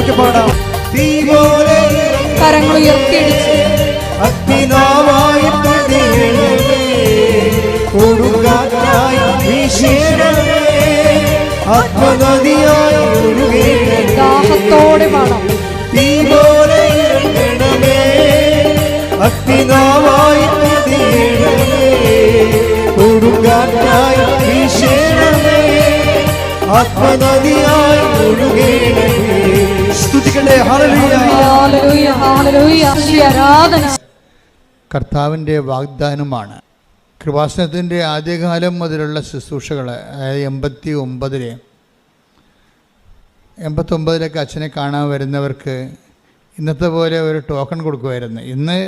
ഉറക്കെ പാടാം. തീ പോലെ കരങ്ങൾ ഉയർത്തിയടിച്ച് അഗ്നിനാവായി പതിയണമേ, കൊടുങ്കാറ്റായി വീശണമേ, ആത്മനദിയായി ഒഴുകണമേ. ദാഹത്തോടെ പാടാം. തീ പോലെ ഇറങ്ങണമേ, അഗ്നിനാവായി പതിയണമേ, കൊടുങ്കാറ്റായി വീശണമേ, ആത്മനദിയായി ഒഴുകണമേ. സ്തുതിക്കട്ടെ. Hallelujah, hallelujah, hallelujah. ആരാധന കർത്താവിൻ്റെ വാഗ്ദാനമാണ്. കൃപാസനത്തിൻ്റെ ആദ്യകാലം മുതലുള്ള ശുശ്രൂഷകൾ, അതായത് 89-ലേക്ക് അച്ഛനെ കാണാൻ വരുന്നവർക്ക് ഇന്നത്തെ പോലെ ഒരു ടോക്കൺ കൊടുക്കുമായിരുന്നു. ഇന്ന്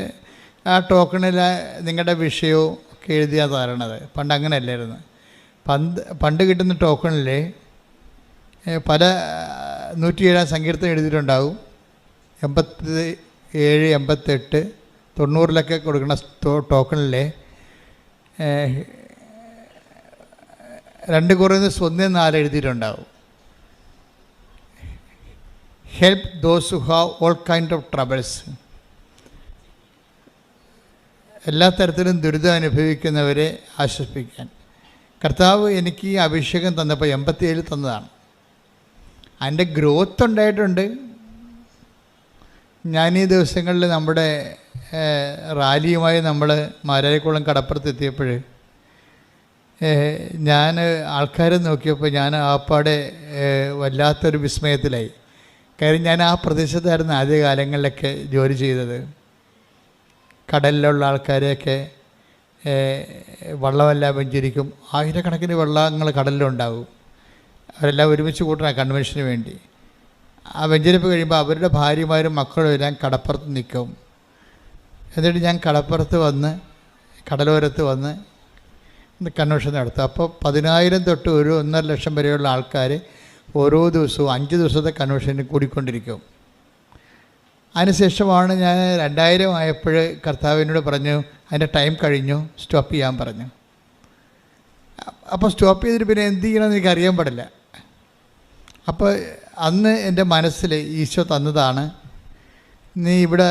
ആ ടോക്കണിൽ നിങ്ങളുടെ വിഷയവും ഒക്കെ എഴുതിയാണ് തരണത്. പണ്ട് അങ്ങനെയല്ലായിരുന്നു. പണ്ട് കിട്ടുന്ന ടോക്കണിൽ പല 107 സങ്കീർത്തനം എഴുതിയിട്ടുണ്ടാവും. 87, 88, 90 കൊടുക്കുന്ന ടോക്കണിൽ 2 Corinthians 1:4 എഴുതിയിട്ടുണ്ടാവും. Help those who have all kind of troubles. എല്ലാ തരത്തിലും ദുരിതം അനുഭവിക്കുന്നവരെ ആശ്വസിപ്പിക്കാൻ. കർത്താവ് എനിക്ക് ഈ അഭിഷേകം തന്നപ്പോൾ 87 തന്നതാണ്. അതിൻ്റെ ഗ്രോത്ത് ഉണ്ടായിട്ടുണ്ട്. ഞാനീ ദിവസങ്ങളിൽ നമ്മുടെ റാലിയുമായി നമ്മൾ മാരാരിക്കുളം കടപ്പുറത്തെത്തിയപ്പോൾ ഞാൻ ആൾക്കാരെ നോക്കിയപ്പോൾ ഞാൻ ആപ്പാടെ വല്ലാത്തൊരു വിസ്മയത്തിലായി. കാര്യം ഞാൻ ആ പ്രദേശത്തായിരുന്നു ആദ്യകാലങ്ങളിലൊക്കെ ജോലി ചെയ്തത്. കടലിലുള്ള ആൾക്കാരെയൊക്കെ വള്ളമെല്ലാം വെഞ്ചരിക്കും. ആയിരക്കണക്കിന് വള്ളങ്ങൾ കടലിലുണ്ടാകും. അവരെല്ലാം ഒരുമിച്ച് കൂട്ടണം കൺവെൻഷന് വേണ്ടി. ആ വെഞ്ചരിപ്പ് കഴിയുമ്പോൾ അവരുടെ ഭാര്യമാരും മക്കളും എല്ലാം കടപ്പുറത്ത് നിൽക്കും. എന്നിട്ട് ഞാൻ കടപ്പുറത്ത് വന്ന് കടലോരത്ത് വന്ന് കൺവെൻഷൻ നടത്തും. അപ്പോൾ 10,000 തൊട്ട് 1.5 ലക്ഷം വരെയുള്ള ആൾക്കാർ ഓരോ ദിവസവും 5 ദിവസത്തെ കൺവെൻഷന് കൂടിക്കൊണ്ടിരിക്കും. അതിനുശേഷമാണ് ഞാൻ 2000 ആയപ്പോൾ കർത്താവിനോട് പറഞ്ഞു അതിൻ്റെ ടൈം കഴിഞ്ഞു, സ്റ്റോപ്പ് ചെയ്യാൻ പറഞ്ഞു. അപ്പോൾ സ്റ്റോപ്പ് ചെയ്തിട്ട് പിന്നെ എന്ത് ചെയ്യണമെന്ന് എനിക്ക് അറിയാൻ പാടില്ല. അപ്പോൾ അന്ന് എൻ്റെ മനസ്സിൽ ഈശോ തന്നതാണ്, നീ ഇവിടെ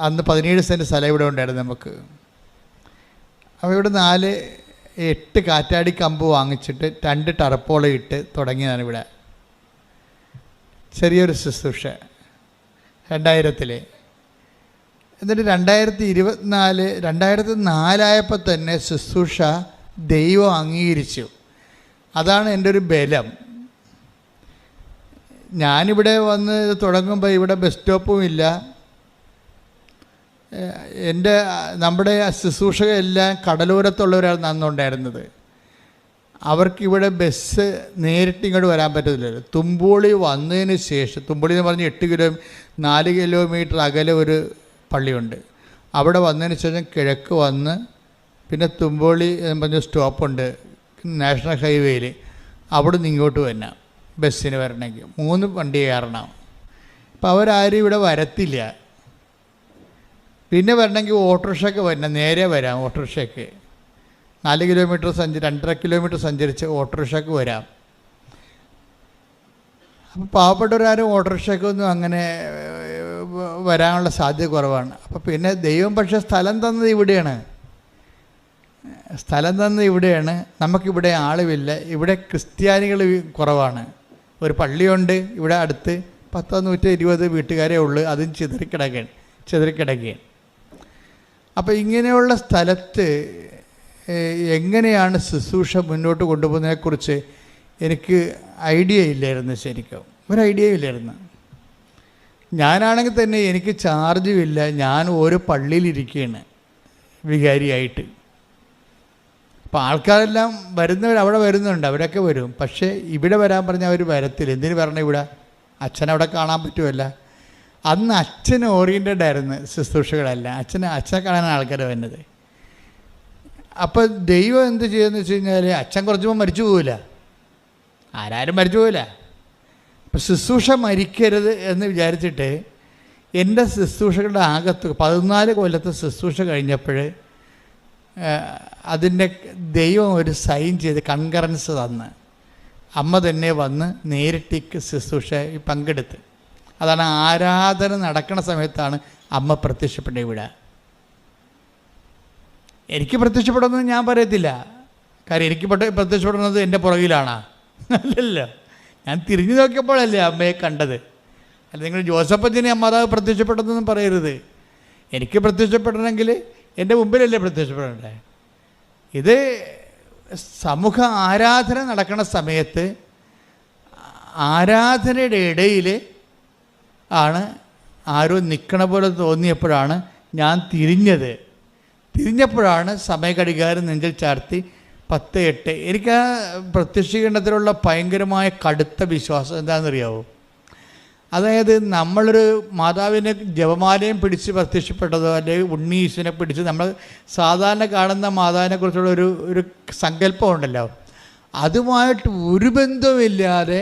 അന്ന് 17 സെൻറ്റ് സ്ഥലം ഇവിടെ ഉണ്ടായിരുന്നു നമുക്ക്. അപ്പോൾ ഇവിടെ 8 കാറ്റാടി കമ്പ് വാങ്ങിച്ചിട്ട് 2 ടർപ്പോള ഇട്ട് തുടങ്ങിയതാണ് ഇവിടെ ചെറിയൊരു ശുശ്രൂഷ 2000. എന്നിട്ട് 2004 ആയപ്പോൾ തന്നെ ശുശ്രൂഷ ദൈവം അംഗീകരിച്ചു. അതാണ് എൻ്റെ ഒരു ബലം. ഞാനിവിടെ വന്ന് തുടങ്ങുമ്പോൾ ഇവിടെ ബസ് സ്റ്റോപ്പും ഇല്ല. നമ്മുടെ ശുശ്രൂഷകരെല്ലാം കടലോരത്തുള്ളവരാണ് അന്നുണ്ടായിരുന്നത്. അവർക്കിവിടെ ബസ് നേരിട്ട് ഇങ്ങോട്ട് വരാൻ പറ്റത്തില്ലല്ലോ. തുമ്പോളി വന്നതിന് ശേഷം, തുമ്പോളി എന്ന് പറഞ്ഞ് 4 കിലോമീറ്റർ അകലെ ഒരു പള്ളിയുണ്ട്. അവിടെ വന്നതിന് ശേഷം കിഴക്ക് വന്ന് പിന്നെ തുമ്പോളി എന്ന് പറഞ്ഞ സ്റ്റോപ്പുണ്ട് നാഷണൽ ഹൈവേയിൽ. അവിടെ നിന്ന് ഇങ്ങോട്ട് വരണം ബസ്സിന് വരണമെങ്കിൽ 3 വണ്ടി കയറണം. അപ്പോൾ അവരാരും ഇവിടെ വരത്തില്ല. പിന്നെ വരണമെങ്കിൽ ഓട്ടോറിക്ഷയ്ക്ക് വരണം, നേരെ വരാം. ഓട്ടോറിക്ഷയ്ക്ക് 4 കിലോമീറ്റർ 2.5 കിലോമീറ്റർ സഞ്ചരിച്ച് ഓട്ടോറിക്ഷയ്ക്ക് വരാം. അപ്പോൾ പാവപ്പെട്ടവരാരും ഓട്ടോറിക്ഷയ്ക്കൊന്നും അങ്ങനെ വരാനുള്ള സാധ്യത കുറവാണ്. അപ്പോൾ പിന്നെ ദൈവം പക്ഷേ സ്ഥലം തന്നത് ഇവിടെയാണ്. നമുക്കിവിടെ ആളുമില്ല. ഇവിടെ ക്രിസ്ത്യാനികൾ കുറവാണ്. ഒരു പള്ളിയുണ്ട് ഇവിടെ അടുത്ത്, 120 വീട്ടുകാരേ ഉള്ളൂ. അതും ചിതറിക്കിടക്കുകയാണ്. അപ്പോൾ ഇങ്ങനെയുള്ള സ്ഥലത്ത് എങ്ങനെയാണ് ശുശ്രൂഷ മുന്നോട്ട് കൊണ്ടുപോകുന്നതിനെക്കുറിച്ച് എനിക്ക് ഐഡിയ ഇല്ലായിരുന്നു. ശരിക്കും ഒരു ഐഡിയ ഇല്ലായിരുന്നു. ഞാനാണെങ്കിൽ തന്നെ എനിക്ക് ചാർജുമില്ല. ഞാൻ ഓരോ പള്ളിയിലിരിക്കുകയാണ് വികാരിയായിട്ട്. അപ്പോൾ ആൾക്കാരെല്ലാം അവിടെ വരുന്നുണ്ട്, അവരൊക്കെ വരും. പക്ഷേ ഇവിടെ വരാൻ പറഞ്ഞാൽ അവർ വരത്തില്ല. എന്തിനു പറഞ്ഞാൽ ഇവിടെ അച്ഛനവിടെ കാണാൻ പറ്റുമല്ല. അന്ന് അച്ഛൻ ഓറിയൻറ്റഡ് ആയിരുന്നു ശുശ്രൂഷകളെല്ലാം. അച്ഛനെ കാണാനാണ് ആൾക്കാർ വരുന്നത്. അപ്പോൾ ദൈവം എന്ത് ചെയ്യുമെന്ന് വെച്ച് കഴിഞ്ഞാൽ, അച്ഛൻ കുറച്ചുമ്പോൾ മരിച്ചു പോവില്ല, ആരാരും മരിച്ചു പോവില്ല. അപ്പോൾ ശുശ്രൂഷ മരിക്കരുത് എന്ന് വിചാരിച്ചിട്ട് എൻ്റെ ശുശ്രൂഷകളുടെ അകത്ത് 14 കൊല്ലത്തെ ശുശ്രൂഷ കഴിഞ്ഞപ്പോൾ അതിൻ്റെ ദൈവം ഒരു സൈൻ ചെയ്ത് കൺകറൻസ് തന്ന് അമ്മ തന്നെ വന്ന് നേരിട്ട് ശുശ്രൂഷ പങ്കെടുത്ത് അതാണ് ആരാധന നടക്കുന്ന സമയത്താണ് അമ്മ പ്രത്യക്ഷപ്പെട്ടത് ഇവിടെ. എനിക്ക് പ്രത്യക്ഷപ്പെടുന്നത് ഞാൻ പറയത്തില്ല, കാര്യം എനിക്ക് പ്രത്യക്ഷപ്പെടുന്നത് എൻ്റെ പുറകിലാണ്. അല്ലല്ല, ഞാൻ തിരിഞ്ഞു നോക്കിയപ്പോഴല്ലേ അമ്മയെ കണ്ടത്. അല്ല, നിങ്ങൾ ജോസഫച്ചനെ മാതാവ് പ്രത്യക്ഷപ്പെട്ടതെന്നും പറയരുത്. എനിക്ക് പ്രത്യക്ഷപ്പെടണമെങ്കിൽ എൻ്റെ മുമ്പിലല്ലേ പ്രത്യക്ഷപ്പെടണ്ടേ. ഇത് സമൂഹ ആരാധന നടക്കുന്ന സമയത്ത് ആരാധനയുടെ ഇടയിൽ ആണ് ആരോ നിൽക്കണ പോലെ തോന്നിയപ്പോഴാണ് ഞാൻ തിരിഞ്ഞപ്പോഴാണ് സമയഘടികാരം നെഞ്ചിൽ ചാർത്തി 10:08. എനിക്ക് ആ പ്രത്യക്ഷീകരണത്തിലുള്ള ഭയങ്കരമായ കടുത്ത വിശ്വാസം എന്താണെന്നറിയാവോ? അതായത് നമ്മളൊരു മാതാവിനെ ജപമാലയും പിടിച്ച് പ്രത്യക്ഷപ്പെട്ടതോ അല്ലെങ്കിൽ ഉണ്ണീശനെ പിടിച്ച് നമ്മൾ സാധാരണ കാണുന്ന മാതാവിനെക്കുറിച്ചുള്ള ഒരു സങ്കല്പമുണ്ടല്ലോ, അതുമായിട്ട് ഒരു ബന്ധവുമില്ലാതെ,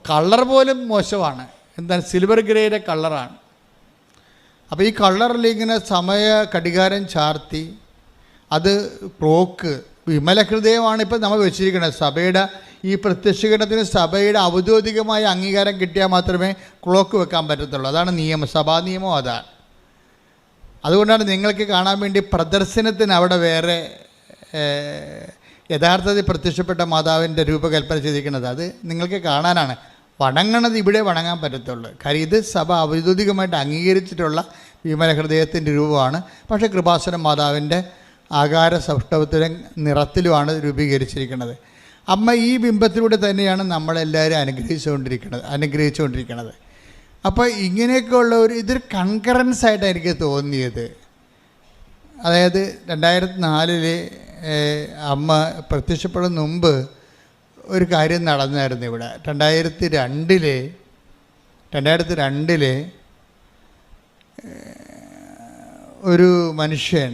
കളർ പോലും മോശമാണ്, എന്താണ് സിൽവർ ഗ്രേയുടെ കളറാണ്. അപ്പോൾ ഈ കളറിൽ ഇങ്ങനെ സമയ ഘടികാരം ചാർത്തി, അത് ക്ലോക്ക് വിമലഹൃദയമാണ് ഇപ്പോൾ നമ്മൾ വെച്ചിരിക്കുന്നത്. സഭയുടെ ഈ പ്രത്യക്ഷീകരണത്തിന് സഭയുടെ ഔദ്യോഗികമായ അംഗീകാരം കിട്ടിയാൽ മാത്രമേ ക്ലോക്ക് വെക്കാൻ പറ്റത്തുള്ളൂ. അതാണ് നിയമം, സഭാ നിയമം അതാണ്. അതുകൊണ്ടാണ് നിങ്ങൾക്ക് കാണാൻ വേണ്ടി പ്രദർശനത്തിന് അവിടെ വേറെ യഥാർത്ഥത്തിൽ പ്രത്യക്ഷപ്പെട്ട മാതാവിൻ്റെ രൂപകൽപ്പന ചെയ്തിരിക്കുന്നത്. അത് നിങ്ങൾക്ക് കാണാനാണ്. വണങ്ങണത് ഇവിടെ വണങ്ങാൻ പറ്റത്തുള്ളൂ. കാര്യം ഇത് സഭ ഔദ്യോഗികമായിട്ട് അംഗീകരിച്ചിട്ടുള്ള വിമലഹൃദയത്തിൻ്റെ രൂപമാണ്. പക്ഷേ കൃപാസന മാതാവിൻ്റെ ആകാര സൗഷ്ഠവത്തിലെ നിറത്തിലുമാണ് രൂപീകരിച്ചിരിക്കുന്നത്. അമ്മ ഈ ബിംബത്തിലൂടെ തന്നെയാണ് നമ്മളെല്ലാവരും അനുഗ്രഹിച്ചുകൊണ്ടിരിക്കുന്നത്. അപ്പോൾ ഇങ്ങനെയൊക്കെയുള്ള ഇതൊരു കൺകറൻസ് ആയിട്ടാണ് എനിക്ക് തോന്നിയത്. അതായത് 2004 അമ്മ പ്രത്യക്ഷപ്പെടുന്ന മുമ്പ് ഒരു കാര്യം നടന്നായിരുന്നു ഇവിടെ. 2002 ഒരു മനുഷ്യൻ,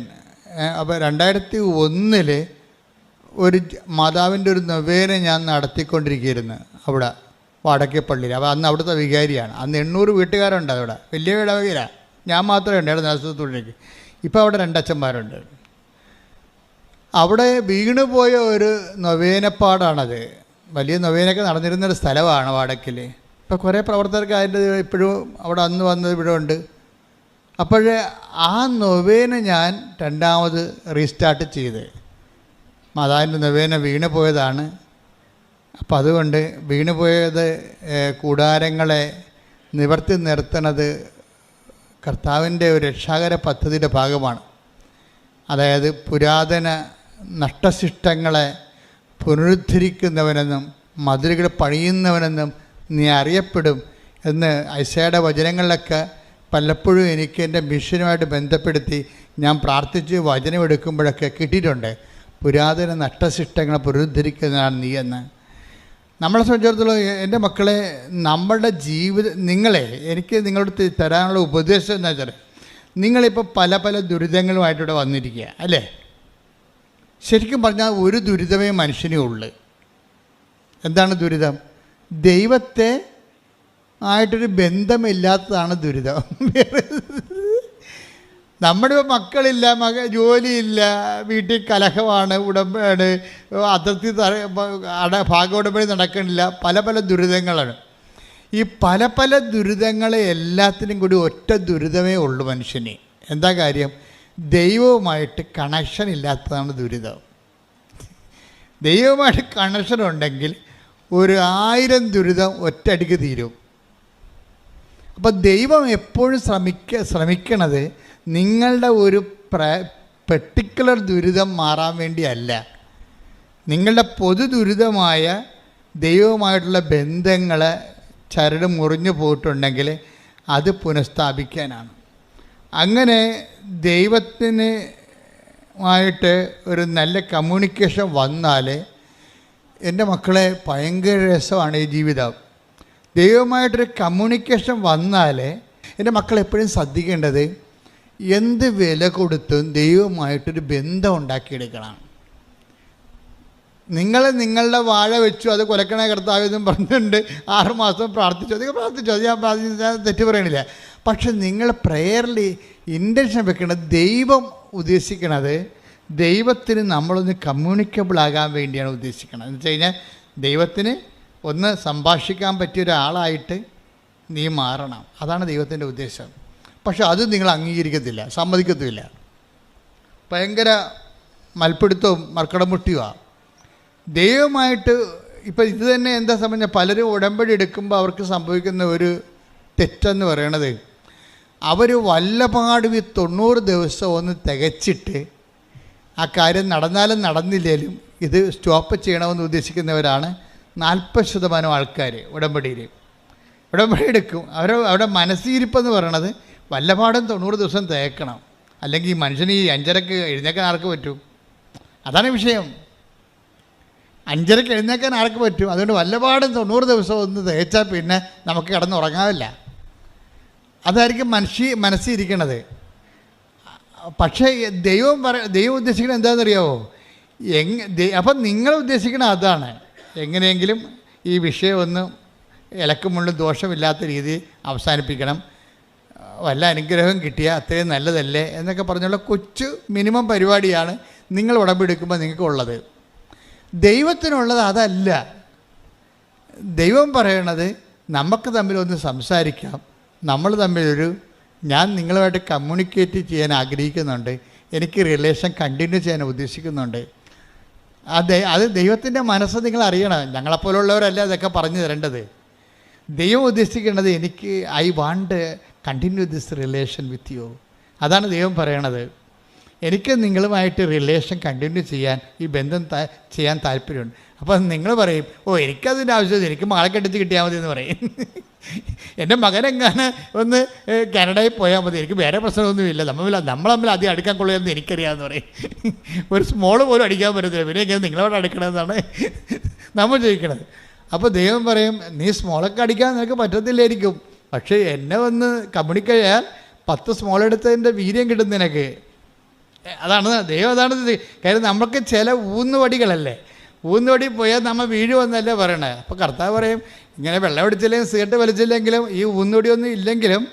അപ്പോൾ 2001 ഒരു മാതാവിൻ്റെ ഒരു നൊവേന ഞാൻ നടത്തിക്കൊണ്ടിരിക്കുകയായിരുന്നു അവിടെ വടക്കേപ്പള്ളിയിൽ. അപ്പോൾ അന്ന് അവിടുത്തെ വികാരിയാണ്. അന്ന് 800 വീട്ടുകാരുണ്ട് അവിടെ, വലിയ ഇടവകയിലാണ്. ഞാൻ മാത്രമേ ഉണ്ടായിരുന്നു നേതൃത്വത്തിലേക്ക്. ഇപ്പോൾ അവിടെ 2 അച്ഛന്മാരുണ്ട്. അവിടെ വീണുപോയ ഒരു നൊവേനപ്പാടാണത്. വലിയ നൊവേനൊക്കെ നടന്നിരുന്നൊരു സ്ഥലമാണ് വടക്കിൽ. ഇപ്പോൾ കുറേ പ്രവർത്തകർക്ക് അതിൻ്റെ ഇപ്പോഴും അവിടെ അന്ന് വന്നത് ഇവിടെ ഉണ്ട്. അപ്പോഴേ ആ നൊവേന ഞാൻ 2ാമത് റീസ്റ്റാർട്ട് ചെയ്ത്. മാതാവിൻ്റെ നൊവേന വീണു പോയതാണ്. അപ്പം അതുകൊണ്ട് വീണുപോയത് കൂടാരങ്ങളെ നിവർത്തി നിർത്തണത് കർത്താവിൻ്റെ ഒരു രക്ഷാകര പദ്ധതിയുടെ ഭാഗമാണ്. അതായത് പുരാതന നഷ്ടശിഷ്ടങ്ങളെ പുനരുദ്ധരിക്കുന്നവനെന്നും മതിലുകൾ പണിയുന്നവനെന്നും നീ അറിയപ്പെടും എന്ന് ഐസയുടെ വചനങ്ങളിലൊക്കെ പലപ്പോഴും എനിക്ക് എൻ്റെ മിഷനുമായിട്ട് ബന്ധപ്പെടുത്തി ഞാൻ പ്രാർത്ഥിച്ച് വചനമെടുക്കുമ്പോഴൊക്കെ കിട്ടിയിട്ടുണ്ട്. പുരാതന നഷ്ടശിഷ്ടങ്ങളെ പുനരുദ്ധരിക്കുന്നതാണ് നീ എന്ന്. നമ്മളെ സംബന്ധിച്ചിടത്തോളം എൻ്റെ മക്കളെ, നമ്മളുടെ നിങ്ങളെ എനിക്ക് നിങ്ങളോട് തരാനുള്ള ഉപദേശം എന്താ വെച്ചാൽ, നിങ്ങളിപ്പോൾ പല ദുരിതങ്ങളുമായിട്ടിവിടെ വന്നിരിക്കുക അല്ലേ? ശരിക്കും പറഞ്ഞാൽ ഒരു ദുരിതമേ മനുഷ്യനേ ഉള്ളു. എന്താണ് ദുരിതം? ദൈവത്തെ ആയിട്ടൊരു ബന്ധമില്ലാത്തതാണ് ദുരിതം. നമ്മുടെ മക്കളില്ല, ജോലിയില്ല, വീട്ടിൽ കലഹമാണ്, ഉടമ്പടി അതിർത്തി ഭാഗോടമ്പടി നടക്കണില്ല, പല ദുരിതങ്ങളാണ്. ഈ പല ദുരിതങ്ങളെ എല്ലാത്തിനും കൂടി ഒറ്റ ദുരിതമേ ഉള്ളൂ മനുഷ്യന്. എന്താ കാര്യം? ദൈവവുമായിട്ട് കണക്ഷൻ ഇല്ലാത്തതാണ് ദുരിതം. ദൈവവുമായിട്ട് കണക്ഷൻ ഉണ്ടെങ്കിൽ 1000 ദുരിതം ഒറ്റയടിക്ക് തീരും. അപ്പോൾ ദൈവം എപ്പോഴും ശ്രമിക്കണത് നിങ്ങളുടെ ഒരു പെർട്ടിക്കുലർ ദുരിതം മാറാൻ വേണ്ടിയല്ല, നിങ്ങളുടെ പൊതു ദുരിതമായ ദൈവവുമായിട്ടുള്ള ബന്ധങ്ങളെ ചരട് മുറിഞ്ഞു പോയിട്ടുണ്ടെങ്കിൽ അത് പുനഃസ്ഥാപിക്കാനാണ്. അങ്ങനെ ദൈവത്തിനുമായിട്ട് ഒരു നല്ല കമ്മ്യൂണിക്കേഷൻ വന്നാൽ, എൻ്റെ മക്കളെ, ഭയങ്കര രസമാണ് ഈ ജീവിതം. ദൈവവുമായിട്ടൊരു കമ്മ്യൂണിക്കേഷൻ വന്നാൽ എൻ്റെ മക്കളെപ്പോഴും ശ്രദ്ധിക്കേണ്ടത്, എന്ത് വില കൊടുത്തും ദൈവവുമായിട്ടൊരു ബന്ധം ഉണ്ടാക്കിയെടുക്കണം. നിങ്ങളുടെ വാഴ വെച്ചു, അത് കൊലക്കണ കർത്താവെന്നും പറഞ്ഞിട്ടുണ്ട്, 6 മാസം പ്രാർത്ഥിച്ചു, അതൊക്കെ പ്രാർത്ഥിച്ചു, അത് ഞാൻ തെറ്റ് പറയണില്ല. പക്ഷെ നിങ്ങൾ പ്രേയറിൽ ഇൻറ്റൻഷൻ വെക്കേണ്ടത്, ദൈവം ഉദ്ദേശിക്കണത് ദൈവത്തിന് നമ്മളൊന്ന് കമ്മ്യൂണിക്കബിൾ ആകാൻ വേണ്ടിയാണ് ഉദ്ദേശിക്കുന്നത്. എന്ന് വെച്ച് കഴിഞ്ഞാൽ ദൈവത്തിന് ഒന്ന് സംഭാഷിക്കാൻ പറ്റിയ ഒരാളായിട്ട് നീ മാറണം. അതാണ് ദൈവത്തിൻ്റെ ഉദ്ദേശം. പക്ഷെ അത് നിങ്ങൾ അംഗീകരിക്കത്തില്ല, സമ്മതിക്കത്തില്ല. ഭയങ്കര മൽപ്പിടുത്തവും മർക്കടമുട്ടിയുമാണ് ദൈവമായിട്ട്. ഇപ്പം ഇത് തന്നെ എന്താ സംബന്ധിച്ച പലരും ഉടമ്പടി എടുക്കുമ്പോൾ അവർക്ക് സംഭവിക്കുന്ന ഒരു തെറ്റെന്ന് പറയണത്, അവർ വല്ലപാടും ഈ 90 ദിവസം ഒന്ന് തികച്ചിട്ട് ആ കാര്യം നടന്നാലും നടന്നില്ലേലും ഇത് സ്റ്റോപ്പ് ചെയ്യണമെന്ന് ഉദ്ദേശിക്കുന്നവരാണ് 40% ആൾക്കാർ. ഉടമ്പടി എടുക്കും. അവരുടെ മനസ്സിരിപ്പെന്ന് പറയണത് വല്ലപാടും 90 ദിവസം തികക്കണം, അല്ലെങ്കിൽ ഈ മനുഷ്യന് ഈ 5:30 എഴുന്നേക്കാൻ ആർക്ക് പറ്റും? അതാണ് വിഷയം. 5:30 എഴുന്നേക്കാൻ ആർക്ക് പറ്റും? അതുകൊണ്ട് വല്ലപാടും 90 ദിവസം ഒന്ന് തികച്ചാൽ പിന്നെ നമുക്ക് കിടന്നുറങ്ങാവില്ല. അതായിരിക്കും മനസ്സിരിക്കണത്. പക്ഷേ ദൈവം ഉദ്ദേശിക്കുന്നത് എന്താണെന്നറിയാമോ? അപ്പം നിങ്ങൾ ഉദ്ദേശിക്കുന്നത് അതാണ്, എങ്ങനെയെങ്കിലും ഈ വിഷയം ഒന്ന് ഇലക്കുമുള്ളും ദോഷമില്ലാത്ത രീതിയിൽ അവസാനിപ്പിക്കണം, വല്ല അനുഗ്രഹം കിട്ടിയാൽ അത്രയും നല്ലതല്ലേ എന്നൊക്കെ പറഞ്ഞുള്ള കൊച്ചു മിനിമം പരിപാടിയാണ് നിങ്ങൾ ഉടമ്പെടുക്കുമ്പോൾ നിങ്ങൾക്കുള്ളത്. ദൈവത്തിനുള്ളത് അതല്ല. ദൈവം പറയണത് നമുക്ക് തമ്മിലൊന്ന് സംസാരിക്കാം, നമ്മൾ തമ്മിലൊരു, ഞാൻ നിങ്ങളുമായിട്ട് കമ്മ്യൂണിക്കേറ്റ് ചെയ്യാൻ ആഗ്രഹിക്കുന്നുണ്ട്, എനിക്ക് റിലേഷൻ കണ്ടിന്യൂ ചെയ്യാൻ ഉദ്ദേശിക്കുന്നുണ്ട്. അത് ദൈവത്തിൻ്റെ മനസ്സ് നിങ്ങൾ അറിയണം. ഞങ്ങളെപ്പോലുള്ളവരല്ല അതൊക്കെ പറഞ്ഞു തരേണ്ടത്. ദൈവം ഉദ്ദേശിക്കേണ്ടത് എനിക്ക് I want continue this relation with you. അതാണ് ദൈവം പറയണത്. എനിക്ക് നിങ്ങളുമായിട്ട് റിലേഷൻ കണ്ടിന്യൂ ചെയ്യാൻ, ഈ ബന്ധം ചെയ്യാൻ താല്പര്യമുണ്ട്. അപ്പം നിങ്ങൾ പറയും, എനിക്കതിൻ്റെ ആവശ്യമില്ല, എനിക്ക് മകളെ കെട്ടിച്ച് കിട്ടിയാൽ മതി എന്ന് പറയും. എൻ്റെ മകനെങ്ങാണ് ഒന്ന് കാനഡയിൽ പോയാൽ മതി, എനിക്ക് വേറെ പ്രശ്നമൊന്നുമില്ല, നമ്മൾ തമ്മിൽ അധികം അടുക്കാൻ കൊള്ളുകയെന്ന് എനിക്കറിയാമെന്ന് പറയും. ഒരു സ്മോൾ പോലും അടിക്കാൻ പറ്റത്തില്ല, പിന്നെ എങ്ങനെ നിങ്ങളോട് അടുക്കണമെന്നാണ് നമ്മൾ ചോദിക്കണത്. അപ്പോൾ ദൈവം പറയും, നീ സ്മോളൊക്കെ അടിക്കാൻ നിനക്ക് പറ്റത്തില്ലായിരിക്കും, പക്ഷേ എന്നെ വന്ന് കമ്മ്യൂണിക്കേറ്റ് ചെയ്യാൻ 10 സ്മോൾ എടുത്തതിൻ്റെ വീര്യം കിട്ടും നിനക്ക്. അതാണ് ദൈവം. അതാണ് കാര്യം. നമുക്ക് ചില ഊന്നുവടികളല്ലേ, ഊന്നുവടി പോയാൽ നമ്മൾ വീഴുമെന്നല്ലേ പറയണേ. അപ്പോൾ കർത്താവ് പറയും, ഇങ്ങനെ വെള്ളം അടിച്ചില്ലെങ്കിൽ സിഗരറ്റ് വലിച്ചില്ലെങ്കിലും ഈ ഊന്നുവടിയൊന്നും ഇല്ലെങ്കിലും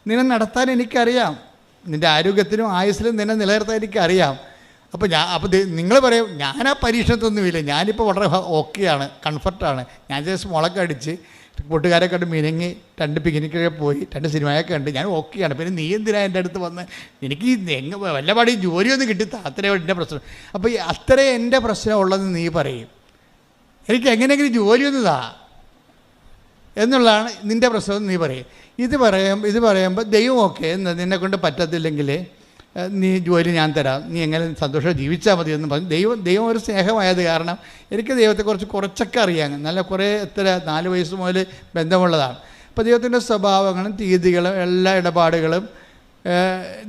നിന്നെ നടത്താൻ എനിക്കറിയാം, നിൻ്റെ ആരോഗ്യത്തിനും ആയുസ്സിലും നിന്നെ നിലനിർത്താൻ എനിക്കറിയാം. അപ്പോൾ നിങ്ങൾ പറയും, ഞാൻ ആ പരീക്ഷണത്തൊന്നുമില്ല, ഞാനിപ്പോൾ വളരെ ഓക്കെയാണ്, കംഫർട്ടാണ്, ഞാൻ ജസ്റ്റ് മുളക് അടിച്ച് കൂട്ടുകാരെ കണ്ട് മിനങ്ങി 2 പിക്നിക്കൊക്കെ പോയി 2 സിനിമയൊക്കെ ഉണ്ട്, ഞാൻ ഓക്കെയാണ്, പിന്നെ നീ എന്തിനാ എൻ്റെ അടുത്ത് വന്ന്, എനിക്ക് വല്ലപാടി ജോലിയൊന്നും കിട്ടി, അത്രയും എൻ്റെ പ്രശ്നം. അപ്പോൾ ഈ അത്രയും എൻ്റെ പ്രശ്നം ഉള്ളതെന്ന് നീ പറയും, എനിക്ക് എങ്ങനെയെങ്കിലും ജോലിയൊന്നും താ എന്നുള്ളതാണ് നിൻ്റെ പ്രശ്നം നീ പറയും. ഇത് പറയുമ്പോൾ ദൈവം ഓക്കെ, നിന്നെക്കൊണ്ട് പറ്റത്തില്ലെങ്കിൽ നീ ജോലി ഞാൻ തരാം, നീ എങ്ങനെ സന്തോഷം ജീവിച്ചാൽ മതി എന്ന് പറഞ്ഞു. ദൈവം ഒരു സ്നേഹമായത് കാരണം എനിക്ക് ദൈവത്തെക്കുറിച്ച് കുറച്ചൊക്കെ അറിയാം. നല്ല കുറേ 4 വയസ്സ് മുതൽ ബന്ധമുള്ളതാണ്. അപ്പോൾ ദൈവത്തിൻ്റെ സ്വഭാവങ്ങളും രീതികളും എല്ലാ ഇടപാടുകളും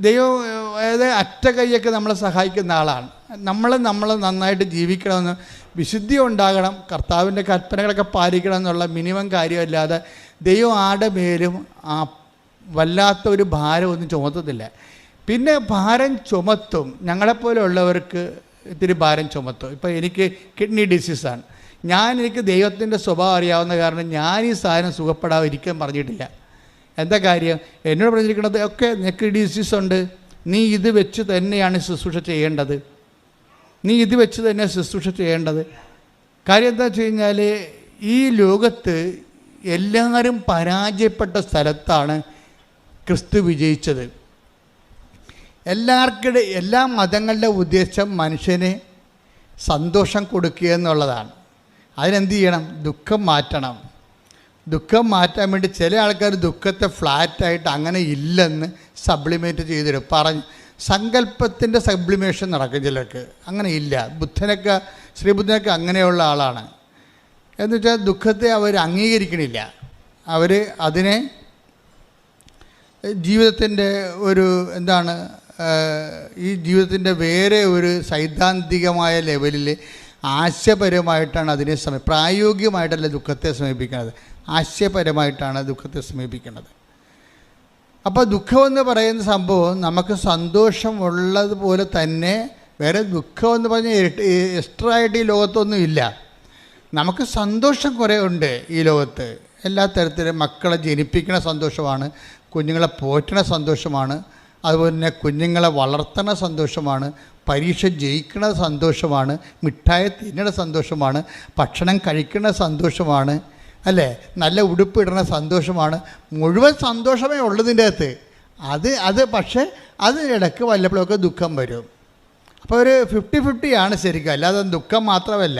ദൈവം അതായത് അറ്റ കൈയൊക്കെ നമ്മളെ സഹായിക്കുന്ന ആളാണ്. നമ്മൾ നന്നായിട്ട് ജീവിക്കണമെന്ന്, വിശുദ്ധി ഉണ്ടാകണം, കർത്താവിൻ്റെ കൽപ്പനകളൊക്കെ പാലിക്കണം എന്നുള്ള മിനിമം കാര്യമല്ലാതെ ദൈവം ആരുടെ മേലും വല്ലാത്ത ഒരു ഭാരം ഒന്നും ചുമത്തത്തില്ല. പിന്നെ ഭാരം ചുമത്തും, ഞങ്ങളെപ്പോലെ ഉള്ളവർക്ക് ഇത്തിരി ഭാരം ചുമത്തും. ഇപ്പോൾ എനിക്ക് കിഡ്നി ഡിസീസാണ്, എനിക്ക് ദൈവത്തിൻ്റെ സ്വഭാവം അറിയാവുന്ന കാരണം ഞാൻ ഈ സാധനം സുഖപ്പെടാതിരിക്കാൻ പറഞ്ഞിട്ടില്ല. എന്താ കാര്യം? എന്നോട് പറഞ്ഞിരിക്കുന്നത്, ഒക്കെ നിനക്ക് ഡിസീസ് ഉണ്ട്, നീ ഇത് വെച്ച് തന്നെയാണ് ശുശ്രൂഷ ചെയ്യേണ്ടത്, നീ ഇത് വെച്ച് തന്നെ ശുശ്രൂഷ ചെയ്യേണ്ടത്. കാര്യം എന്താ വെച്ച് കഴിഞ്ഞാൽ, ഈ ലോകത്ത് എല്ലാവരും പരാജയപ്പെട്ട സ്ഥലത്താണ് ക്രിസ്തു വിജയിച്ചത്. എല്ലാ മതങ്ങളുടെ ഉദ്ദേശം മനുഷ്യന് സന്തോഷം കൊടുക്കുക എന്നുള്ളതാണ്. അതിനെന്ത് ചെയ്യണം? ദുഃഖം മാറ്റണം. ദുഃഖം മാറ്റാൻ വേണ്ടി ചില ആൾക്കാർ ദുഃഖത്തെ ഫ്ലാറ്റായിട്ട് അങ്ങനെ ഇല്ലെന്ന് സബ്ലിമേറ്റ് ചെയ്തിടും. സങ്കല്പത്തിൻ്റെ സബ്ലിമേഷൻ നടക്കും ചിലർക്ക്. അങ്ങനെ ഇല്ല. ശ്രീബുദ്ധനൊക്കെ അങ്ങനെയുള്ള ആളാണ്. എന്നുവെച്ചാൽ ദുഃഖത്തെ അവർ അംഗീകരിക്കണില്ല. അവർ അതിനെ ജീവിതത്തിൻ്റെ ഒരു ഈ ജീവിതത്തിൻ്റെ വേറെ ഒരു സൈദ്ധാന്തികമായ ലെവലിൽ ആശയപരമായിട്ടാണ് അതിനെ പ്രായോഗികമായിട്ടല്ല ദുഃഖത്തെ സമീപിക്കുന്നത്, ആശയപരമായിട്ടാണ് ദുഃഖത്തെ സമീപിക്കുന്നത്. അപ്പോൾ ദുഃഖമെന്ന് പറയുന്ന സംഭവം നമുക്ക് സന്തോഷമുള്ളതുപോലെ തന്നെ വേറെ ദുഃഖമെന്ന് പറഞ്ഞാൽ എക്സ്ട്രാ ആയിട്ട് ഈ ലോകത്തൊന്നും ഇല്ല. നമുക്ക് സന്തോഷം കുറേ ഉണ്ട് ഈ ലോകത്ത്. എല്ലാ തരത്തിലും മക്കളെ ജനിപ്പിക്കുന്ന സന്തോഷമാണ്, കുഞ്ഞുങ്ങളെ പോറ്റണ സന്തോഷമാണ്, അതുപോലെ തന്നെ കുഞ്ഞുങ്ങളെ വളർത്തണ സന്തോഷമാണ്, പരീക്ഷ ജയിക്കണ സന്തോഷമാണ്, മിഠായി തിന്നണ സന്തോഷമാണ്, ഭക്ഷണം കഴിക്കുന്ന സന്തോഷമാണ്, അല്ലേ? നല്ല ഉടുപ്പിടുന്ന സന്തോഷമാണ്, മുഴുവൻ സന്തോഷമേ ഉള്ളതിൻ്റെ അകത്ത്. അത് പക്ഷേ അതിനിടയ്ക്ക് വല്ലപ്പോഴൊക്കെ ദുഃഖം വരും. അപ്പോൾ ഒരു 50-50 ശരിക്കും, അല്ലാതെ ദുഃഖം മാത്രമല്ല.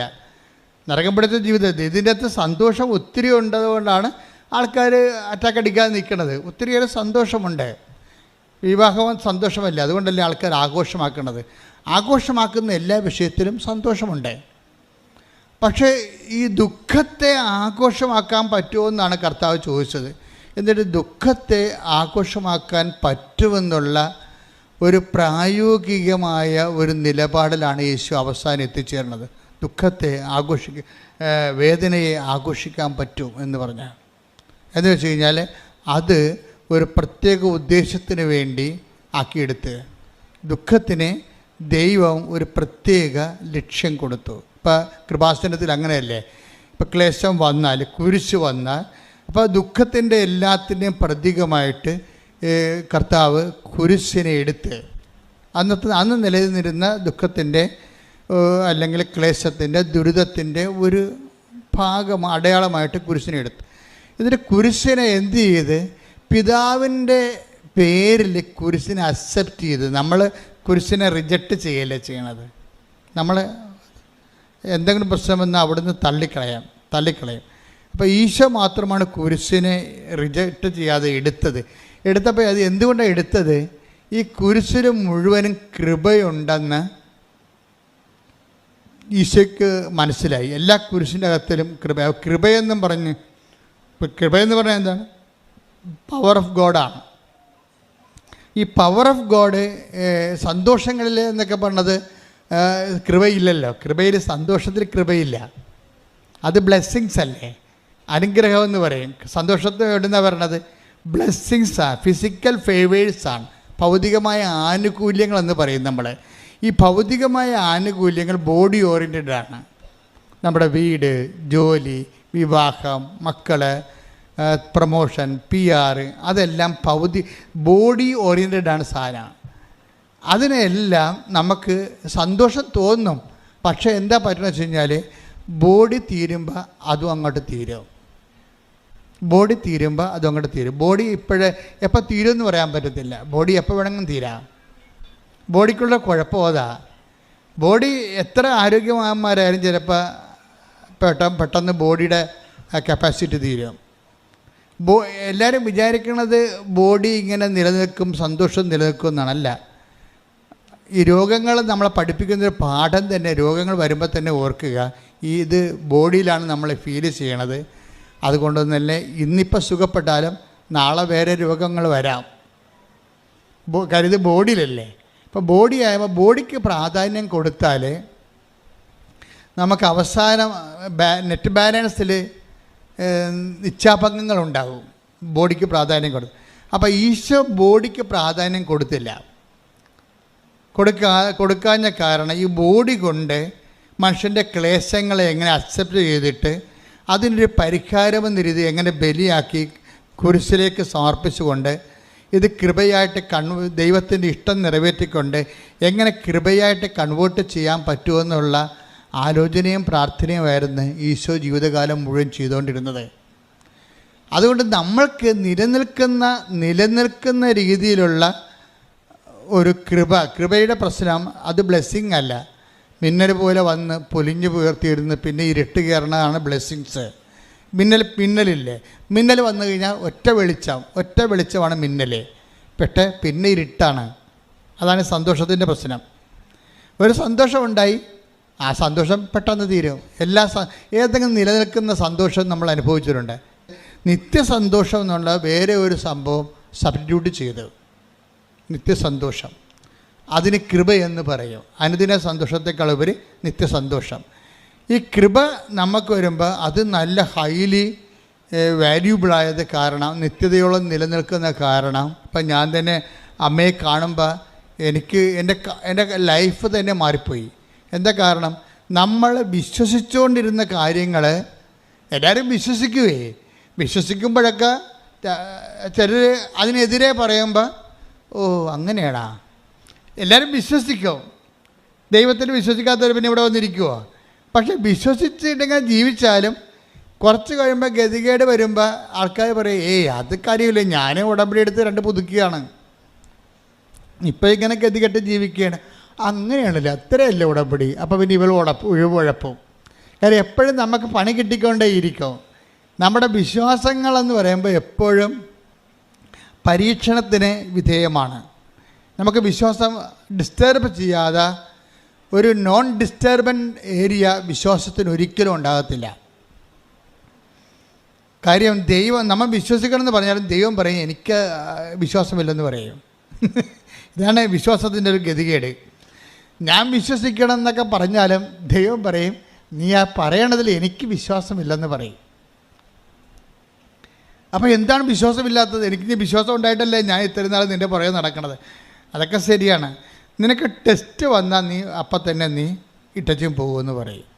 നരകം പിടിച്ച ജീവിതത്തിൽ ഇതിൻ്റെ അകത്ത് സന്തോഷം ഒത്തിരി ഉണ്ടതുകൊണ്ടാണ് ആൾക്കാർ അറ്റാക്ക് അടിക്കാതെ നിൽക്കുന്നത്. ഒത്തിരിയേറെ സന്തോഷമുണ്ട്. വിവാഹം സന്തോഷമല്ല, അതുകൊണ്ടല്ലേ ആൾക്കാർ ആഘോഷമാക്കുന്നത്. ആഘോഷമാക്കുന്ന എല്ലാ വിഷയത്തിലും സന്തോഷമുണ്ട്. പക്ഷേ ഈ ദുഃഖത്തെ ആഘോഷമാക്കാൻ പറ്റുമോ എന്നാണ് കർത്താവ് ചോദിച്ചത്. എന്നിട്ട് ദുഃഖത്തെ ആഘോഷമാക്കാൻ പറ്റുമെന്നുള്ള ഒരു പ്രായോഗികമായ ഒരു നിലപാടിലാണ് യേശു അവസാനം എത്തിച്ചേർന്നത്. ദുഃഖത്തെ വേദനയെ ആഘോഷിക്കാൻ പറ്റും എന്ന് പറഞ്ഞാൽ എന്ന് വെച്ച് കഴിഞ്ഞാൽ അത് ഒരു പ്രത്യേക ഉദ്ദേശത്തിന് വേണ്ടി ആക്കിയെടുത്ത് ദുഃഖത്തിന് ദൈവം ഒരു പ്രത്യേക ലക്ഷ്യം കൊടുത്തു. ഇപ്പം കൃപാസനത്തിൽ അങ്ങനെയല്ലേ? ഇപ്പം ക്ലേശം വന്നാൽ, കുരിശ് വന്നാൽ, അപ്പോൾ ദുഃഖത്തിൻ്റെ എല്ലാത്തിൻ്റെയും പ്രതീകമായിട്ട് കർത്താവ് കുരിശിനെ എടുത്ത് അന്ന് നിലനിന്നിരുന്ന ദുഃഖത്തിൻ്റെ അല്ലെങ്കിൽ ക്ലേശത്തിൻ്റെ ദുരിതത്തിൻ്റെ ഒരു അടയാളമായിട്ട് കുരിശിനെ എടുത്തു. എന്നിട്ട് കുരിശിനെ എന്ത് ചെയ്ത് പിതാവിൻ്റെ പേരിൽ കുരിശിനെ അക്സെപ്റ്റ് ചെയ്ത്. നമ്മൾ കുരിശിനെ റിജക്റ്റ് ചെയ്യല്ലേ ചെയ്യണത്. നമ്മൾ എന്തെങ്കിലും പ്രശ്നം വന്നാൽ അവിടുന്ന് തള്ളിക്കളയും. അപ്പോൾ ഈശോ മാത്രമാണ് കുരിശിനെ റിജക്റ്റ് ചെയ്യാതെ എടുത്തപ്പോൾ അത് എന്തുകൊണ്ടാണ് എടുത്തത്? ഈ കുരിശിന് മുഴുവനും കൃപയുണ്ടെന്ന് ഈശോയ്ക്ക് മനസ്സിലായി. എല്ലാ കുരിശിൻ്റെ അകത്തിലും കൃപയെന്ന് പറഞ്ഞാൽ എന്താണ്? പവർ ഓഫ് ഗോഡാണ്. ഈ പവർ ഓഫ് ഗോഡ് സന്തോഷങ്ങളിൽ എന്നൊക്കെ പറഞ്ഞത് കൃപയില്ലല്ലോ. കൃപയിൽ, സന്തോഷത്തിൽ കൃപയില്ല. അത് ബ്ലെസ്സിങ്സ് അല്ലേ? അനുഗ്രഹം എന്ന് പറയും. സന്തോഷത്തെ എവിടുന്ന പറയണത്? ബ്ലെസ്സിങ്സാണ്, ഫിസിക്കൽ ഫേവേഴ്സാണ്, ഭൗതികമായ ആനുകൂല്യങ്ങളെന്ന് പറയും നമ്മൾ. ഈ ഭൗതികമായ ആനുകൂല്യങ്ങൾ ബോഡി ഓറിയൻറ്റഡാണ്. നമ്മുടെ വീട്, ജോലി, വിവാഹം, മക്കൾ, പ്രമോഷൻ, PR, അതെല്ലാം ബോഡി ഓറിയൻറ്റഡാണ് സാധനം. അതിനെല്ലാം നമുക്ക് സന്തോഷം തോന്നും. പക്ഷേ എന്താ പറ്റുന്നത് വെച്ച് കഴിഞ്ഞാൽ ബോഡി തീരുമ്പോൾ അതും അങ്ങോട്ട് തീരും. ബോഡി എപ്പോൾ തീരുമെന്ന് പറയാൻ പറ്റത്തില്ല. ബോഡി എപ്പോൾ വേണമെങ്കിലും തീരാം. ബോഡിക്കുള്ള കുഴപ്പം അതാ. ബോഡി എത്ര ആരോഗ്യവാന്മാരായാലും ചിലപ്പോൾ പെട്ടെന്ന് ബോഡിയുടെ കപ്പാസിറ്റി തീരും. എല്ലാവരും വിചാരിക്കുന്നത് ബോഡി ഇങ്ങനെ നിലനിൽക്കും, സന്തോഷം നിലനിൽക്കും എന്നാണല്ല. ഈ രോഗങ്ങൾ നമ്മളെ പഠിപ്പിക്കുന്നൊരു പാഠം തന്നെ. രോഗങ്ങൾ വരുമ്പോൾ തന്നെ ഓർക്കുക, ഇത് ബോഡിയിലാണ് നമ്മൾ ഫീൽ ചെയ്യണത്. അതുകൊണ്ട് തന്നെ ഇന്നിപ്പോൾ സുഖപ്പെട്ടാലും നാളെ വേറെ രോഗങ്ങൾ വരാം. കരുത് ബോഡിയിലല്ലേ. ഇപ്പോൾ ബോഡി ആയപ്പോൾ ബോഡിക്ക് പ്രാധാന്യം കൊടുത്താൽ നമുക്ക് അവസാനം നെറ്റ് ബാലൻസിൽ ഇച്ഛാഭംഗങ്ങളുണ്ടാകും. ബോഡിക്ക് പ്രാധാന്യം കൊടുത്തു. അപ്പോൾ ഈശോ ബോഡിക്ക് പ്രാധാന്യം കൊടുക്കാഞ്ഞ കാരണം ഈ ബോഡി കൊണ്ട് മനുഷ്യൻ്റെ ക്ലേശങ്ങളെ എങ്ങനെ അക്സെപ്റ്റ് ചെയ്തിട്ട് അതിനൊരു പരിഹാരമെന്ന രീതി എങ്ങനെ ബലിയാക്കി കുരിശിലേക്ക് സമർപ്പിച്ചുകൊണ്ട് ഇത് കൃപയായിട്ട് ദൈവത്തിൻ്റെ ഇഷ്ടം നിറവേറ്റിക്കൊണ്ട് എങ്ങനെ കൃപയായിട്ട് കൺവേർട്ട് ചെയ്യാൻ പറ്റുമെന്നുള്ള ആലോചനയും പ്രാർത്ഥനയുമായിരുന്നു ഈശോ ജീവിതകാലം മുഴുവൻ ചെയ്തുകൊണ്ടിരുന്നത്. അതുകൊണ്ട് നമ്മൾക്ക് നിലനിൽക്കുന്ന രീതിയിലുള്ള ഒരു കൃപയുടെ പ്രശ്നം അത് ബ്ലെസ്സിങ് അല്ല. മിന്നൽ പോലെ വന്ന് പൊലിഞ്ഞു പുയർത്തിയിരുന്ന് പിന്നെ ഇരുട്ട് കയറണതാണ് ബ്ലെസ്സിങ്സ്. മിന്നലില്ലേ? മിന്നൽ വന്നു കഴിഞ്ഞാൽ ഒറ്റ വെളിച്ചമാണ് മിന്നൽ. പിന്നെ ഇരുട്ടാണ്. അതാണ് സന്തോഷത്തിൻ്റെ പ്രശ്നം. ഒരു സന്തോഷമുണ്ടായി, ആ സന്തോഷം പെട്ടെന്ന് തീരും. ഏതെങ്കിലും നിലനിൽക്കുന്ന സന്തോഷം നമ്മൾ അനുഭവിച്ചിട്ടുണ്ട്. നിത്യസന്തോഷം എന്നുള്ള വേറെ ഒരു സംഭവം സബ്സ്റ്റിറ്റ്യൂട്ട് ചെയ്തു. നിത്യസന്തോഷം, അതിന് കൃപയെന്ന് പറയും. അനുദിന സന്തോഷത്തെക്കാളുപരി നിത്യസന്തോഷം. ഈ കൃപ നമുക്ക് വരുമ്പോൾ അത് നല്ല ഹൈലി വാല്യൂബിളായത് കാരണം, നിത്യതയോളം നിലനിൽക്കുന്ന കാരണം. ഇപ്പം ഞാൻ തന്നെ അമ്മയെ കാണുമ്പോൾ എനിക്ക് എൻ്റെ ലൈഫ് തന്നെ മാറിപ്പോയി. എന്താ കാരണം? നമ്മൾ വിശ്വസിച്ചുകൊണ്ടിരുന്ന കാര്യങ്ങൾ എല്ലാവരും വിശ്വസിക്കുമ്പോഴൊക്കെ ചിലർ അതിനെതിരെ പറയുമ്പോൾ അങ്ങനെയാണോ? എല്ലാവരും വിശ്വസിക്കും. ദൈവത്തിൽ വിശ്വസിക്കാത്തവർ പിന്നെ ഇവിടെ വന്നിരിക്കുമോ? പക്ഷെ വിശ്വസിച്ചിട്ടെങ്കിൽ ജീവിച്ചാലും കുറച്ച് കഴിയുമ്പോൾ ഗതികേട് വരുമ്പോൾ ആൾക്കാർ പറയും ഏയ് അത് കാര്യമില്ല, ഞാൻ ഉടമ്പടി എടുത്ത് 2 പുതുക്കിയാണ്, ഇപ്പം ഇങ്ങനെ ഗതികെട്ട് ജീവിക്കുകയാണ്. അങ്ങനെയാണല്ലോ, അത്രയല്ലേ ഉടമ്പടി. അപ്പോൾ പിന്നെ ഇവൾ ഉഴപ്പും. കാര്യം എപ്പോഴും നമുക്ക് പണി കിട്ടിക്കൊണ്ടേയിരിക്കും. നമ്മുടെ വിശ്വാസങ്ങളെന്ന് പറയുമ്പോൾ എപ്പോഴും പരീക്ഷണത്തിന് വിധേയമാണ്. നമുക്ക് വിശ്വാസം ഡിസ്റ്റർബ് ചെയ്യാതെ ഒരു നോൺ ഡിസ്റ്റർബൻറ്റ് ഏരിയ വിശ്വാസത്തിന് ഒരിക്കലും ഉണ്ടാകത്തില്ല. കാര്യം ദൈവം നമ്മൾ വിശ്വസിക്കണമെന്ന് പറഞ്ഞാലും ദൈവം പറയും എനിക്ക് വിശ്വാസമില്ലെന്ന് പറയും. ഇതാണ് വിശ്വാസത്തിൻ്റെ ഒരു ഗതികേട്. ഞാൻ വിശ്വസിക്കണം എന്നൊക്കെ പറഞ്ഞാലും ദൈവം പറയും നീ ആ പറയണതിൽ എനിക്ക് വിശ്വാസമില്ലെന്ന് പറയും. അപ്പോൾ എന്താണ് വിശ്വാസമില്ലാത്തത്? എനിക്ക് വിശ്വാസം ഉണ്ടായിട്ടല്ലേ ഞാൻ ഇത്രയും നാൾ നിൻ്റെ പുറകെ നടക്കണത്. അതൊക്കെ ശരിയാണ്. നിനക്ക് ടെസ്റ്റ് വന്നാൽ നീ അപ്പം തന്നെ നീ ഇട്ടച്ചും പോകുമെന്ന് പറയും.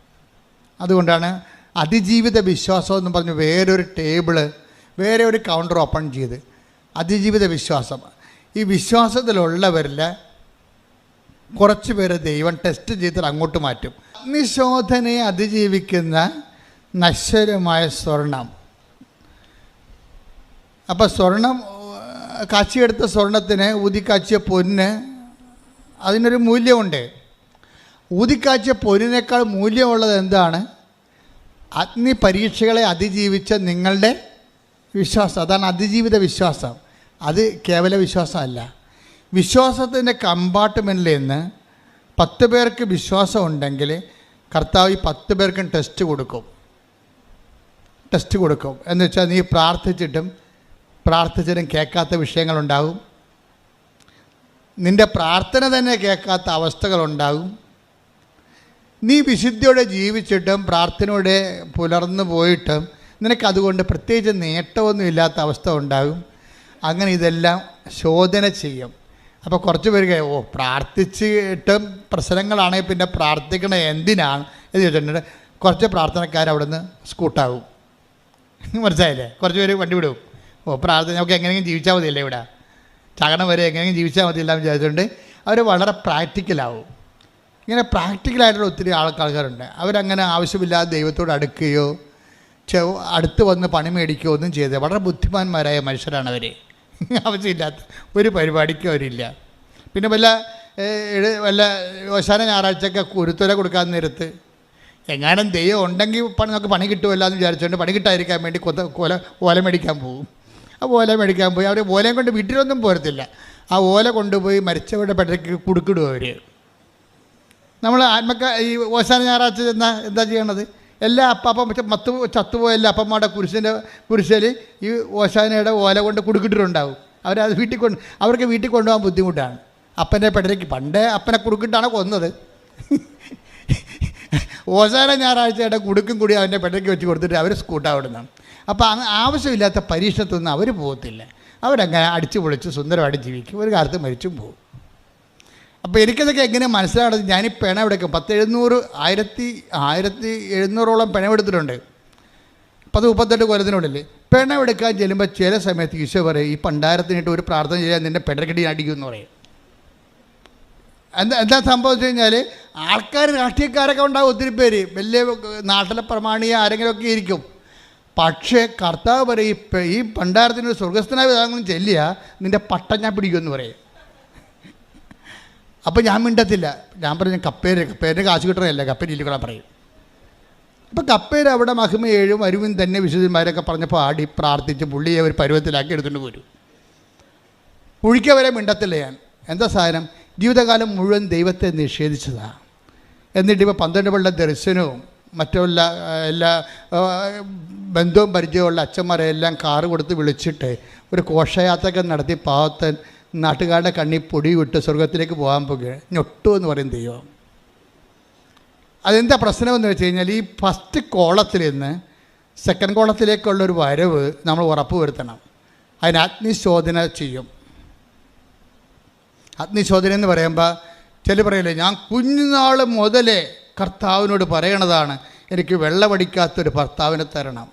അതുകൊണ്ടാണ് അതിജീവിത വിശ്വാസം എന്ന് പറഞ്ഞ് വേറൊരു ടേബിള്, വേറെ ഒരു കൗണ്ടർ ഓപ്പൺ ചെയ്ത് അതിജീവിത വിശ്വാസം. ഈ വിശ്വാസത്തിലുള്ളവരിൽ കുറച്ച് പേര് ദൈവം ടെസ്റ്റ് ചെയ്തിട്ട് അങ്ങോട്ട് മാറ്റും. അഗ്നിശോധനയെ അതിജീവിക്കുന്ന നശ്വരമായ സ്വർണം. അപ്പോൾ സ്വർണം കാച്ചിയെടുത്ത സ്വർണത്തിന് ഊതിക്കാച്ചിയ പൊന്ന് അതിനൊരു മൂല്യമുണ്ട്. ഊതിക്കാച്ചിയ പൊന്നിനേക്കാൾ മൂല്യമുള്ളത് എന്താണ്? അഗ്നി പരീക്ഷകളെ അതിജീവിച്ച നിങ്ങളുടെ വിശ്വാസം. അതാണ് അതിജീവിത വിശ്വാസം. അത് കേവല വിശ്വാസമല്ല. വിശ്വാസത്തിൻ്റെ കമ്പാർട്ട്മെൻറ്റിൽ നിന്ന് 10 പേർക്ക് വിശ്വാസം ഉണ്ടെങ്കിൽ കർത്താവ് ഈ 10 പേർക്കും ടെസ്റ്റ് കൊടുക്കും. എന്ന് വെച്ചാൽ നീ പ്രാർത്ഥിച്ചിട്ടും കേൾക്കാത്ത വിഷയങ്ങളുണ്ടാകും. നിൻ്റെ പ്രാർത്ഥന തന്നെ കേൾക്കാത്ത അവസ്ഥകളുണ്ടാകും. നീ വിശുദ്ധിയോടെ ജീവിച്ചിട്ടും പ്രാർത്ഥനയോടെ പുലർന്നു പോയിട്ടും നിനക്കതുകൊണ്ട് പ്രത്യേകിച്ച് നേട്ടമൊന്നും ഇല്ലാത്ത അവസ്ഥ ഉണ്ടാകും. അങ്ങനെ ഇതെല്ലാം ശോധന ചെയ്യും. അപ്പോൾ കുറച്ച് പേര് പ്രാർത്ഥിച്ചിട്ടും പ്രശ്നങ്ങളാണെങ്കിൽ പിന്നെ പ്രാർത്ഥിക്കണത് എന്തിനാണ് എന്ന് ചോദിച്ചിട്ടുണ്ട്. കുറച്ച് പ്രാർത്ഥനക്കാർ അവിടെ നിന്ന് സ്കൂട്ടാകും. മനസ്സിലായില്ലേ? കുറച്ച് പേര് വണ്ടി വിടും. പ്രാർത്ഥന നമുക്ക് എങ്ങനെയെങ്കിലും ജീവിച്ചാൽ മതിയല്ലേ, ഇവിടെ ചകണം വരെ എങ്ങനെയെങ്കിലും ജീവിച്ചാൽ മതിയില്ല എന്ന് വിചാരിച്ചുകൊണ്ട് അവർ വളരെ പ്രാക്ടിക്കലാവും. ഇങ്ങനെ പ്രാക്ടിക്കലായിട്ടുള്ള ഒത്തിരി ആൾക്കാരുണ്ട്. അവരങ്ങനെ ആവശ്യമില്ലാതെ ദൈവത്തോട് അടുക്കുകയോ അടുത്ത് വന്ന് പണി മേടിക്കുകയോ ഒന്നും ചെയ്തത്. വളരെ ബുദ്ധിമാന്മാരായ മനുഷ്യരാണ് അവർ. ആവശ്യമില്ലാത്ത ഒരു പരിപാടിക്കും അവരില്ല. പിന്നെ വല്ല അവസാന ഞായറാഴ്ചയൊക്കെ കുരുത്തോല കൊടുക്കാൻ നേരത്ത് എങ്ങാനും ദൈവം ഉണ്ടെങ്കിൽ നമുക്ക് പണി കിട്ടുമല്ലോ എന്ന് വിചാരിച്ചുകൊണ്ട് പണി കിട്ടാതിരിക്കാൻ വേണ്ടി ഓല മേടിക്കാൻ പോകും. ആ ഓല മേടിക്കാൻ പോയി അവർ ഓലയും കൊണ്ട് വീട്ടിലൊന്നും പോരത്തില്ല. ആ ഓല കൊണ്ടുപോയി മരിച്ചവരുടെ പെടയ്ക്ക് കുടുക്കിടും അവർ. നമ്മൾ ഈ ഓശാന ഞായറാഴ്ച ചെന്നാൽ എന്താ ചെയ്യണത്? എല്ലാ അപ്പം ചത്തുപോയ എല്ലാ അപ്പന്മാരുടെ കുരിശിൽ ഈ ഓശാനയുടെ ഓല കൊണ്ട് കുടുക്കിട്ടിട്ടുണ്ടാവും. അവരത് അവർക്ക് വീട്ടിൽ കൊണ്ടുപോകാൻ ബുദ്ധിമുട്ടാണ്. അപ്പൻ്റെ പെടരയ്ക്ക് പണ്ടേ അപ്പനെ കുടുക്കിട്ടാണ് കൊന്നത്. ഓശാന ഞായറാഴ്ചയുടെ കുടുക്കും കൂടി അവൻ്റെ പെടരയ്ക്ക് വെച്ച് കൊടുത്തിട്ട് അവർ സ്കൂട്ടാവിടുന്നതാണ്. അപ്പോൾ ആവശ്യമില്ലാത്ത പരീക്ഷത്തൊന്നും അവർ പോകത്തില്ല. അവരങ്ങനെ അടിച്ചു പൊളിച്ച് സുന്ദരമായിട്ട് ജീവിക്കും. ഒരു കാലത്ത് മരിച്ചും പോകും. അപ്പോൾ എനിക്കതൊക്കെ എങ്ങനെ മനസ്സിലാവുന്നത്? ഞാനീ പിണമെടുക്കും 1700 പിണമെടുത്തിട്ടുണ്ട്. 10-38 കൊല്ലത്തിനുള്ളിൽ പിണമെടുക്കാൻ ചെല്ലുമ്പോൾ ചില സമയത്ത് ഈശോ പറയും ഈ പണ്ടാരത്തിനിട്ട് ഒരു പ്രാർത്ഥന ചെയ്യാൻ നിൻ്റെ പെടരക്കടി അടിക്കുമെന്ന് പറയും. എന്താ സംഭവിച്ചു കഴിഞ്ഞാൽ ആൾക്കാർ രാഷ്ട്രീയക്കാരൊക്കെ ഉണ്ടാകും, ഒത്തിരി പേര് വലിയ നാട്ടിലെ പ്രമാണിയ ആരെങ്കിലുമൊക്കെ ഇരിക്കും. പക്ഷേ കർത്താവ് പറയും ഈ പണ്ടാരത്തിനൊരു സ്വർഗസ്ഥനായ വിധാനം ചെല്ലിയ നിൻ്റെ പട്ടം ഞാൻ പിടിക്കുമെന്ന് പറയും. അപ്പോൾ ഞാൻ മിണ്ടത്തില്ല. ഞാൻ പറഞ്ഞു കപ്പേര് കാശ് കിട്ടണമല്ല, കപ്പേര് ഇല്ലിക്കളാൻ പറയും. അപ്പോൾ കപ്പേര് അവിടെ മഹിമ 7 വരുവിൻ തന്നെ വിശുദ്ധന്മാരൊക്കെ പറഞ്ഞപ്പോൾ ആടി പ്രാർത്ഥിച്ച് പുള്ളിയെ ഒരു പരുവത്തിലാക്കി എടുത്തുകൊണ്ട് പോരും. പുഴിക്കവരെ മിണ്ടത്തില്ല ഞാൻ. എന്താ സാധനം? ജീവിതകാലം മുഴുവൻ ദൈവത്തെ നിഷേധിച്ചതാണ്. എന്നിട്ടിപ്പോൾ 12 കൊല്ലം ദർശനവും മറ്റുള്ള എല്ലാ ബന്ധവും പരിചയമുള്ള അച്ഛന്മാരെല്ലാം കാറ് കൊടുത്ത് വിളിച്ചിട്ട് ഒരു ഘോഷയാത്രയൊക്കെ നടത്തി പാവത്തൻ നാട്ടുകാരുടെ കണ്ണി പൊടി വിട്ട് സ്വർഗത്തിലേക്ക് പോകാൻ പോകുകയാണ്. ഞൊട്ടു എന്ന് പറയും ദൈവം. അതെന്താ പ്രശ്നമെന്ന് വെച്ച് കഴിഞ്ഞാൽ ഈ ഫസ്റ്റ് കോളത്തിൽ നിന്ന് സെക്കൻഡ് കോളത്തിലേക്കുള്ളൊരു വരവ് നമ്മൾ ഉറപ്പ് വരുത്തണം. അതിന് അഗ്നിശോധന ചെയ്യും. അഗ്നിശോധന എന്ന് പറയുമ്പോൾ ചില പറയില്ലേ, ഞാൻ കുഞ്ഞുനാൾ മുതലേ കർത്താവിനോട് പറയണതാണ് എനിക്ക് വെള്ളമടിക്കാത്തൊരു ഭർത്താവിനെ തരണം.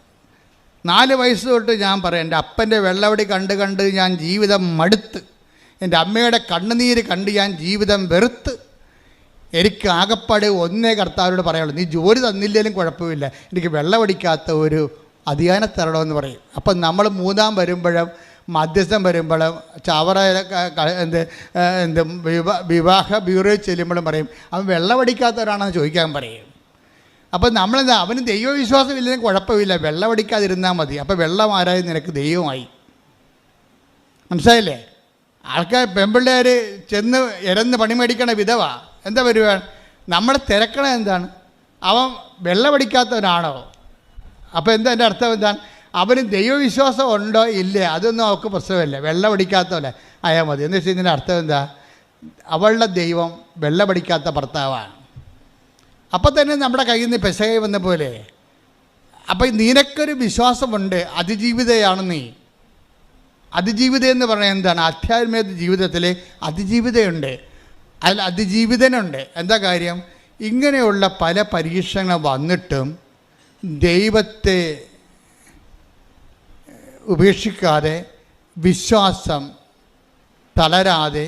4 വയസ്സ് തൊട്ട് ഞാൻ പറയാം, എൻ്റെ അപ്പൻ്റെ വെള്ളവടി കണ്ട് ഞാൻ ജീവിതം മടുത്ത്, എൻ്റെ അമ്മയുടെ കണ്ണുനീര് കണ്ട് ഞാൻ ജീവിതം വെറുത്ത്, എനിക്ക് ആകപ്പാടെ ഒന്നേ കർത്താവിനോട് പറയാനുള്ളൂ, നീ ജോലി തന്നില്ലെങ്കിലും കുഴപ്പമില്ല, എനിക്ക് വെള്ളമടിക്കാത്ത ഒരു അധികാരം തരണമെന്ന് പറയും. അപ്പം നമ്മൾ മൂന്നാം വരുമ്പോഴും മധ്യസ്ഥം വരുമ്പോഴും ചവറ വിവാഹ ബ്യൂറോയിൽ ചെല്ലുമ്പോഴും പറയും അവൻ വെള്ളമടിക്കാത്തവരാണെന്ന് ചോദിക്കാൻ പറയും. അപ്പം നമ്മളെന്താ, അവന് ദൈവവിശ്വാസം ഇല്ലെങ്കിൽ കുഴപ്പമില്ല, വെള്ളമടിക്കാതിരുന്നാൽ മതി. അപ്പം വെള്ളമാരായി നിനക്ക് ദൈവമായി. മനസ്സിലായില്ലേ? ആൾക്കാർ പെൺപിള്ളേർ ചെന്ന് ഇരന്ന് പണി മേടിക്കണ വിധവ എന്താ വരുവാൻ, നമ്മളെ തിരക്കണ എന്താണ്, അവൻ വെള്ളമടിക്കാത്തവനാണോ? അപ്പോൾ എന്താ എൻ്റെ അർത്ഥം എന്താണ്, അവന് ദൈവവിശ്വാസം ഉണ്ടോ ഇല്ലേ അതൊന്നും അവൾക്ക് പ്രശ്നമില്ല, വെള്ളമടിക്കാത്തവല്ല ആയാൽ മതി. എന്ന് വെച്ച് കഴിഞ്ഞാൽ അർത്ഥം എന്താ, അവളുടെ ദൈവം വെള്ളമടിക്കാത്ത ഭർത്താവാണ്. അപ്പം തന്നെ നമ്മുടെ കയ്യിൽ നിന്ന് പെസകை വന്ന പോലെ. അപ്പം നിനക്കൊരു വിശ്വാസമുണ്ട്, അതിജീവിതയാണ് നീ. അതിജീവിത എന്ന് പറഞ്ഞാൽ എന്താണ്, ആധ്യാത്മിക ജീവിതത്തിൽ അതിജീവിതയുണ്ട്, അതിൽ അതിജീവിതനുണ്ട്. എന്താ കാര്യം, ഇങ്ങനെയുള്ള പല പരീക്ഷണങ്ങൾ വന്നിട്ടും ദൈവത്തെ ഉപേക്ഷിക്കാതെ വിശ്വാസം തളരാതെ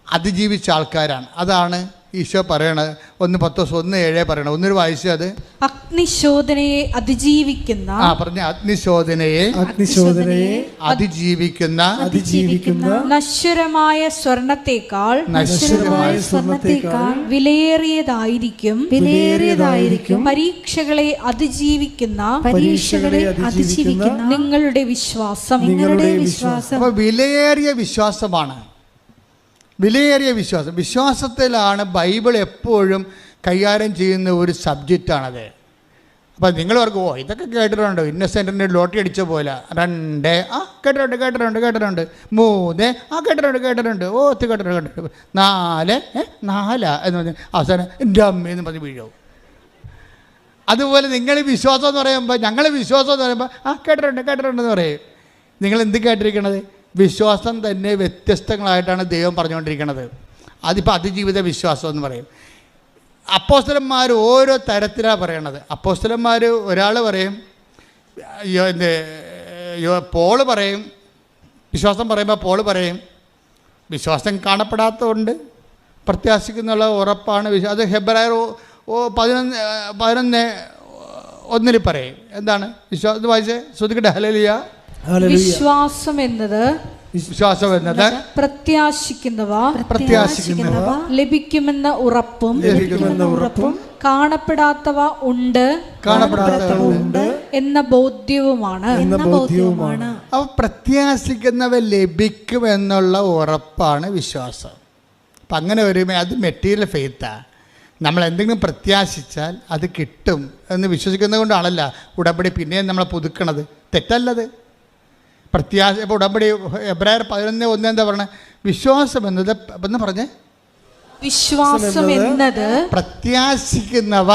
അതിജീവിച്ച ആൾക്കാരാണ്. അതാണ് ഈശോ പറയണത്. 1 പത്രോസ് 1:7 പറയണം. ഒന്നൊരു വായിച്ചത്, അഗ്നിശോധനയെ അതിജീവിക്കുന്ന പറഞ്ഞ അഗ്നിശോധനയെ അതിജീവിക്കുന്ന നശ്വരമായ സ്വർണത്തേക്കാൾ വിലയേറിയതായിരിക്കും പരീക്ഷകളെ അതിജീവിക്കുന്ന നിങ്ങളുടെ വിശ്വാസം. അപ്പോൾ വിലയേറിയ വിശ്വാസമാണ്. വിലയേറിയ വിശ്വാസം, വിശ്വാസത്തിലാണ് ബൈബിൾ എപ്പോഴും കൈകാര്യം ചെയ്യുന്ന ഒരു സബ്ജക്റ്റാണത്. അപ്പോൾ നിങ്ങൾ ഓർക്കും, ഇതൊക്കെ കേട്ടിട്ടുണ്ടോ, ഇന്നസെൻറ്റിൻ്റെ ലോട്ടറി അടിച്ച പോലെ 2 കേട്ടിട്ടുണ്ട് 3 കേട്ടിട്ടുണ്ട് കേട്ടിട്ടുണ്ട് 4 എന്ന് പറഞ്ഞ് അവസാനം എൻ്റെ അമ്മയെന്ന് പറഞ്ഞ് വീഴും. അതുപോലെ നിങ്ങൾ വിശ്വാസം എന്ന് പറയുമ്പോൾ, ഞങ്ങൾ വിശ്വാസം എന്ന് പറയുമ്പോൾ കേട്ടിട്ടുണ്ടെന്ന് പറയും. നിങ്ങൾ എന്ത് കേട്ടിരിക്കണത്? വിശ്വാസം തന്നെ വ്യത്യസ്തങ്ങളായിട്ടാണ് ദൈവം പറഞ്ഞുകൊണ്ടിരിക്കുന്നത്. അതിപ്പോൾ അതിജീവിത വിശ്വാസം എന്ന് പറയും. അപ്പോസ്തലന്മാർ ഓരോ തരത്തിലാണ് പറയണത്. അപ്പോസ്തലന്മാർ ഒരാൾ പറയും, പോള് പറയും, വിശ്വാസം പറയുമ്പോൾ പോള് പറയും വിശ്വാസം കാണപ്പെടാത്തതുകൊണ്ട് പ്രത്യാശിക്കുന്നുള്ള ഉറപ്പാണ് വിശ്വാസം. അത് ഹെബ്രായർ 11:1 പറയും. എന്താണ് വിശ്വാസം? വായിച്ചേ, ശ്രദ്ധിക്കട്ടെ. ഹല്ലേലൂയ. വിശ്വാസം എന്നത് പ്രത്യാശിക്കുന്നവ ലഭിക്കുമെന്ന ഉറപ്പും കാണപ്പെടാത്തവ ഉണ്ട് എന്ന ബോധ്യവുമാണ്. അപ്പോൾ പ്രത്യാശിക്കുന്നവ ലഭിക്കുമെന്നുള്ള ഉറപ്പാണ് വിശ്വാസം. അപ്പം അങ്ങനെ വരുമ്പോൾ അത് മെറ്റീരിയൽ ഫെയ്ത്താണ്. നമ്മൾ എന്തെങ്കിലും പ്രത്യാശിച്ചാൽ അത് കിട്ടും എന്ന് വിശ്വസിക്കുന്നത് കൊണ്ടാണല്ല ഉടമ്പടി പിന്നെയും നമ്മളെ പുതുക്കണത്. തെറ്റല്ലത്. പ്രത്യാശ ഇപ്പോൾ ഉടമ്പടി എബ്രായർ 11:1 എന്താ പറഞ്ഞത്? വിശ്വാസം എന്നത് എന്ന് പറഞ്ഞേ, വിശ്വാസം എന്നത് പ്രത്യാശിക്കുന്നവ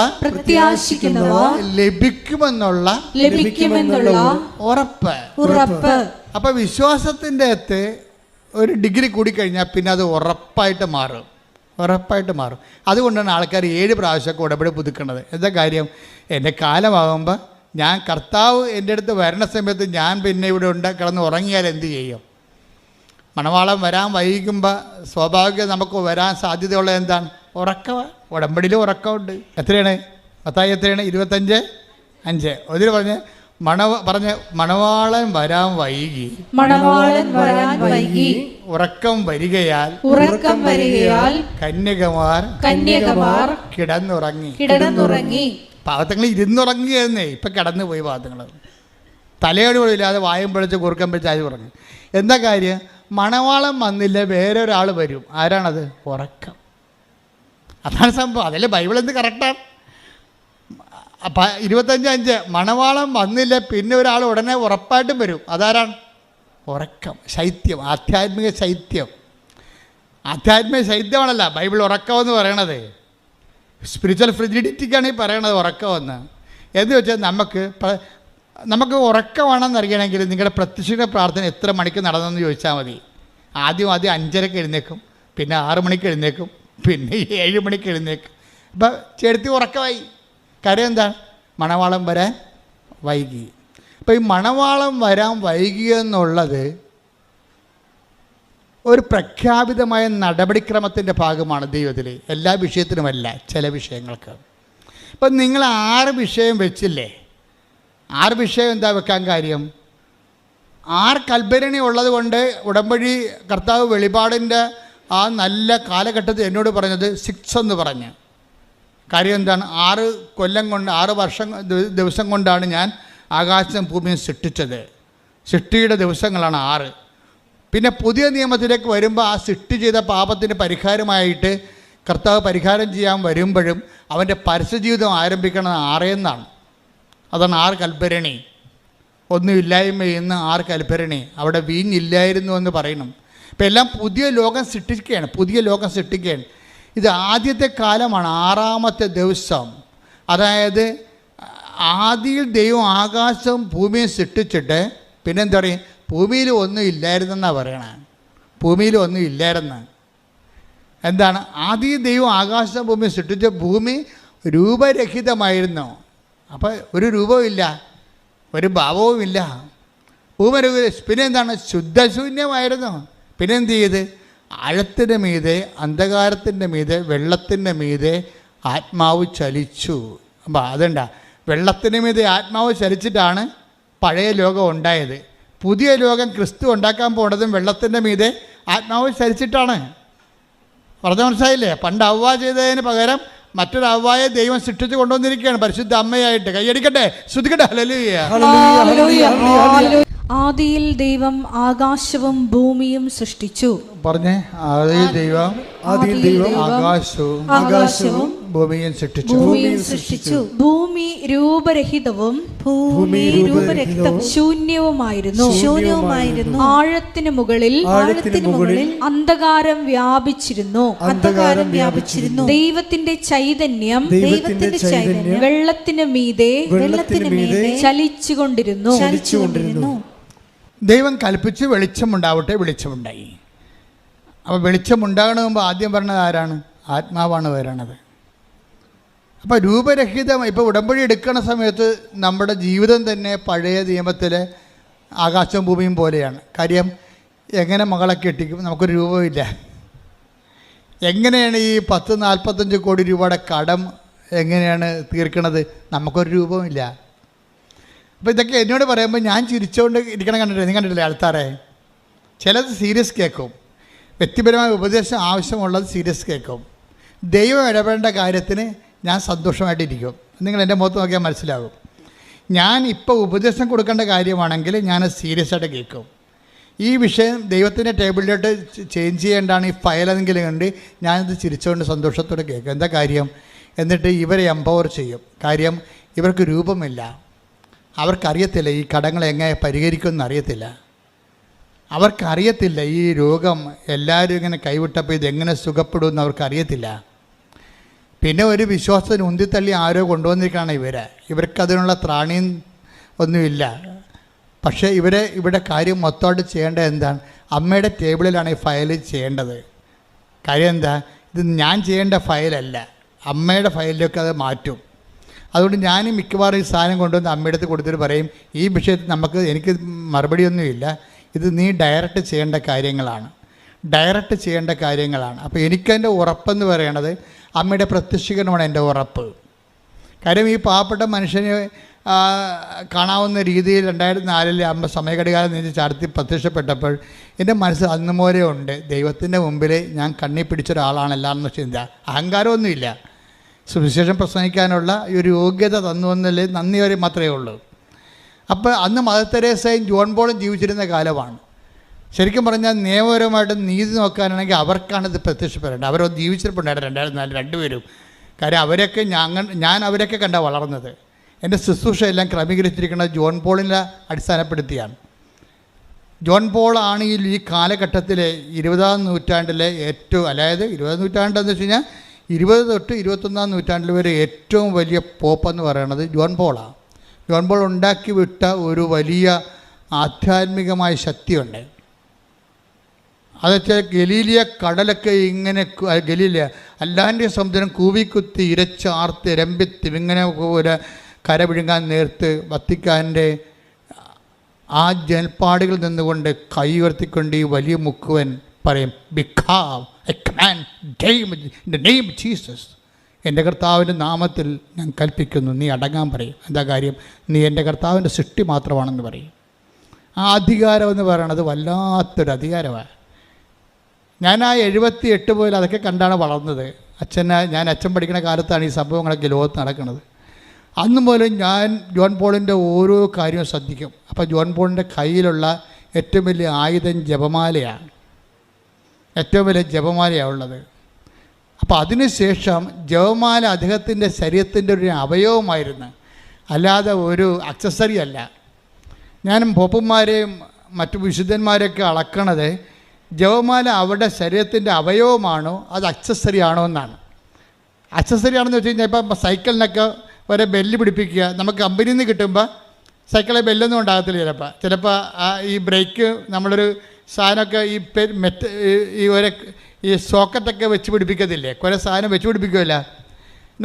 ലഭിക്കുമെന്നുള്ള ഉറപ്പ്. അപ്പോൾ വിശ്വാസത്തിൻ്റെ അകത്ത് ഒരു ഡിഗ്രി കൂടിക്കഴിഞ്ഞാൽ പിന്നെ അത് ഉറപ്പായിട്ട് മാറും. അതുകൊണ്ടാണ് ആൾക്കാർ 7 പ്രാവശ്യമൊക്കെ ഉടമ്പടി പുതുക്കുന്നത്. എന്താ കാര്യം? എൻ്റെ കാലമാകുമ്പോൾ ഞാൻ കർത്താവ് എൻ്റെ അടുത്ത് വരണ സമയത്ത് ഞാൻ പിന്നെ ഇവിടെ കിടന്ന് ഉറങ്ങിയാൽ എന്ത് ചെയ്യും? മണവാളം വരാൻ വൈകുമ്പോൾ സ്വാഭാവികം നമുക്ക് വരാൻ സാധ്യതയുള്ള എന്താണ്? ഉറക്കമാണ്. ഉടമ്പടിയിൽ ഉറക്കമുണ്ട്. എത്രയാണ്? മത്തായി എത്രയാണ്? 25:5. അതിൽ പറഞ്ഞ് മണവാളൻ വരാൻ വൈകി ഉറക്കം വരികയാൽ കന്യകമാർ കിടന്നുറങ്ങി. പാവത്തങ്ങൾ ഇരുന്നുറങ്ങിയെന്നേ, ഇപ്പം കിടന്നു പോയി പാവത്തങ്ങൾ. തലയോട് പോലില്ലാതെ വായും പൊളിച്ച് കുറുക്കം പിടിച്ച് ആയി ഉറങ്ങി. എന്താ കാര്യം? മണവാളം വന്നില്ല, വേറെ ഒരാൾ വരും. ആരാണത്? ഉറക്കം. അതാണ് സംഭവം. അതല്ലേ ബൈബിൾ എന്ത് കറക്റ്റാണ്. 25:5 മണവാളം വന്നില്ല, പിന്നെ ഒരാൾ ഉടനെ ഉറപ്പായിട്ടും വരും. അതാരാണ്? ഉറക്കം. ശൈത്യം, ആധ്യാത്മിക ശൈത്യമാണല്ല ബൈബിൾ ഉറക്കമെന്ന് പറയണത്. സ്പിരിച്വൽ ഫ്രിജിഡിറ്റിക്കാണ് ഈ പറയണത് ഉറക്കമെന്ന്. എന്ന് വെച്ചാൽ നമുക്ക് ഉറക്കമാണെന്ന് അറിയണമെങ്കിൽ നിങ്ങളുടെ പ്രത്യക്ഷ പ്രാർത്ഥന എത്ര മണിക്ക് നടന്നെന്ന് ചോദിച്ചാൽ മതി. ആദ്യം 5:30 എഴുന്നേക്കും, പിന്നെ 6 മണിക്ക് എഴുന്നേക്കും, പിന്നെ 7 മണിക്ക് എഴുന്നേക്കും. ഇപ്പം ചെടുത്തി ഉറക്കമായി. കാര്യം എന്താണ്? മണവാളം വരാൻ വൈകി. അപ്പോൾ ഈ മണവാളം വരാൻ വൈകിയെന്നുള്ളത് ഒരു പ്രഖ്യാപിതമായ നടപടിക്രമത്തിൻ്റെ ഭാഗമാണ് ദൈവത്തിൽ. എല്ലാ വിഷയത്തിനുമല്ല, ചില വിഷയങ്ങൾക്ക്. ഇപ്പം നിങ്ങൾ 6 വിഷയം വെച്ചില്ലേ? 6 വിഷയം എന്താ വെക്കാൻ കാര്യം? 6 കൽഭരണി ഉള്ളത് കൊണ്ട് ഉടമ്പടി കർത്താവ് വെളിപാടിൻ്റെ ആ നല്ല കാലഘട്ടത്തിൽ എന്നോട് പറഞ്ഞത് 6 എന്ന് പറഞ്ഞ്. കാര്യം എന്താണ്? 6 കൊല്ലം കൊണ്ട് 6 ദിവസം കൊണ്ടാണ് ഞാൻ ആകാശം ഭൂമിയും സൃഷ്ടിച്ചത്. സൃഷ്ടിയുടെ ദിവസങ്ങളാണ് 6. പിന്നെ പുതിയ നിയമത്തിലേക്ക് വരുമ്പോൾ ആ സൃഷ്ടി ചെയ്ത പാപത്തിന് പരിഹാരമായിട്ട് കർത്താവ് പരിഹാരം ചെയ്യാൻ വരുമ്പോഴും അവൻ്റെ പരസ്യജീവിതം ആരംഭിക്കുന്നത് 6 എന്നാണ്. അതാണ് 6 കൽഭരണി. ഒന്നുമില്ലായ്മ എന്ന് 6 കൽഭരണി. അവിടെ വീഞ്ഞില്ലായിരുന്നു എന്ന് പറയണം. ഇപ്പം എല്ലാം പുതിയ ലോകം സൃഷ്ടിക്കുകയാണ്. ഇത് ആദ്യത്തെ കാലമാണ്, 6ാമത്തെ ദിവസം. അതായത് ആദിയിൽ ദൈവം ആകാശവും ഭൂമിയും സൃഷ്ടിച്ചിട്ട് പിന്നെന്താ പറയുക, ഭൂമിയിൽ ഒന്നും ഇല്ലായിരുന്നെന്നാണ് പറയണേ. ഭൂമിയിൽ ഒന്നും ഇല്ലായിരുന്നു. എന്താണ്? ആദ്യം ദൈവം ആകാശവും ഭൂമിയും സൃഷ്ടിച്ച ഭൂമി രൂപരഹിതമായിരുന്നു. അപ്പോൾ ഒരു രൂപവുമില്ല, ഒരു ഭാവവുമില്ല. ഭൂമി പിന്നെ എന്താണ്? ശുദ്ധശൂന്യമായിരുന്നു. പിന്നെ എന്ത് ചെയ്ത്? ആഴത്തിൻ്റെ മീതെ, അന്ധകാരത്തിൻ്റെ മീതെ, വെള്ളത്തിൻ്റെ മീതെ ആത്മാവ് ചലിച്ചു. അപ്പം അതുണ്ട, വെള്ളത്തിന് മീതെ ആത്മാവ് ചലിച്ചിട്ടാണ് പഴയ ലോകം ഉണ്ടായത്. പുതിയ ലോകം ക്രിസ്തു ഉണ്ടാക്കാൻ പോകുന്നതും വെള്ളത്തിൻ്റെ മീതെ ആത്മാവ് ചലിച്ചിട്ടാണ്. പറഞ്ഞ മനസ്സിലായില്ലേ? പണ്ട് അവ്വ ചെയ്തതിന് പകരം മറ്റൊരു അവ്വായെ ദൈവം സൃഷ്ടിച്ച് കൊണ്ടുവന്നിരിക്കുകയാണ് പരിശുദ്ധ അമ്മയായിട്ട്. കൈയടിക്കട്ടെ, ശ്രുതിക്കട്ടെ. ഹല്ലേലൂയ. ആദിയിൽ ദൈവം ആകാശവും ഭൂമിയും സൃഷ്ടിച്ചു. പറഞ്ഞേ, ആദിയിൽ ദൈവം ആകാശവും ഭൂമിയും സൃഷ്ടിച്ചു. ഭൂമി രൂപരഹിതവും ശൂന്യവുമായിരുന്നു. ആഴത്തിന് മുകളിൽ അന്ധകാരം വ്യാപിച്ചിരുന്നു. ദൈവത്തിന്റെ ചൈതന്യം വെള്ളത്തിന് മീതെ ചലിച്ചുകൊണ്ടിരുന്നു. ദൈവം കൽപ്പിച്ച് വെളിച്ചമുണ്ടാവട്ടെ, വെളിച്ചമുണ്ടായി. അപ്പോൾ വെളിച്ചമുണ്ടാകണ മുമ്പ് ആദ്യം പറഞ്ഞത് ആരാണ്? ആത്മാവാണ് വരണത്. അപ്പോൾ രൂപരഹിതം. ഇപ്പോൾ ഉടമ്പടി എടുക്കുന്ന സമയത്ത് നമ്മുടെ ജീവിതം തന്നെ പഴയ നിയമത്തിലെ ആകാശവും ഭൂമിയും പോലെയാണ്. കാര്യം, എങ്ങനെ മകളെ കെട്ടിക്കും? നമുക്കൊരു രൂപമില്ല. എങ്ങനെയാണ് ഈ 10-45 കോടി രൂപയുടെ കടം എങ്ങനെയാണ് തീർക്കണത്? നമുക്കൊരു രൂപമില്ല. അപ്പോൾ ഇതൊക്കെ എന്നോട് പറയുമ്പോൾ ഞാൻ ചിരിച്ചുകൊണ്ട് ഇരിക്കണം. കണ്ടിട്ടില്ലേ? നീ കണ്ടിട്ടില്ലേ ആൾക്കാരെ? ചിലത് സീരിയസ് കേൾക്കും. വ്യക്തിപരമായ ഉപദേശം ആവശ്യമുള്ളത് സീരിയസ് കേൾക്കും. ദൈവം ഇടപെടേണ്ട കാര്യത്തിന് ഞാൻ സന്തോഷമായിട്ടിരിക്കും. നിങ്ങൾ എൻ്റെ മുഖത്ത് നോക്കിയാൽ മനസ്സിലാകും. ഞാൻ ഇപ്പോൾ ഉപദേശം കൊടുക്കേണ്ട കാര്യമാണെങ്കിൽ ഞാൻ സീരിയസ് ആയിട്ട് കേൾക്കും. ഈ വിഷയം ദൈവത്തിൻ്റെ ടേബിളിലോട്ട് ചേഞ്ച് ചെയ്യേണ്ടാണ് ഈ ഫയലെങ്കിലും കണ്ട് ഞാനിത് ചിരിച്ചുകൊണ്ട് സന്തോഷത്തോടെ കേൾക്കും. എന്താ കാര്യം? എന്നിട്ട് ഇവരെ എംപവർ ചെയ്യും. കാര്യം, ഇവർക്ക് രൂപമില്ല. അവർക്കറിയത്തില്ല ഈ കടങ്ങൾ എങ്ങനെ പരിഹരിക്കുമെന്ന് അറിയത്തില്ല. അവർക്കറിയത്തില്ല ഈ രോഗം എല്ലാവരും ഇങ്ങനെ കൈവിട്ടപ്പോൾ ഇതെങ്ങനെ സുഖപ്പെടുമെന്ന് അവർക്കറിയത്തില്ല. പിന്നെ ഒരു വിശ്വാസത്തിന് ഉന്തിത്തള്ളി ആരോ കൊണ്ടുവന്നിരിക്കുകയാണ് ഇവർക്കതിനുള്ള ത്രാണിയും ഒന്നുമില്ല. പക്ഷേ ഇവിടെ കാര്യം മൊത്തമായിട്ട് ചെയ്യേണ്ടത് എന്താണ്? അമ്മയുടെ ടേബിളിലാണ് ഈ ഫയൽ ചെയ്യേണ്ടത്. കാര്യം എന്താ? ഇത് ഞാൻ ചെയ്യേണ്ട ഫയലല്ല, അമ്മയുടെ ഫയലിലേക്ക് അത് മാറ്റും. അതുകൊണ്ട് ഞാൻ മിക്കവാറും ഈ സാധനം കൊണ്ടുവന്ന് അമ്മയുടെ അടുത്ത് കൊടുത്തിട്ട് പറയും, ഈ വിഷയത്തിൽ എനിക്ക് മറുപടിയൊന്നുമില്ല, ഇത് നീ ഡയറക്റ്റ് ചെയ്യേണ്ട കാര്യങ്ങളാണ്. അപ്പോൾ എനിക്കെൻ്റെ ഉറപ്പെന്ന് പറയണത് അമ്മയുടെ പ്രത്യക്ഷീകരണമാണ് എൻ്റെ ഉറപ്പ്. കാര്യം, ഈ പാവപ്പെട്ട മനുഷ്യനെ കാണാവുന്ന രീതിയിൽ 2004 അമ്മ സമയഘടികാലം നീച്ച് ചാർത്തി പ്രത്യക്ഷപ്പെട്ടപ്പോൾ എൻ്റെ മനസ്സിൽ അന്ന് പോലെ ഉണ്ട്, ദൈവത്തിൻ്റെ മുമ്പിൽ ഞാൻ കണ്ണി പിടിച്ചൊരാളാണെല്ലാന്ന് ചിന്ത. അഹങ്കാരമൊന്നുമില്ല. സുവിശേഷം പ്രസംഗിക്കാനുള്ള ഒരു യോഗ്യത തന്നുവെന്നല്ലേ നന്ദി വരെ മാത്രമേ ഉള്ളൂ. അപ്പോൾ അന്ന് മദർ തെരേസയും ജോൺ പോളും ജീവിച്ചിരുന്ന കാലമാണ്. ശരിക്കും പറഞ്ഞാൽ നിയമപരമായിട്ട് നീതി നോക്കാനാണെങ്കിൽ അവർക്കാണിത് പ്രത്യക്ഷപ്പെടേണ്ടത്. അവരൊന്ന് ജീവിച്ചിരിപ്പുണ്ടായിരുന്നു 2004 രണ്ടുപേരും. കാര്യം അവരൊക്കെ ഞാൻ അവരൊക്കെ കണ്ടാണ് വളർന്നത്. എൻ്റെ ശുശ്രൂഷ എല്ലാം ക്രമീകരിച്ചിരിക്കുന്നത് ജോൺ പോളിനെ അടിസ്ഥാനപ്പെടുത്തിയാണ്. ജോൺ പോളാണ് ഈ കാലഘട്ടത്തിലെ 20ാം നൂറ്റാണ്ടിലെ ഏറ്റവും, അതായത് 20ാം നൂറ്റാണ്ടെന്ന് വെച്ച് കഴിഞ്ഞാൽ 20 തൊട്ട് 21ാം നൂറ്റാണ്ടിൽ വരെ ഏറ്റവും വലിയ പോപ്പെന്ന് പറയുന്നത് ജോൺ പോളാണ്. ജോൺ പോൾ ഉണ്ടാക്കി വിട്ട ഒരു വലിയ ആധ്യാത്മികമായ ശക്തിയുണ്ട്. അതെച്ചാൽ ഗലീലിയ കടലൊക്കെ ഇങ്ങനെ, ഗലീലിയ അല്ലാൻ്റെ സമുദ്രം കൂവിക്കുത്തി ഇരച്ചാർത്ത് രമ്പിത്തി ഇങ്ങനെ പോലെ കര വിഴുങ്ങാൻ നേർത്ത് വത്തിക്കാൻ്റെ ആ ജൽപ്പാടുകളിൽ നിന്നുകൊണ്ട് കൈ ഉയർത്തിക്കൊണ്ട് ഈ വലിയ മുക്കുവൻ പറയും, become a command in the name of Jesus. എൻ്റെ കർത്താവിൻ്റെ നാമത്തിൽ ഞാൻ കൽപ്പിക്കുന്നു, നീ അടങ്ങാൻ പറയും. എന്താ കാര്യം? നീ എൻ്റെ കർത്താവിൻ്റെ സൃഷ്ടി മാത്രമാണെന്ന് പറയും. ആ അധികാരം എന്ന് പറയണത് വല്ലാത്തൊരു അധികാരമാണ്. ഞാൻ ആ 78 മുതൽ അതൊക്കെ കണ്ടാണ് വളർന്നത്. ഞാൻ അച്ഛൻ പഠിക്കുന്ന കാലത്താണ് ഈ സംഭവങ്ങളൊക്കെ ലോകത്ത് നടക്കുന്നത്. അന്ന് മുതൽ ഞാൻ ജോൺ പോളിൻ്റെ ഓരോ കാര്യവും ശ്രദ്ധിക്കും. അപ്പോൾ ജോൺ പോളിൻ്റെ കയ്യിലുള്ള ഏറ്റവും വലിയ ആയുധം ജപമാലയാണ്. ഏറ്റവും വലിയ ജപമാലയാണ് ഉള്ളത്. അപ്പോൾ അതിനുശേഷം ജപമാല അദ്ദേഹത്തിൻ്റെ ശരീരത്തിൻ്റെ ഒരു അവയവമായിരുന്നു, അല്ലാതെ ഒരു അക്സസറി അല്ല. ഞാൻ പോപ്പന്മാരെയും മറ്റു വിശുദ്ധന്മാരെയൊക്കെ അളക്കണത് ജപമാല അവരുടെ ശരീരത്തിൻ്റെ അവയവമാണോ അത് അക്സസറി ആണോ എന്നാണ്. അക്സസറി ആണെന്ന് വെച്ച് കഴിഞ്ഞാൽ ഇപ്പം സൈക്കിളിനൊക്കെ വരെ ബെല്ല് പിടിപ്പിക്കുക, നമുക്ക് കമ്പനിയിൽ നിന്ന് കിട്ടുമ്പോൾ സൈക്കിളിൽ ബെല്ലൊന്നും ഉണ്ടാകത്തില്ല. ചിലപ്പോൾ ഈ ബ്രേക്ക് നമ്മളൊരു സാധനമൊക്കെ ഈ സോക്കറ്റൊക്കെ വെച്ച് പിടിപ്പിക്കത്തില്ലേ, കുറേ സാധനം വെച്ച് പിടിപ്പിക്കുമല്ല,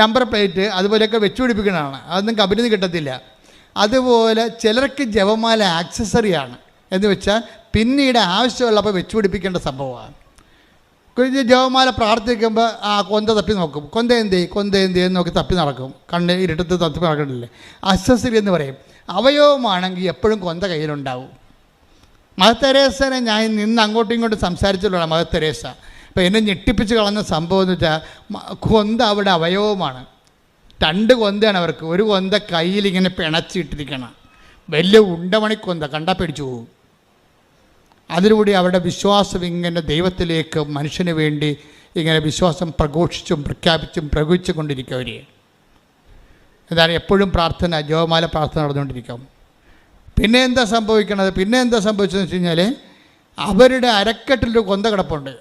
നമ്പർ പ്ലേറ്റ് അതുപോലെയൊക്കെ വെച്ച് പിടിപ്പിക്കുന്നതാണ്. അതൊന്നും കമ്പനിയിൽ നിന്ന് കിട്ടത്തില്ല. അതുപോലെ ചിലർക്ക് ജപമാല ആക്സസറിയാണ്, എന്ന് വെച്ചാൽ പിന്നീട് ആവശ്യമുള്ളപ്പോൾ വെച്ച് പിടിപ്പിക്കേണ്ട സംഭവമാണ്. ജപമാല പ്രാർത്ഥിക്കുമ്പോൾ കൊന്ത തപ്പി നോക്കും, കൊന്ത എന്ത് നോക്കി തപ്പി നടക്കും, കണ്ണ് ഇരുട്ടത്ത് തപ്പി നടക്കണില്ലേ. അക്സസറി എന്ന് പറയും. അവയവമാണെങ്കിൽ എപ്പോഴും കൊന്ത കയ്യിലുണ്ടാവും. മദർ തെരേസനെ ഞാൻ നിന്ന് അങ്ങോട്ടും ഇങ്ങോട്ടും സംസാരിച്ചിട്ടുള്ള മദർ തെരേസ. അപ്പോൾ എന്നെ ഞെട്ടിപ്പിച്ച് കളഞ്ഞ സംഭവം എന്ന് വെച്ചാൽ കൊന്ത അവിടെ അവയവമാണ്. 2 കൊന്തയാണ് അവർക്ക്. ഒരു കൊന്ത കയ്യിലിങ്ങനെ പിണച്ചിട്ടിരിക്കണം, വലിയ ഉണ്ടമണി കൊന്ത, കണ്ടാൽ പിടിച്ചു പോകും. അതിലൂടെ അവരുടെ വിശ്വാസം ഇങ്ങനെ ദൈവത്തിലേക്ക് മനുഷ്യന് വേണ്ടി ഇങ്ങനെ വിശ്വാസം പ്രഘോഷിച്ചും പ്രഖ്യാപിച്ചും പ്രവഹിച്ചു കൊണ്ടിരിക്കും. അവർ എന്താണ് എപ്പോഴും പ്രാർത്ഥന, ജപമാല പ്രാർത്ഥന നടന്നുകൊണ്ടിരിക്കും. പിന്നെ എന്താ സംഭവിച്ചതെന്ന് വെച്ച് കഴിഞ്ഞാൽ അവരുടെ അരക്കെട്ടിലൊരു കൊന്ത കിടപ്പുണ്ട്.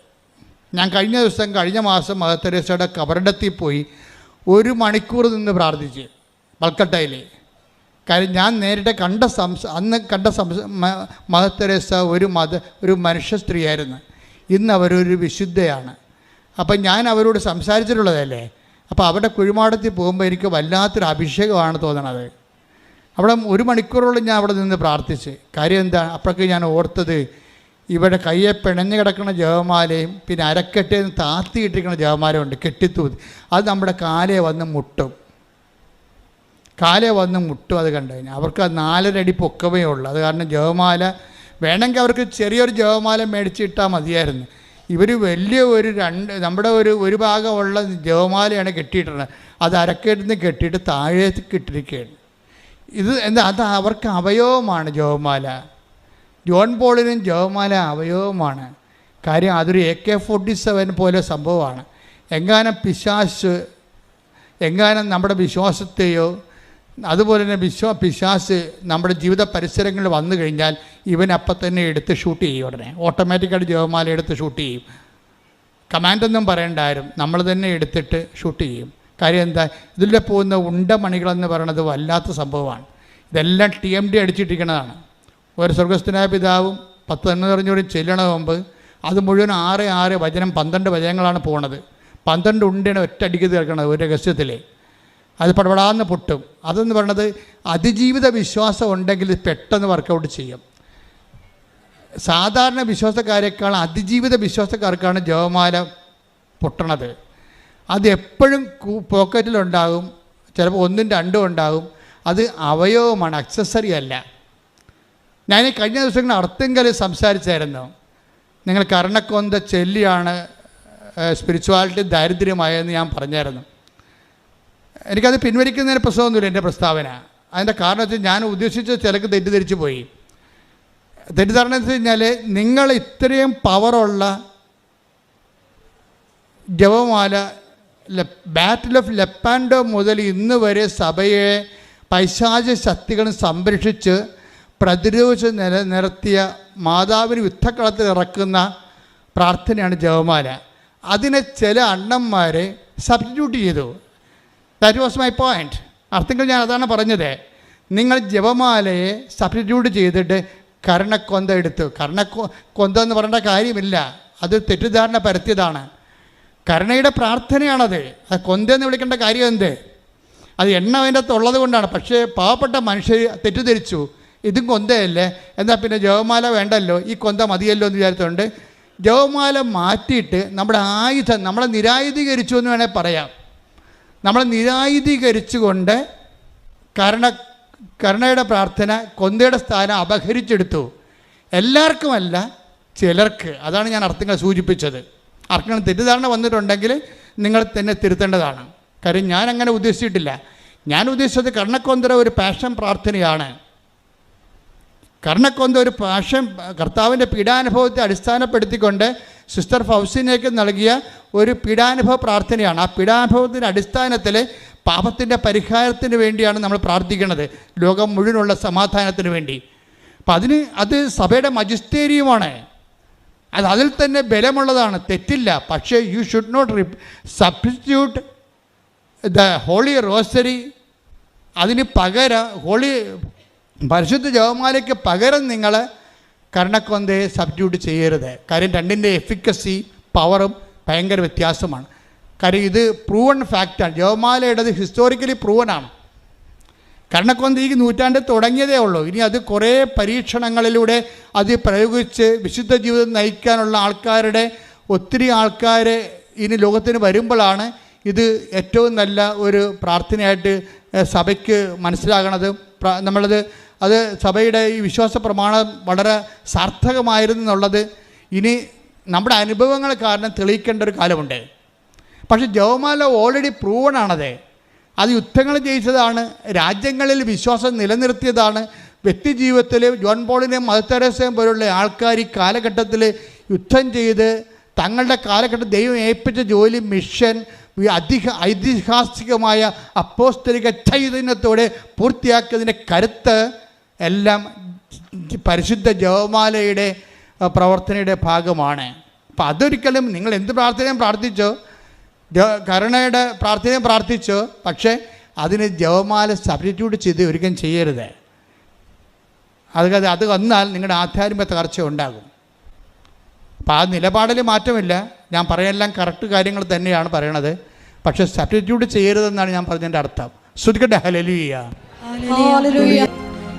ഞാൻ കഴിഞ്ഞ മാസം മദർ തെരേസയുടെ കബറിടത്തിൽ പോയി 1 മണിക്കൂർ നിന്ന് പ്രാർത്ഥിച്ച് കൽക്കട്ടയിൽ. കാര്യം ഞാൻ നേരിട്ട് അന്ന് കണ്ട മദർ തെരേസ ഒരു മനുഷ്യ സ്ത്രീയായിരുന്നു. ഇന്ന് അവരൊരു വിശുദ്ധയാണ്. അപ്പം ഞാൻ അവരോട് സംസാരിച്ചിട്ടുള്ളതല്ലേ. അപ്പോൾ അവരുടെ കുഴിമാടത്തിൽ പോകുമ്പോൾ എനിക്ക് വല്ലാത്തൊരു അഭിഷേകമാണ് തോന്നണത്. അവിടെ 1 മണിക്കൂറോളം ഞാൻ അവിടെ നിന്ന് പ്രാർത്ഥിച്ച്. കാര്യം എന്താ? അപ്പോഴൊക്കെ ഞാൻ ഓർത്തത് ഇവിടെ കയ്യെ പിണഞ്ഞു കിടക്കുന്ന ജപമാലയും പിന്നെ അരക്കെട്ടിൽ നിന്ന് താത്തിയിട്ടിരിക്കുന്ന ജപമാലയുണ്ട്, കെട്ടിത്തൂതി. അത് നമ്മുടെ കാലേ വന്ന് മുട്ടും. അത് കണ്ടു കഴിഞ്ഞാൽ അവർക്ക് 4.5 അടി പൊക്കമേ ഉള്ളൂ. അത് കാരണം ജപമാല വേണമെങ്കിൽ അവർക്ക് ചെറിയൊരു ജപമാല മേടിച്ചിട്ടാൽ മതിയായിരുന്നു. ഇവർ വലിയ നമ്മുടെ ഒരു ഭാഗമുള്ള ജപമാലയാണ് കെട്ടിയിട്ടുള്ളത്. അത് അരക്കെട്ടിൽ നിന്ന് കെട്ടിയിട്ട് താഴേക്ക് ഇട്ടിരിക്കുകയാണ്. അത് അവർക്ക് അവയവമാണ് ജപമാല. ജോൺ പോളിനും ജപമാല അവയവമാണ്. കാര്യം അതൊരു AK-47 പോലെ സംഭവമാണ്. എങ്ങാനും നമ്മുടെ വിശ്വാസത്തെയോ അതുപോലെ തന്നെ പിശാച് നമ്മുടെ ജീവിത പരിസരങ്ങളിൽ വന്നു കഴിഞ്ഞാൽ ഇവനപ്പം തന്നെ എടുത്ത് ഷൂട്ട് ചെയ്യും. ഉടനെ ഓട്ടോമാറ്റിക്കായിട്ട് ജപമാല എടുത്ത് ഷൂട്ട് ചെയ്യും. കമാൻഡൊന്നും പറയണ്ടാരും, നമ്മൾ തന്നെ എടുത്തിട്ട് ഷൂട്ട് ചെയ്യും. കാര്യം എന്താ? ഇതിലെ പോകുന്ന ഉണ്ടമണികളെന്ന് പറയുന്നത് വല്ലാത്ത സംഭവമാണ്. ഇതെല്ലാം TMD അടിച്ചിട്ടിരിക്കുന്നതാണ്. ഒരു സ്വർഗസ്ഥനായ പിതാവും 10 എണ്ണ പറഞ്ഞുകൂടി ചെല്ലണ മുമ്പ് അത് മുഴുവൻ 6 വചനം 12 വചനങ്ങളാണ് പോണത്. 12 ഉണ്ടയാണ് ഒറ്റയടിക്ക് തീർക്കണത് ഒരു രഹസ്യത്തിൽ. അത് പടപടാന്ന് പൊട്ടും. അതെന്ന് പറയണത് അതിജീവിത വിശ്വാസം ഉണ്ടെങ്കിൽ പെട്ടെന്ന് വർക്കൗട്ട് ചെയ്യും. സാധാരണ വിശ്വാസക്കാരെക്കാൾ അതിജീവിത വിശ്വാസക്കാർക്കാണ് ജപമാല പൊട്ടണത്. അത് എപ്പോഴും പോക്കറ്റിലുണ്ടാകും, ചിലപ്പോൾ 1ഉം 2ഉം ഉണ്ടാകും. അത് അവയവമാണ്, അക്സസറി അല്ല. ഞാൻ കഴിഞ്ഞ ദിവസങ്ങൾ അർത്തിങ്കൽ സംസാരിച്ചായിരുന്നു. നിങ്ങൾ കർണക്കൊന്ത ചെല്ലിയാണ് സ്പിരിച്വാലിറ്റി ദാരിദ്ര്യമായെന്ന് ഞാൻ പറഞ്ഞായിരുന്നു. എനിക്കത് പിൻവലിക്കുന്നതിന് പ്രശ്നമൊന്നുമില്ല എൻ്റെ പ്രസ്താവന. അതിൻ്റെ കാരണം വെച്ചാൽ ഞാൻ ഉദ്ദേശിച്ച ചിലക്ക് തെറ്റിദ്ധരിച്ചു പോയി. തെറ്റിദ്ധാരണ എന്ന് വെച്ച് കഴിഞ്ഞാൽ നിങ്ങൾ ഇത്രയും പവറുള്ള ജപമാല ബാറ്റിൽ ഓഫ് ലെപ്പാൻഡോ മുതൽ ഇന്ന് വരെ സഭയെ പൈശാചിക ശക്തികളും സംരക്ഷിച്ച് പ്രതിരോധിച്ച് നിലനിർത്തിയ മാതാവിന് യുദ്ധക്കളത്തിൽ ഇറക്കുന്ന പ്രാർത്ഥനയാണ് ജപമാല. അതിനെ ചില അണ്ണന്മാരെ സബ്സ്റ്റിറ്റ്യൂട്ട് ചെയ്തു. That was my point. അർത്ഥങ്ങൾ ഞാൻ അതാണ് പറഞ്ഞത്. നിങ്ങൾ ജപമാലയെ സബ്സ്റ്റിറ്റ്യൂട്ട് ചെയ്തിട്ട് കർണക്കൊന്ത എടുത്തു. കൊന്ത എന്ന് പറയേണ്ട കാര്യമില്ല, അത് തെറ്റിദ്ധാരണ പരത്തിയതാണ്. കരുണയുടെ പ്രാർത്ഥനയാണത്. അത് കൊന്തെന്ന് വിളിക്കേണ്ട കാര്യം എന്ത്? അത് എണ്ണ അതിൻ്റെ അകത്തുള്ളത് കൊണ്ടാണ്. പക്ഷേ പാവപ്പെട്ട മനുഷ്യർ തെറ്റിദ്ധരിച്ചു, ഇതും കൊന്തയല്ലേ, എന്നാൽ പിന്നെ ജപമാല വേണ്ടല്ലോ, ഈ കൊന്ത മതിയല്ലോ എന്ന് വിചാരിച്ചുകൊണ്ട് ജപമാല മാറ്റിയിട്ട് നമ്മുടെ ആയുധം നമ്മളെ നിരായുധീകരിച്ചു എന്ന് വേണേൽ പറയാം. നമ്മളെ നിരായുധീകരിച്ചുകൊണ്ട് കരുണയുടെ പ്രാർത്ഥന കൊന്തയുടെ സ്ഥാനം അപഹരിച്ചെടുത്തു. എല്ലാവർക്കുമല്ല, ചിലർക്ക്. അതാണ് ഞാൻ അർത്ഥങ്ങൾ സൂചിപ്പിച്ചത്. ആർക്കെങ്കിലും തെറ്റിദ്ധാരണ വന്നിട്ടുണ്ടെങ്കിൽ നിങ്ങൾ തന്നെ തിരുത്തേണ്ടതാണ്. കാര്യം ഞാൻ അങ്ങനെ ഉദ്ദേശിച്ചിട്ടില്ല. ഞാൻ ഉദ്ദേശിച്ചത് കർണക്കൊന്തര ഒരു പാഷൻ പ്രാർത്ഥനയാണ്. കർണക്കൊന്ത ഒരു പാഷൻ, കർത്താവിൻ്റെ പീഡാനുഭവത്തെ അടിസ്ഥാനപ്പെടുത്തിക്കൊണ്ട് സിസ്റ്റർ ഫൗസിനേക്ക് നൽകിയ ഒരു പീഡാനുഭവ പ്രാർത്ഥനയാണ്. ആ പീഡാനുഭവത്തിൻ്റെ അടിസ്ഥാനത്തിൽ പാപത്തിൻ്റെ പരിഹാരത്തിന് വേണ്ടിയാണ് നമ്മൾ പ്രാർത്ഥിക്കുന്നത്, ലോകം മുഴുവനുള്ള സമാധാനത്തിന് വേണ്ടി. അപ്പം അത് സഭയുടെ മജിസ്റ്റേരിയമാണ്. അതിൽ തന്നെ ബലമുള്ളതാണ്, തെറ്റില്ല. പക്ഷേ you should not substitute the Holy Rosary. അതിന് പകരം പരിശുദ്ധ ജപമാലയ്ക്ക് പകരം നിങ്ങൾ കർണക്കൊന്തയെ സബ്സ്റ്റിറ്റ്യൂട്ട് ചെയ്യരുത്. കാര്യം രണ്ടിൻ്റെ എഫിക്കസി പവറും ഭയങ്കര വ്യത്യാസമാണ്. കാര്യം ഇത് പ്രൂവൺ ഫാക്റ്റാണ്. ജപമാലയുടേത് ഹിസ്റ്റോറിക്കലി പ്രൂവനാണ്. കർണക്കൊന്ത ഈ നൂറ്റാണ്ടിൽ തുടങ്ങിയതേ ഉള്ളൂ. ഇനി അത് കുറേ പരീക്ഷണങ്ങളിലൂടെ അത് പ്രയോഗിച്ച് വിശുദ്ധ ജീവിതം നയിക്കാനുള്ള ഒത്തിരി ആൾക്കാർ ഇനി ലോകത്തിന് വരുമ്പോഴാണ് ഇത് ഏറ്റവും നല്ല ഒരു പ്രാർത്ഥനയായിട്ട് സഭയ്ക്ക് മനസ്സിലാകണത്. അത് സഭയുടെ ഈ വിശ്വാസ പ്രമാണം വളരെ സാർത്ഥകമായിരുന്നു എന്നുള്ളത് ഇനി നമ്മുടെ അനുഭവങ്ങൾ കാരണം തെളിയിക്കേണ്ട ഒരു കാലമുണ്ട്. പക്ഷേ ജപമാല ഓൾറെഡി പ്രൂവണാണത്. അത് യുദ്ധങ്ങൾ ജയിച്ചതാണ്, രാജ്യങ്ങളിൽ വിശ്വാസം നിലനിർത്തിയതാണ്. വ്യക്തി ജീവിതത്തിൽ ജോൺ പോളിനെയും മദർ തെരേസയും പോലുള്ള ആൾക്കാർ ഈ കാലഘട്ടത്തിൽ യുദ്ധം ചെയ്ത് തങ്ങളുടെ കാലഘട്ടം ദൈവം ഏൽപ്പിച്ച ജോലി, മിഷൻ ഐതിഹാസികമായ അപ്പോസ്തലിക ചൈതന്യത്തോടെ പൂർത്തിയാക്കിയതിൻ്റെ കരുത്ത് എല്ലാം പരിശുദ്ധ ജപമാലയുടെ പ്രവർത്തനയുടെ ഭാഗമാണ്. അപ്പം അതൊരിക്കലും നിങ്ങൾ എന്ത് പ്രാർത്ഥനയും പ്രാർത്ഥിച്ചോ, കരുണയുടെ പ്രാർത്ഥനയും പ്രാർത്ഥിച്ചോ, പക്ഷേ അതിന് ജപമാല സബ്സ്റ്റിറ്റ്യൂട്ട് ചെയ്ത് ഒരിക്കലും ചെയ്യരുത്. അത് വന്നാൽ നിങ്ങളുടെ ആധ്യാത്മിക തകർച്ച ഉണ്ടാകും. അപ്പോൾ ആ നിലപാടിൽ മാറ്റമില്ല. ഞാൻ പറയാനെല്ലാം കറക്റ്റ് കാര്യങ്ങൾ തന്നെയാണ് പറയണത്. പക്ഷേ സബ്സ്റ്റിറ്റ്യൂട്ട് ചെയ്യരുതെന്നാണ് ഞാൻ പറഞ്ഞതിൻ്റെ അർത്ഥം. ശ്രുതിക്കട്ടെ ഹല്ലേലൂയ.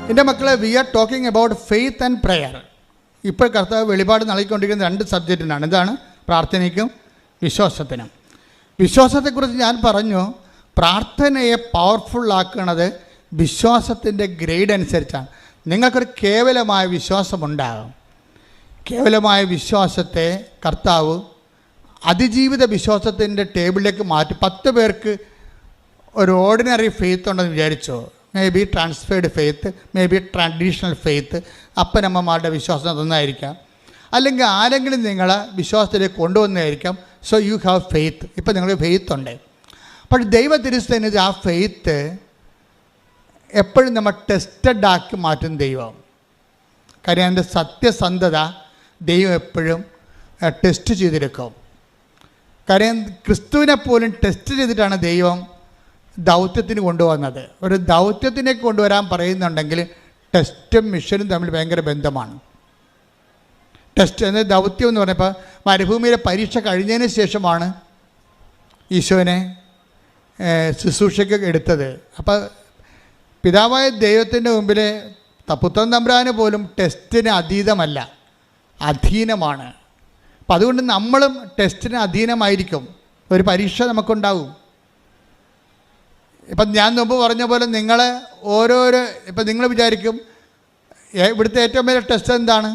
എൻ്റെ മക്കളെ, we are talking about faith and prayer. ഇപ്പോൾ കർത്താവ് വെളിപാട് നൽകിക്കൊണ്ടിരിക്കുന്ന 2 സബ്ജക്റ്റിനാണ്. എന്താണ്? പ്രാർത്ഥനയ്ക്കും വിശ്വാസത്തിനും. വിശ്വാസത്തെക്കുറിച്ച് ഞാൻ പറഞ്ഞു, പ്രാർത്ഥനയെ പവർഫുള്ളാക്കുന്നത് വിശ്വാസത്തിൻ്റെ ഗ്രേഡ് അനുസരിച്ചാണ്. നിങ്ങൾക്കൊരു കേവലമായ വിശ്വാസമുണ്ടാകും. കേവലമായ വിശ്വാസത്തെ കർത്താവ് അതിജീവിത വിശ്വാസത്തിൻ്റെ ടേബിളിലേക്ക് മാറ്റി. 10 പേർക്ക് ഒരു ഓർഡിനറി ഫെയ്ത്ത് ഉണ്ടെന്ന് വിചാരിച്ചോ. May be transferred faith, may be traditional faith, അപ്പനമ്മമാരുടെ വിശ്വാസം അതൊന്നായിരിക്കാം. അല്ലെങ്കിൽ ആരെങ്കിലും നിങ്ങളെ വിശ്വാസത്തിലേക്ക് കൊണ്ടുവന്നതായിരിക്കാം. So you have faith. ഇപ്പം നിങ്ങൾക്ക് ഫെയ്ത്ത് ഉണ്ട്. പക്ഷേ ദൈവ തിരുസന്നിധി ആ ഫെയ്ത്ത് എപ്പോഴും നമ്മൾ ടെസ്റ്റഡ് ആക്കി മാറ്റും ദൈവം. കാര്യം അതിൻ്റെ സത്യസന്ധത ദൈവം എപ്പോഴും ടെസ്റ്റ് ചെയ്തെടുക്കും. കാര്യം ക്രിസ്തുവിനെ പോലും ടെസ്റ്റ് ചെയ്തിട്ടാണ് ദൈവം ദൗത്യത്തിന് കൊണ്ടുവന്നത്. ഒരു ദൗത്യത്തിനെ കൊണ്ടുവരാൻ പറയുന്നുണ്ടെങ്കിൽ ടെസ്റ്റും മിഷനും തമ്മിൽ ഭയങ്കര ബന്ധമാണ്. ടെസ്റ്റ് എന്ന ദൗത്യം എന്ന് പറഞ്ഞപ്പോൾ മരുഭൂമിയിലെ പരീക്ഷ കഴിഞ്ഞതിന് ശേഷമാണ് ഈശോനെ ശുശ്രൂഷയ്ക്ക് എടുത്തത്. അപ്പോൾ പിതാവായ ദൈവത്തിൻ്റെ മുമ്പിൽ പുത്രൻ തമ്പുരാന് പോലും ടെസ്റ്റിന് അതീതമല്ല, അധീനമാണ്. അപ്പം അതുകൊണ്ട് നമ്മളും ടെസ്റ്റിന് അധീനമായിരിക്കും. ഒരു പരീക്ഷ നമുക്കുണ്ടാവും. ഇപ്പം ഞാൻ മുമ്പ് പറഞ്ഞ പോലെ ഇപ്പം നിങ്ങൾ വിചാരിക്കും ഇവിടുത്തെ ഏറ്റവും വലിയ ടെസ്റ്റ് എന്താണ്?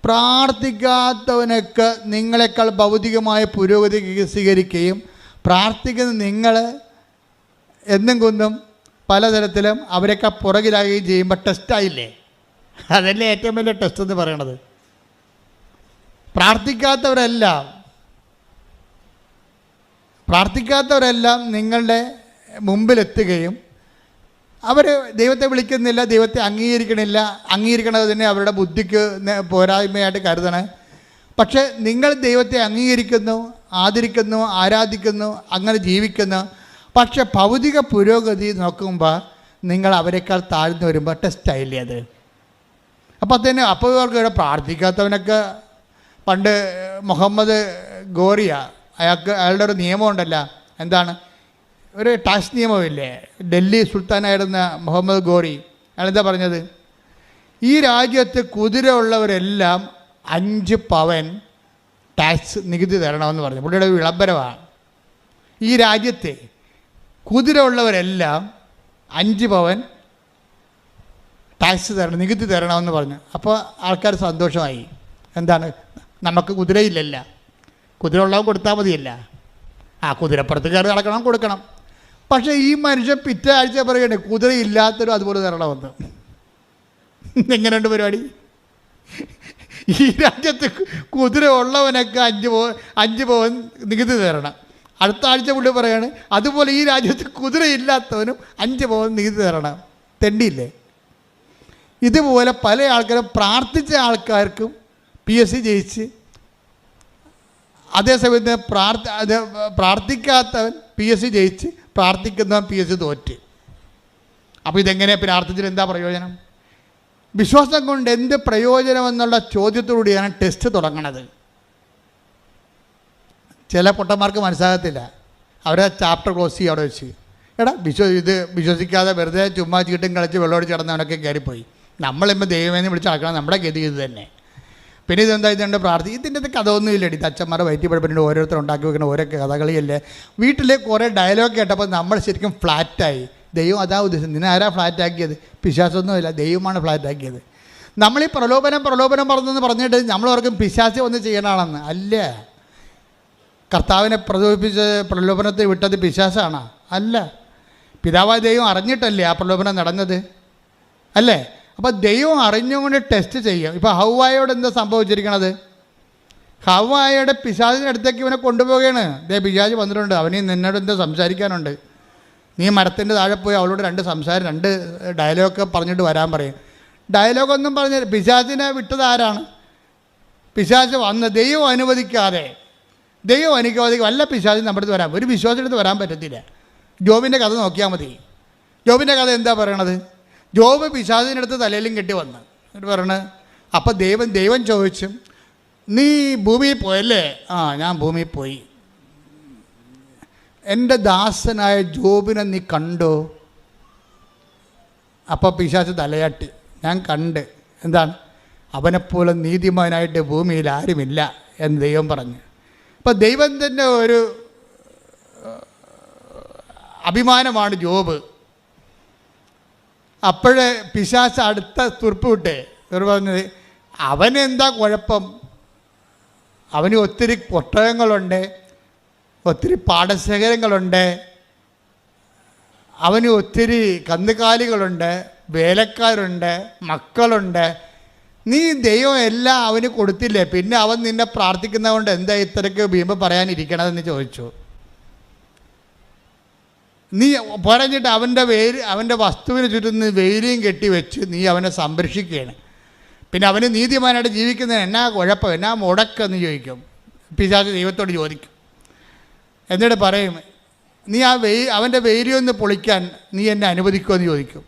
പ്രാർത്ഥിക്കാത്തവനൊക്കെ നിങ്ങളെക്കാൾ ഭൗതികമായ പുരോഗതി സ്വീകരിക്കുകയും പ്രാർത്ഥിക്കുന്ന നിങ്ങൾ എന്നും കൊന്നും പലതരത്തിലും അവരൊക്കെ പുറകിലാകുകയും ചെയ്യുമ്പോൾ ടെസ്റ്റായില്ലേ? അതല്ലേ ഏറ്റവും വലിയ ടെസ്റ്റ് എന്ന് പറയണത്. പ്രാർത്ഥിക്കാത്തവരെല്ലാം നിങ്ങളുടെ മുമ്പിലെത്തുകയും അവർ ദൈവത്തെ വിളിക്കുന്നില്ല, ദൈവത്തെ അംഗീകരിക്കണത് തന്നെ അവരുടെ ബുദ്ധിക്ക് പോരായ്മയായിട്ട് കരുതണേ. പക്ഷേ നിങ്ങൾ ദൈവത്തെ അംഗീകരിക്കുന്നു, ആദരിക്കുന്നു, ആരാധിക്കുന്നു, അങ്ങനെ ജീവിക്കുന്നു. പക്ഷെ ഭൗതിക പുരോഗതി നോക്കുമ്പോൾ നിങ്ങൾ അവരെക്കാൾ താഴ്ന്നു വരുമ്പോൾ ടെസ്റ്റായില്ലേ അത്? അപ്പോൾ ഇവർക്ക് പ്രാർത്ഥിക്കാത്തവനൊക്കെ പണ്ട് മുഹമ്മദ് ഗോറിയ അയാളുടെ ഒരു നിയമമുണ്ടല്ലോ. എന്താണ്? ഒരു ടാക്സ് നിയമമില്ലേ? ഡൽഹി സുൽത്താനായിരുന്ന മുഹമ്മദ് ഗോറി അയാളെന്താ പറഞ്ഞത്? ഈ രാജ്യത്ത് കുതിര ഉള്ളവരെല്ലാം 5 പവൻ ടാക്സ് നികുതി തരണമെന്ന് പറഞ്ഞു. പുള്ളിയുടെ വിളംബരമാണ്. ഈ രാജ്യത്തെ കുതിര ഉള്ളവരെല്ലാം 5 പവൻ ടാക്സ് തരണം, നികുതി തരണമെന്ന് പറഞ്ഞു. അപ്പോൾ ആൾക്കാർ സന്തോഷമായി. എന്താണ്, നമുക്ക് കുതിരയില്ലല്ല, കുതിര ഉള്ളവൻ കൊടുത്താൽ മതിയല്ല. കുതിരപ്പുറത്ത് കയറി നടക്കണം, കൊടുക്കണം. പക്ഷേ ഈ മനുഷ്യൻ പിറ്റേ ആഴ്ച പറയണേ കുതിരയില്ലാത്തവരും അതുപോലെ തരണമെന്ന്. എങ്ങനെയുണ്ട് പരിപാടി? ഈ രാജ്യത്ത് കുതിര ഉള്ളവനൊക്കെ 5 പവൻ നികുതി തരണം. അടുത്ത ആഴ്ച പുള്ളി പറയാണ് അതുപോലെ ഈ രാജ്യത്ത് കുതിരയില്ലാത്തവനും 5 പവൻ നികുതി തരണം. തെണ്ടിയില്ലേ? ഇതുപോലെ പല ആൾക്കാരും പ്രാർത്ഥിച്ച ആൾക്കാർക്കും PSC ജയിച്ച്, അതേസമയത്ത് പ്രാർത്ഥിക്കാത്തവൻ PSC ജയിച്ച്, പ്രാർത്ഥിക്കുന്നവൻ PSC തോറ്റ്. അപ്പോൾ ഇതെങ്ങനെ പ്രാർത്ഥിച്ചിട്ട് എന്താ പ്രയോജനം? വിശ്വാസം കൊണ്ട് എന്ത് പ്രയോജനമെന്നുള്ള ചോദ്യത്തോടുകൂടിയാണ് ടെസ്റ്റ് തുടങ്ങണത്. ചില പൊട്ടന്മാർക്ക് മനസ്സിലാകത്തില്ല. അവരെ ചാപ്റ്റർ ക്ലോസ് ചെയ്യും അവിടെ വെച്ച്. എടാ വിശ്വസിക്കാതെ വെറുതെ ചുമ്മാ ചീട്ടും കളിച്ച് വെള്ളമടിച്ച് കിടന്നവനൊക്കെ കയറിപ്പോയി. നമ്മളിപ്പോൾ ദൈവമേന്ന് വിളിച്ച് നടക്കണം, നമ്മുടെ ഗതി ഇത് തന്നെ. പിന്നെ ഇതെന്താ ഇതുണ്ട് ഇതിൻ്റെ കഥ ഒന്നുമില്ല. ഇത് അച്ഛന്മാരെ വയറ്റി പഠിപ്പിട്ടുണ്ട്, ഓരോരുത്തർ ഉണ്ടാക്കി വെക്കുന്ന ഓരോ കഥകളിയല്ലേ. വീട്ടിലെ കുറേ ഡയലോഗ് കേട്ടപ്പോൾ നമ്മൾ ശരിക്കും ഫ്ലാറ്റായി. ദൈവം അതാ ഉദ്ദേശം. നിന്നെ ആരാ ഫ്ലാറ്റാക്കിയത്? പിശാചൊന്നുമില്ല, ദൈവമാണ് ഫ്ലാറ്റാക്കിയത്. നമ്മളീ പ്രലോഭനം പറഞ്ഞെന്ന് പറഞ്ഞിട്ട് നമ്മളോർക്കും പിശാച് ഒന്ന് ചെയ്യണമാണെന്ന്. അല്ല, കർത്താവിനെ പ്രലോഭിപ്പിച്ച് പ്രലോഭനത്തിൽ വിട്ടത് പിശാചാണ്? അല്ല, പിതാവായ ദൈവം അറിഞ്ഞിട്ടല്ലേ ആ പ്രലോഭനം നടന്നത്? അല്ലേ? അപ്പോൾ ദൈവം അറിഞ്ഞുകൊണ്ട് ടെസ്റ്റ് ചെയ്യും. ഇപ്പോൾ ഹവ്വായോട് എന്താ സംഭവിച്ചിരിക്കണത്? ഹവ്വായുടെ പിശാചിൻ്റെ അടുത്തേക്ക് ഇവനെ കൊണ്ടുപോവുകയാണ്. പിശാച് വന്നിട്ടുണ്ട്, അവന് നിന്നോട് എന്താ സംസാരിക്കാനുണ്ട്, നീ മരത്തിൻ്റെ താഴെ പോയി അവളോട് 2 ഡയലോഗൊക്കെ പറഞ്ഞിട്ട് വരാൻ പറയും. ഡയലോഗൊന്നും പറഞ്ഞ പിശാചിനെ വിട്ടത് ആരാണ്? പിശാച് വന്ന് ദൈവം അനുവദിക്കാതെ വല്ല പിശാചിന് നമ്മുടെ അടുത്ത് വരാൻ, ഒരു വിശ്വാസത്തിൻ്റെ അടുത്ത് വരാൻ പറ്റത്തില്ല. ജോബിൻ്റെ കഥ നോക്കിയാൽ മതി. ജോബിൻ്റെ കഥ എന്താ പറയണത്? ജോബ് പിശാചിൻ്റെ അടുത്ത് തലയിലും കെട്ടി വന്ന് എന്നിട്ട് പറയണത്. അപ്പോൾ ദൈവം ചോദിച്ചു, നീ ഭൂമിയിൽ പോയല്ലേ? ഞാൻ ഭൂമിയിൽ പോയി. എൻ്റെ ദാസനായ ജോബിനെ നീ കണ്ടോ? അപ്പോൾ പിശാച് തലയാട്ടി, ഞാൻ കണ്ട്. എന്താണ്? അവനെപ്പോലെ നീതിമാനായിട്ട് ഭൂമിയിൽ ആരുമില്ല എന്ന് ദൈവം പറഞ്ഞു. അപ്പോൾ ദൈവത്തിൻ്റെ ഒരു അഭിമാനമാണ് ജോബ്. അപ്പോഴേ പിശാച് അടുത്ത തുറുപ്പ് വിട്ടേ പറഞ്ഞത്, അവനെന്താ കുഴപ്പം? അവന് ഒത്തിരി ഒട്ടകങ്ങളുണ്ട്, ഒത്തിരി പാടശേഖരങ്ങളുണ്ട്, അവന് ഒത്തിരി കന്നുകാലികളുണ്ട്, വേലക്കാരുണ്ട്, മക്കളുണ്ട്. നീ ദൈവം എല്ലാം അവന് കൊടുത്തില്ലേ, പിന്നെ അവൻ നിന്നെ പ്രാർത്ഥിക്കുന്നതുകൊണ്ട് എന്താ ഇത്രയ്ക്ക് വീമ്പ് പറയാനിരിക്കണതെന്ന് ചോദിച്ചു. നീ പറഞ്ഞിട്ട് അവൻ്റെ വസ്തുവിന് ചുറ്റും വേലിയും കെട്ടിവെച്ച് നീ അവനെ സംരക്ഷിക്കുകയാണ്. പിന്നെ അവന് നീതിമാനായിട്ട് ജീവിക്കുന്നതിന് എന്നാ കുഴപ്പം, എന്നാ മുടക്കെന്ന് ചോദിക്കും. പിശാച് ദൈവത്തോട് ചോദിക്കും. എന്നിട്ട് പറയും, നീ അവൻ്റെ വേലിയൊന്ന് പൊളിക്കാൻ നീ എന്നെ അനുവദിക്കുമെന്ന് ചോദിക്കും.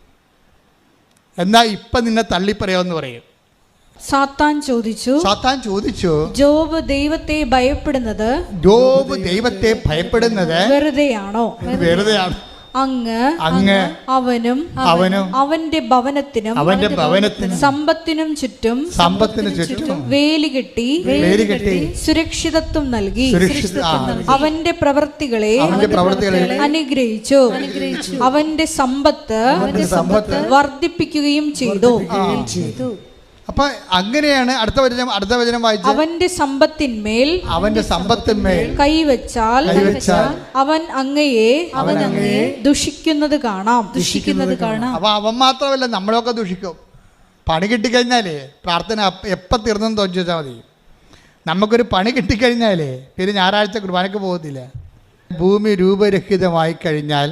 എന്നാൽ ഇപ്പം നിന്നെ തള്ളിപ്പറയാമെന്ന് പറയും. സാത്താൻ ചോദിച്ചു, ജോബ് ദൈവത്തെ ഭയപ്പെടുന്നത് വെറുതെയാണോ? അങ്ങ് അവനും അവന്റെ ഭവനത്തിനും സമ്പത്തിനും ചുറ്റും വേലി കെട്ടി സുരക്ഷിതത്വം നൽകി അവന്റെ പ്രവൃത്തികളെ അനുഗ്രഹിച്ചു. അവന്റെ സമ്പത്ത് വർദ്ധിപ്പിക്കുകയും ചെയ്തു. അപ്പൊ അങ്ങനെയാണ് അടുത്ത വചനം വായിച്ചത്. അവന്റെ സമ്പത്തിന്മേൽ കൈവച്ചാൽ അവൻ അങ്ങയെ ദുഷിക്കുന്നത് കാണാം. അപ്പൊ അവൻ മാത്രമല്ല, നമ്മളൊക്കെ ദുഷിക്കും. പണി കിട്ടിക്കഴിഞ്ഞാലേ പ്രാർത്ഥന എപ്പോൾ തീർന്നെന്ന് തോന്നിച്ചാൽ മതി. നമുക്കൊരു പണി കിട്ടിക്കഴിഞ്ഞാലേ പിന്നെ ഞായറാഴ്ച കുർബാനയ്ക്ക് പോകത്തില്ല. ഭൂമി രൂപരഹിതമായി കഴിഞ്ഞാൽ,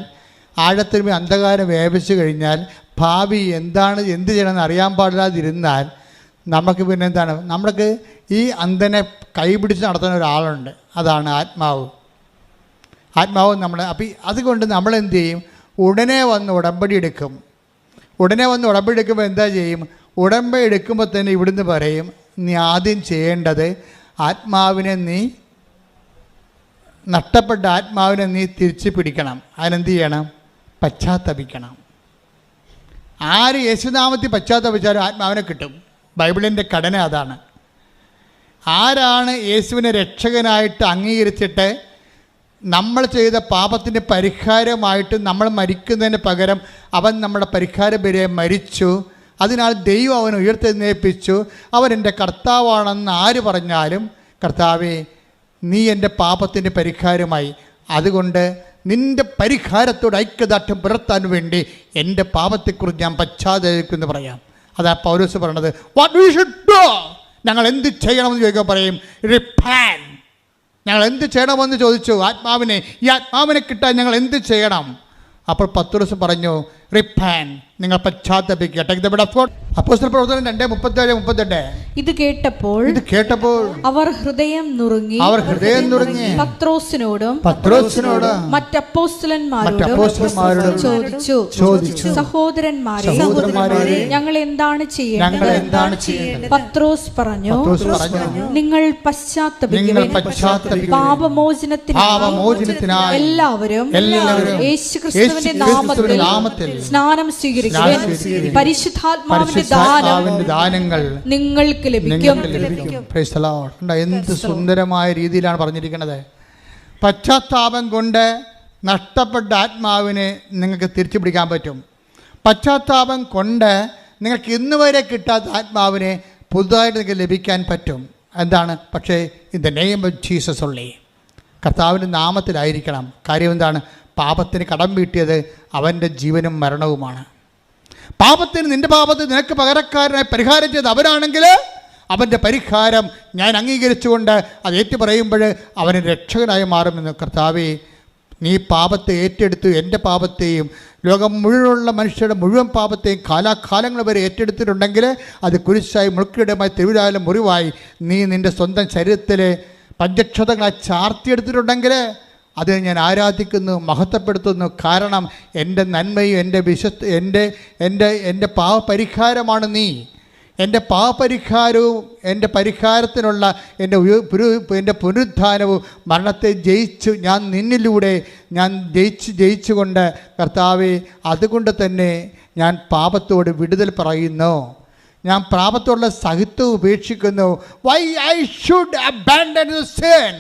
ആഴത്തിൽ അന്ധകാരം വ്യാപിച്ചു കഴിഞ്ഞാൽ, ഭാവി എന്ത് ചെയ്യണമെന്ന് അറിയാൻ പാടില്ലാതിരുന്നാൽ നമുക്ക് പിന്നെ എന്താണ്? നമ്മൾക്ക് ഈ അന്ധനെ കൈപിടിച്ച് നടത്തുന്ന ഒരാളുണ്ട്, അതാണ് ആത്മാവ്. നമ്മളെ അപ്പം അതുകൊണ്ട് നമ്മളെന്ത് ചെയ്യും? ഉടനെ വന്ന് ഉടമ്പടി എടുക്കുമ്പോൾ എന്താ ചെയ്യും? ഉടമ്പടി എടുക്കുമ്പോൾ തന്നെ ഇവിടുന്ന് പറയും, നീ ആദ്യം ചെയ്യേണ്ടത് നഷ്ടപ്പെട്ട ആത്മാവിനെ നീ തിരിച്ചു പിടിക്കണം. അതിനെന്ത് ചെയ്യണം? പശ്ചാത്തപിക്കണം. ആര് യേശുനാമത്തിൽ പശ്ചാത്തപിച്ചാലും ആത്മാവിനെ കിട്ടും. ബൈബിളിൻ്റെ ഘടന അതാണ്. ആരാണ് യേശുവിനെ രക്ഷകനായിട്ട് അംഗീകരിച്ചിട്ട് നമ്മൾ ചെയ്ത പാപത്തിൻ്റെ പരിഹാരമായിട്ട് നമ്മൾ മരിക്കുന്നതിന് പകരം അവൻ നമ്മുടെ പരിഹാര ബലിയായി മരിച്ചു, അതിനാൽ ദൈവം അവനെ ഉയർത്തെഴുന്നേൽപ്പിച്ചു, അവൻ എൻ്റെ കർത്താവാണെന്ന് ആര് പറഞ്ഞാലും, കർത്താവേ നീ എൻ്റെ പാപത്തിൻ്റെ പരിഹാരമായി, അതുകൊണ്ട് നിൻ്റെ പരിഹാരത്തോട് ഐക്യദാർഢ്യം പുലർത്താൻ വേണ്ടി എൻ്റെ പാപത്തെക്കുറിച്ച് ഞാൻ പശ്ചാത്തപിക്കുമെന്ന് പറയാം. അതാ പൗലോസ് പറയണത്. വാട്ട് വി ഷുഡ് ഡു, ഞങ്ങൾ എന്ത് ചെയ്യണമെന്ന് ചോദിക്കാൻ പറയും റിപ്പന്റ്. ഞങ്ങൾ എന്ത് ചെയ്യണമെന്ന് ചോദിച്ചു ആത്മാവിനെ. ഈ ആത്മാവിനെ കിട്ടാൻ ഞങ്ങൾ എന്ത് ചെയ്യണം? അപ്പോൾ പത്രോസ് പറഞ്ഞു റിപ്പന്റ്, നിങ്ങൾ പശ്ചാത്തപിക്കുക. Take the bread of God. അപ്പോസ്തല പ്രവർത്തനം 2:37-38. ഇത് കേട്ടപ്പോൾ അവർ ഹൃദയം നുറുങ്ങി പത്രോസിനോടും മറ്റപ്പോസ്തലന്മാരോടും ചോദിച്ചു, സഹോദരന്മാരെ ഞങ്ങൾ എന്താണ് ചെയ്യേണ്ടത്? പത്രോസ് പറഞ്ഞു, നിങ്ങൾ പശ്ചാത്തപിക്കുവിൻ, പാപമോചനത്തിനായി എല്ലാവരും യേശുക്രിസ്തുവിന്റെ നാമത്തിൽ സ്നാനം സ്വീകരിക്കുവിൻ, പരിശുദ്ധാത്മാവിന്റെ ദാനങ്ങൾ നിങ്ങൾക്ക് ലഭിക്കും. എന്ത് സുന്ദരമായ രീതിയിലാണ് പറഞ്ഞിരിക്കുന്നത്. പശ്ചാത്താപം കൊണ്ട് നഷ്ടപ്പെട്ട ആത്മാവിനെ നിങ്ങൾക്ക് തിരിച്ചു പിടിക്കാൻ പറ്റും. പശ്ചാത്താപം കൊണ്ട് നിങ്ങൾക്ക് ഇന്ന് വരെ കിട്ടാത്ത ആത്മാവിനെ പുതുതായിട്ട് നിങ്ങൾക്ക് ലഭിക്കാൻ പറ്റും. എന്താണ്? പക്ഷേ in the name of Jesus ഉള്ളി, കർത്താവിൻ്റെ നാമത്തിലായിരിക്കണം. കാര്യം എന്താണ്? പാപത്തിന് കടം വീട്ടിയത് അവൻ്റെ ജീവനും മരണവുമാണ്. പാപത്തിന്, നിൻ്റെ പാപത്തിന് നിനക്ക് പകരക്കാരനായി പരിഹാരം ചെയ്ത് അവരാണെങ്കിൽ അവൻ്റെ പരിഹാരം ഞാൻ അംഗീകരിച്ചുകൊണ്ട് അത് ഏറ്റു പറയുമ്പോൾ അവന് രക്ഷകനായി മാറുമെന്ന്. കർത്താവേ, നീ പാപത്തെ ഏറ്റെടുത്തു, എൻ്റെ പാപത്തെയും ലോകം മുഴുവനുള്ള മനുഷ്യരുടെ മുഴുവൻ പാപത്തെയും കാലാകാലങ്ങൾ വരെ ഏറ്റെടുത്തിട്ടുണ്ടെങ്കിൽ അത് കുരിശായി മുൾക്കിടമായി തിരുവിലായാലും മുറിവായി നീ നിൻ്റെ സ്വന്തം ശരീരത്തിലെ പഞ്ചക്ഷതങ്ങളായി ചാർത്തിയെടുത്തിട്ടുണ്ടെങ്കിൽ അത് ഞാൻ ആരാധിക്കുന്നു, മഹത്വപ്പെടുത്തുന്നു. കാരണം എൻ്റെ നന്മയും എൻ്റെ പാപപരിഹാരമാണ് നീ. എൻ്റെ പാപപരിഹാരവും എൻ്റെ പരിഹാരത്തിനുള്ള എൻ്റെ പുനരുത്ഥാനവും മരണത്തെ ജയിച്ചു ഞാൻ നിന്നിലൂടെ ഞാൻ ജയിച്ചുകൊണ്ട് കർത്താവേ, അതുകൊണ്ട് തന്നെ ഞാൻ പാപത്തോട് വിടുതൽ പറയുന്നു. ഞാൻ പാപത്തോടുള്ള സഹിത്വം ഉപേക്ഷിക്കുന്നു. Why I should abandon the sin?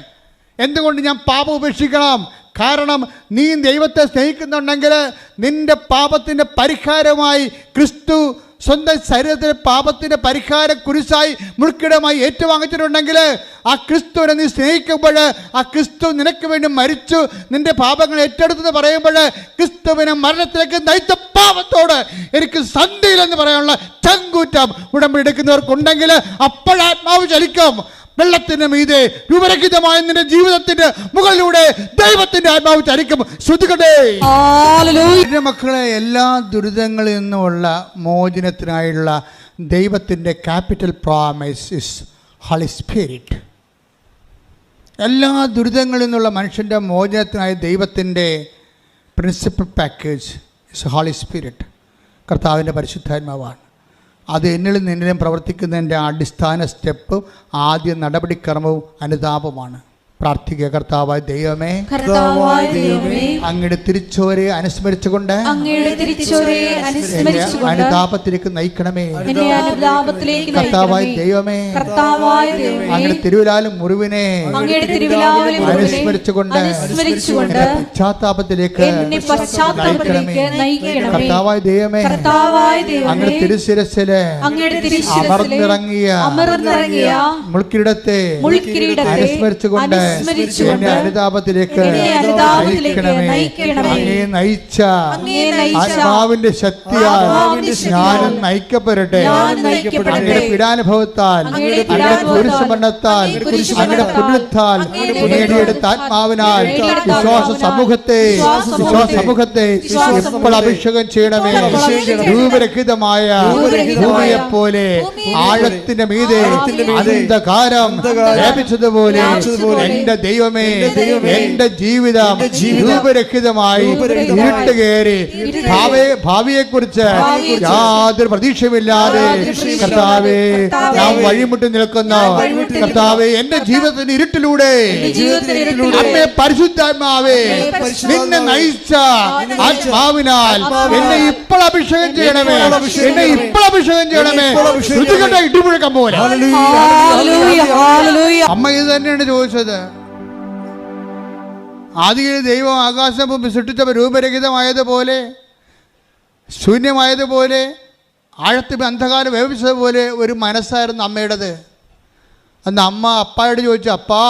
എന്തുകൊണ്ട് ഞാൻ പാപം ഉപേക്ഷിക്കണം? കാരണം നീ ദൈവത്തെ സ്നേഹിക്കുന്നുണ്ടെങ്കിൽ നിൻ്റെ പാപത്തിൻ്റെ പരിഹാരമായി ക്രിസ്തു സ്വന്തം ശരീരത്തിലെ പാപത്തിൻ്റെ പരിഹാരം കുരിശായി മുൾക്കിടമായി ഏറ്റുവാങ്ങിച്ചിട്ടുണ്ടെങ്കിൽ ആ ക്രിസ്തുവിനെ നീ സ്നേഹിക്കുമ്പോൾ ആ ക്രിസ്തു നിനക്ക് വേണ്ടി മരിച്ചു നിൻ്റെ പാപങ്ങൾ ഏറ്റെടുത്തെന്ന് പറയുമ്പോൾ ക്രിസ്തുവിനെ മരണത്തിലേക്ക് നയിച്ച പാപത്തോട് എനിക്ക് സന്ധിയിലെന്ന് പറയാനുള്ള ചങ്കൂറ്റം ഉടമ്പടി എടുക്കുന്നവർക്കുണ്ടെങ്കിൽ അപ്പോഴാത്മാവ് ചലിക്കും. വെള്ളത്തിന് മീതെ രൂപരഹിതമായ നിന്റെ ജീവിതത്തിന്റെ മുകളിലൂടെ ദൈവത്തിന്റെ ആത്മാവ് ചലിക്കും. ശ്രുതികട്ടെ. മക്കളെ, എല്ലാ ദുരിതങ്ങളിൽ നിന്നുമുള്ള മോചനത്തിനായുള്ള ദൈവത്തിൻ്റെ capital promise is Holy Spirit. എല്ലാ ദുരിതങ്ങളിൽ നിന്നുള്ള മനുഷ്യൻ്റെ മോചനത്തിനായി ദൈവത്തിൻ്റെ principal package is Holy Spirit. കർത്താവിൻ്റെ പരിശുദ്ധാത്മാവാണ്. അത് എന്നിലും നിന്നിലും പ്രവർത്തിക്കുന്നതിൻ്റെ അടിസ്ഥാന സ്റ്റെപ്പ്, ആദ്യ നടപടിക്രമവും അനുതാപമാണ്. പ്രാർത്ഥിക്കുക. കർത്താവായ ദൈവമേ, അങ്ങയുടെ തിരിച്ചോരെ അനുസ്മരിച്ചുകൊണ്ട് അനുതാപത്തിലേക്ക് നയിക്കണമേ. കർത്താവായ ദൈവമേ, അങ്ങയുടെ തിരുവിലാലും മുറിവിനെ അനുസ്മരിച്ചുകൊണ്ട് പശ്ചാത്താപത്തിലേക്ക് നയിക്കണമേ. കർത്താവായ ദൈവമേ, അങ്ങയുടെ തിരുശിരസില് അമർന്നിറങ്ങിയ മുൾക്കിരീടത്തെ അനുസ്മരിച്ചുകൊണ്ട് എന്നെ അനുതാപത്തിലേക്ക് നയിക്കണമേ. അങ്ങേ നയിച്ച ആത്മാവിന്റെ ശക്തിയാൽ ഞാനും നയിക്കപ്പെടട്ടെ. അങ്ങയുടെ പീഡാനുഭവത്താൽ, അങ്ങയുടെ കുരിശുമരണത്താൽ, അങ്ങയുടെ പുനരുത്ഥാൽ നേടിയെടുത്ത ആത്മാവിനാൽ വിശ്വാസ സമൂഹത്തെ ഇപ്പോൾ അഭിഷേകം ചെയ്യണമേ. രൂപരഹിതമായ ഭൂമിയെ പോലെ ആഴത്തിന്റെ മീതെ അന്ധകാരം വ്യാപിച്ചതുപോലെ എന്റെ ദൈവമേ, എന്റെ ജീവിതം രൂപരഹിതമായി ഇരുട്ട് കയറി ഭാവിയെക്കുറിച്ച് യാതൊരു പ്രതീക്ഷയുമില്ലാതെ കർത്താവേ ഞാൻ വഴിമുട്ടി നിൽക്കുന്നു. കർത്താവേ, എന്റെ ജീവിതത്തിന്റെ ഇരുട്ടിലൂടെ അമ്മേ പരിശുദ്ധാത്മാവേ, നിന്നെ നയിച്ച ആത്മാവിനാൽ എന്നെ ഇപ്പോൾ അഭിഷേകം ചെയ്യണമേ, എന്നെ ഇപ്പോൾ അഭിഷേകം ചെയ്യണമേ. ശ്രുതികെട്ട ഇടിമുഴക്കം പോലെ അമ്മ ഇത് തന്നെയാണ് ചോദിച്ചത്. ആദിയിൽ ദൈവം ആകാശം സൃഷ്ടിച്ചപ്പോൾ രൂപരഹിതമായതുപോലെ, ശൂന്യമായതുപോലെ, ആഴത്തിൽ അന്ധകാരം വ്യാപിച്ചതുപോലെ ഒരു മനസ്സായിരുന്നു അമ്മയുടേത്. അന്ന് അമ്മ അപ്പായോട് ചോദിച്ചു, അപ്പാ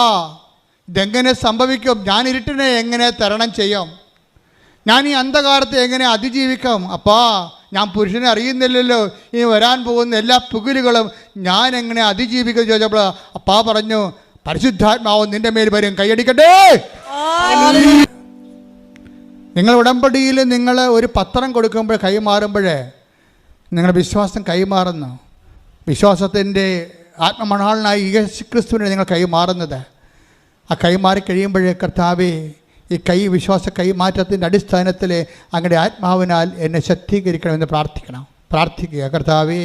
ഇതെങ്ങനെ സംഭവിക്കും? ഞാൻ ഇരുട്ടിനെ എങ്ങനെ തരണം ചെയ്യും? ഞാൻ ഈ അന്ധകാരത്തെ എങ്ങനെ അതിജീവിക്കാം? അപ്പാ, ഞാൻ പുരുഷനെ അറിയുന്നില്ലല്ലോ, ഇനി വരാൻ പോകുന്ന എല്ലാ പുകിലുകളും ഞാൻ എങ്ങനെ അതിജീവിക്കും ചോദിച്ചപ്പോൾ അപ്പാ പറഞ്ഞു, പരിശുദ്ധാത്മാവ് നിന്റെ മേൽ വരും, കൈയടിക്കട്ടെ. നിങ്ങൾ ഉടമ്പടിയിൽ നിങ്ങൾ ഒരു പത്രം കൊടുക്കുമ്പോൾ കൈമാറുമ്പോഴേ നിങ്ങളുടെ വിശ്വാസം കൈമാറുന്നു. വിശ്വാസത്തിൻ്റെ ആത്മമണാളനായി യേശുക്രിസ്തുവിനെ നിങ്ങൾ കൈമാറുന്നത്. ആ കൈമാറി കഴിയുമ്പോഴേ കർത്താവേ, ഈ വിശ്വാസ കൈമാറ്റത്തിൻ്റെ അടിസ്ഥാനത്തിൽ അങ്ങയുടെ ആത്മാവിനാൽ എന്നെ ശക്തീകരിക്കണമെന്ന് പ്രാർത്ഥിക്കുക. കർത്താവേ,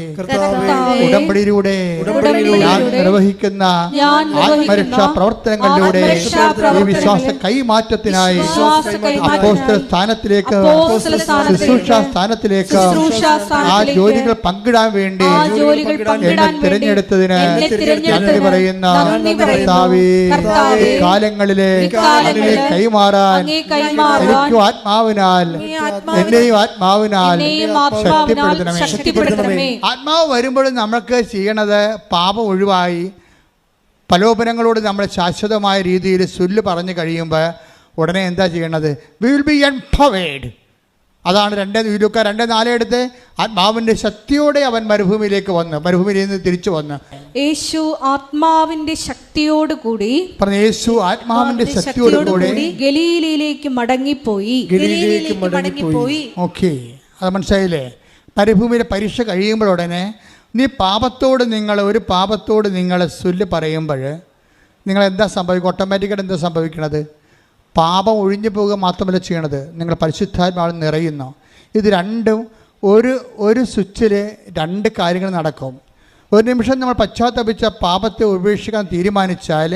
ഉടമ്പടിയിലൂടെ ഞാൻ നിർവഹിക്കുന്ന ആത്മരക്ഷാ പ്രവർത്തനങ്ങളിലൂടെ ഈ വിശ്വാസ കൈമാറ്റത്തിനായി അപ്പോസ്തല സ്ഥാനത്തിലേക്ക്, ശുശ്രൂഷ സ്ഥാനത്തിലേക്ക് ആ ജോലികൾ പങ്കിടാൻ വേണ്ടി എന്നെ തിരഞ്ഞെടുത്തതിന് നന്ദി പറയുന്ന കർത്താവേ, കാലങ്ങളിലെ കൈമാറാൻ എനിക്കും ആത്മാവിനാൽ എന്നെയും ആത്മാവിനാൽ ശക്തിപ്പെടുത്തണമേ. ആത്മാവ് വരുമ്പോഴും നമ്മൾക്ക് ചെയ്യണത് പാപം ഒഴിവായി പ്രലോഭനങ്ങളോട് നമ്മൾ ശാശ്വതമായ രീതിയിൽ സുല്ല് പറഞ്ഞു കഴിയുമ്പോൾ ഉടനെ എന്താ ചെയ്യണത്? We will be empowered. അതാണ് 2:4 എടുത്ത് ആത്മാവിൻ്റെ ശക്തിയോടെ അവൻ മരുഭൂമിയിലേക്ക് വന്നു, മരുഭൂമിയിൽ നിന്ന് തിരിച്ചു വന്നു. യേശു ആത്മാവിന്റെ ശക്തിയോടുകൂടി യേശു ആത്മാവിന്റെ ശക്തിയോടുകൂടി ഗലീലയിലേക്ക് മടങ്ങിപ്പോയി. ഓക്കെ, അത് മനസ്സിലായില്ലേ? മരുഭൂമിയിലെ പരീക്ഷ കഴിയുമ്പോഴുടനെ ഒരു പാപത്തോട് നിങ്ങൾ സുല്ല് പറയുമ്പോൾ നിങ്ങൾ എന്താ സംഭവിക്കും? ഓട്ടോമാറ്റിക്കായിട്ട് എന്താ സംഭവിക്കണത്? പാപം ഒഴിഞ്ഞു പോകുക മാത്രമല്ല ചെയ്യണത്, നിങ്ങൾ പരിശുദ്ധാത്മാവിൽ നിറയുന്നു. ഇത് രണ്ടും ഒരു സ്വിച്ചിൽ 2 കാര്യങ്ങൾ നടക്കും. ഒരു നിമിഷം നമ്മൾ പശ്ചാത്തപിച്ച പാപത്തെ ഉപേക്ഷിക്കാൻ തീരുമാനിച്ചാൽ